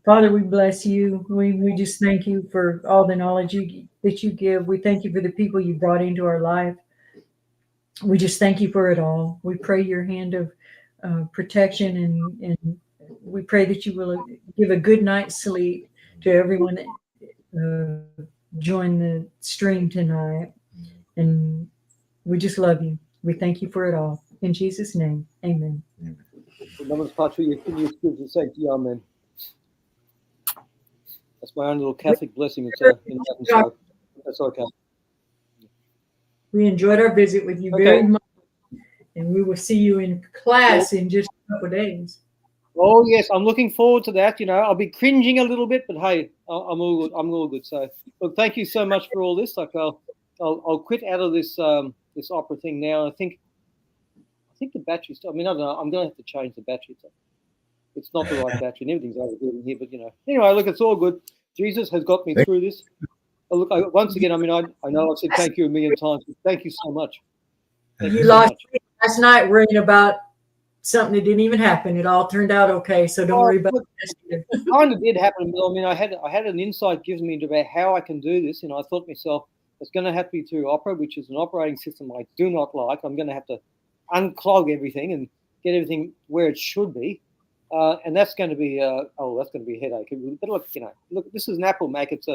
A: Father, we bless you. We just thank you for all the knowledge that you give. We thank you for the people you brought into our life. We just thank you for it all. We pray your hand of protection, and we pray that you will give a good night's sleep to everyone that joined the stream tonight. And we just love you. We thank you for it all. In Jesus' name, amen.
B: Numbers part 2, you continue to say, amen. That's my own little Catholic blessing. It's in Latin, so that's okay.
A: We enjoyed our visit with you very much. And we will see you in class in just a couple of days.
B: Oh yes, I'm looking forward to that. You know, I'll be cringing a little bit, but hey, I'm all good. I'm all good. So, look, thank you so much for all this. Like, I'll quit out of this this opera thing now. I think the battery's. I mean, I don't know. I'm going to have to change the battery. It's not the right battery. And everything's overbuilt in here, but you know. Anyway, look, it's all good. Jesus has got me through this. Look, once again, I mean, I know I've said thank you a million times, but thank you so much.
A: You lost last night worrying about something that didn't even happen. It all turned out okay, so don't worry about it.
B: It kind of did happen. I mean, I had an insight given me about how I can do this. You know, I thought to myself, it's going to have to be through Opera, which is an operating system I do not like. I'm going to have to unclog everything and get everything where it should be. And that's going to be that's going to be a headache. But look, you know, look, this is an Apple Mac. It's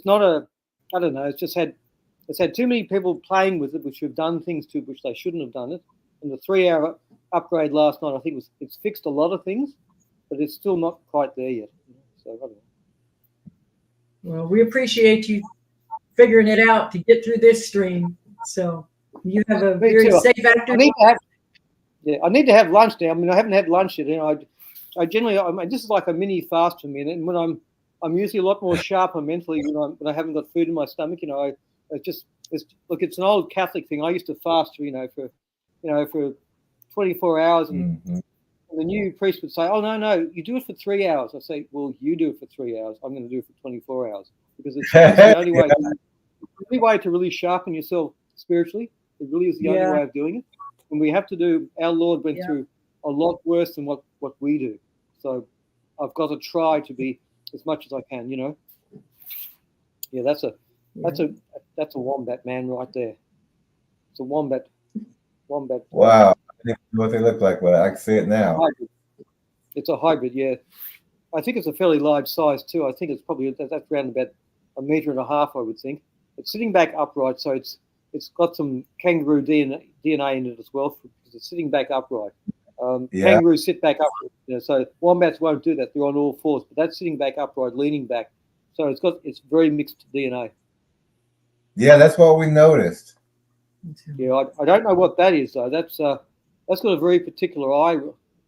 B: not a, I don't know. It's had too many people playing with it, which have done things to which they shouldn't have done it. And the 3-hour upgrade last night, I think it's fixed a lot of things, but it's still not quite there yet. So I don't know.
A: Well, we appreciate you figuring it out to get through this stream. So you have a very safe afternoon.
B: I need to have lunch now. I mean, I haven't had lunch yet. You know, I generally, I mean, this is like a mini fast for me. And when I'm usually a lot more sharper mentally when I haven't got food in my stomach. You know, it's an old Catholic thing. I used to fast, for 24 hours, and the new priest would say, "Oh no, you do it for 3 hours." I say, "Well, you do it for 3 hours. I'm going to do it for 24 hours because it's the only way. The only way to really sharpen yourself spiritually. It really is the only way of doing it. And we have to do. Our Lord went through a lot worse than what we do. So I've got to try to be as much as I can. You know. Yeah, that's a wombat man right there. It's a wombat. Wombat.
C: Wow. I didn't know what they look like, but I can see it now.
B: It's a hybrid, yeah. I think it's a fairly large size too. I think it's probably that's around about 1.5 meters, I would think. It's sitting back upright, so it's got some kangaroo DNA in it as well because it's sitting back upright. Kangaroos sit back upright, you know, so wombats won't do that. They're on all fours, but that's sitting back upright, leaning back. So it's very mixed DNA.
C: Yeah, that's what we noticed.
B: Yeah, I don't know what that is though. That's got a very particular eye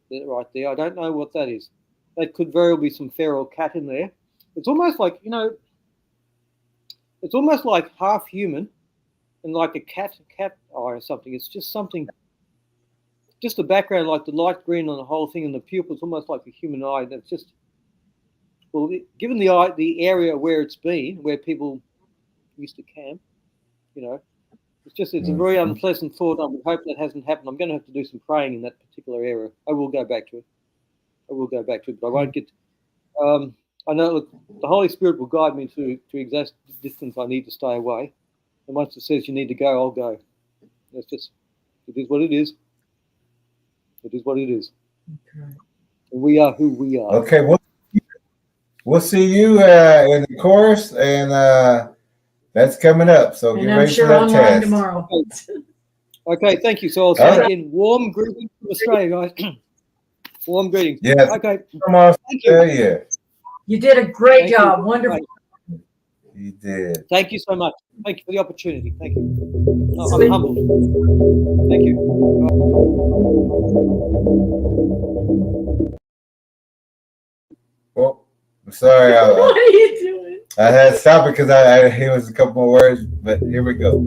B: right there. I don't know what that is. That could very well be some feral cat in there. It's almost like, you know, it's almost like half human and like a cat eye or something. It's just something, just the background, like the light green on the whole thing, and the pupil's almost like a human eye. That's just, well, given the area where it's been, where people used to camp, you know, it's a very unpleasant thought. I would hope that hasn't happened. I'm going to have to do some praying in that particular area. I will go back to it. But I won't get. I know. Look, the Holy Spirit will guide me to exact distance I need to stay away. And once it says you need to go, I'll go. It's just, it is what it is. It is what it is. Okay. And we are who we are.
C: Okay, we'll see you in the course, and that's coming up. So get ready for that test
A: tomorrow.
B: Okay, thank you. So I'll say again, warm greetings from Australia, guys. Warm greetings.
C: Yeah.
B: Okay.
C: From Australia.
A: You did a great job. Wonderful.
C: You did.
B: Thank you so much. Thank you for the opportunity. Thank you. I'm humbled. Thank you.
C: Well, I'm sorry.
A: What are you doing?
C: I had to stop it because I it was a couple more words, but here we go.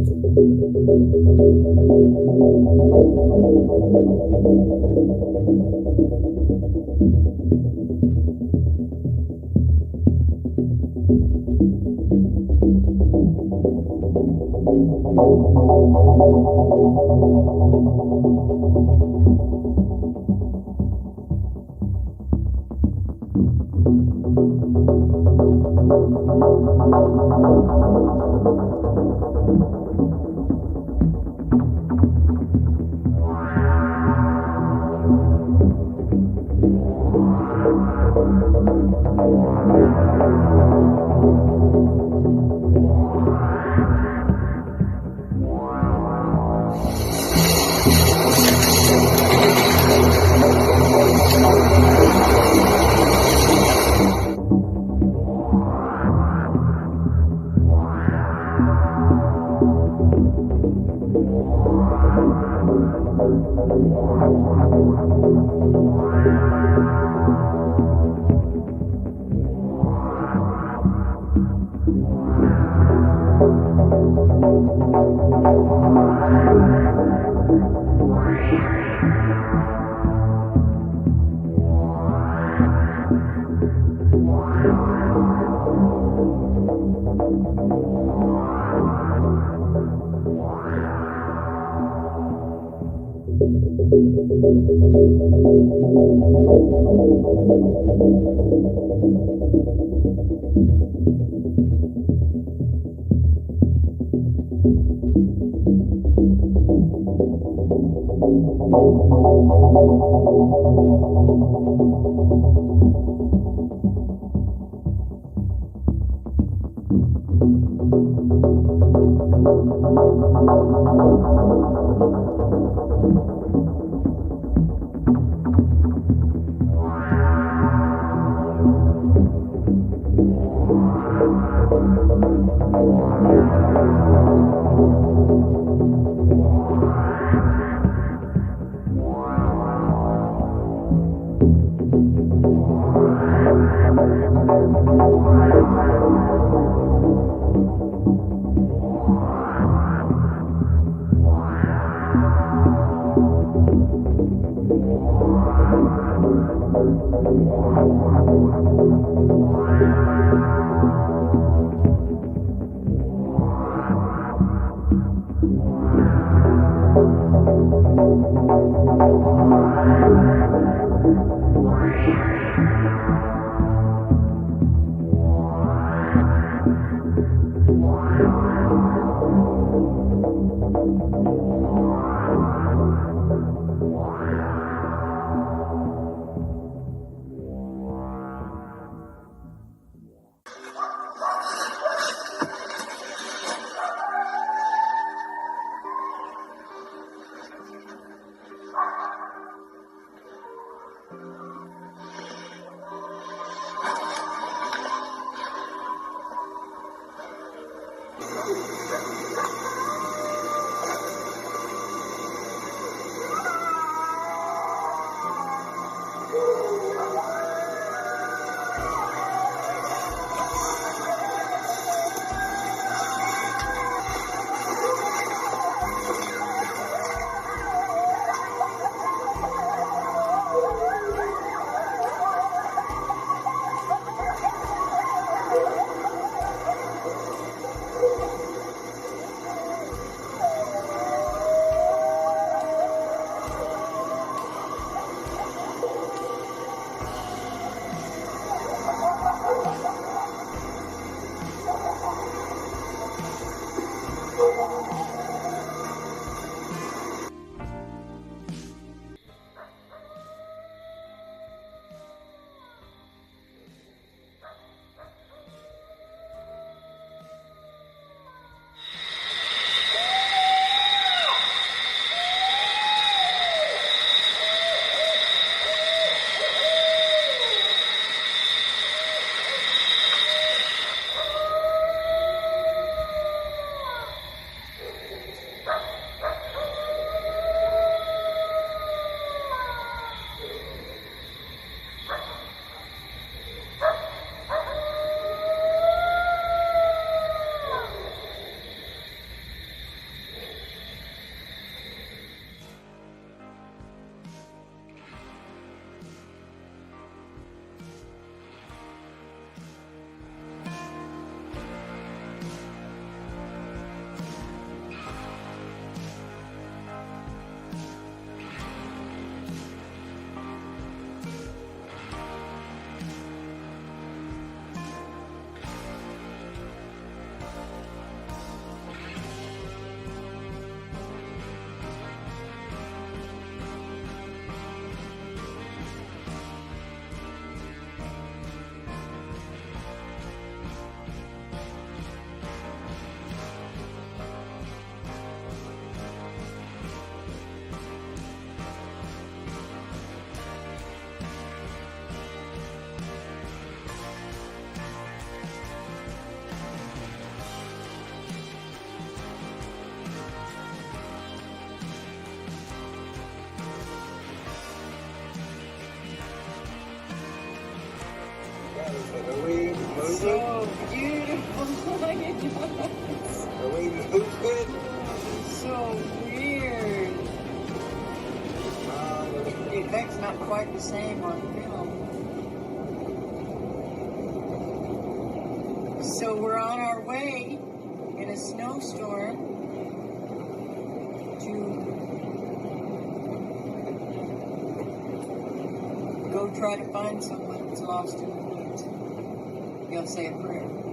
A: So beautiful.
C: Are we in the Bigfoot?
A: So weird. The effect's not quite the same on film. So we're on our way in a snowstorm to go try to find someone who's lost in the woods. You'll say a prayer.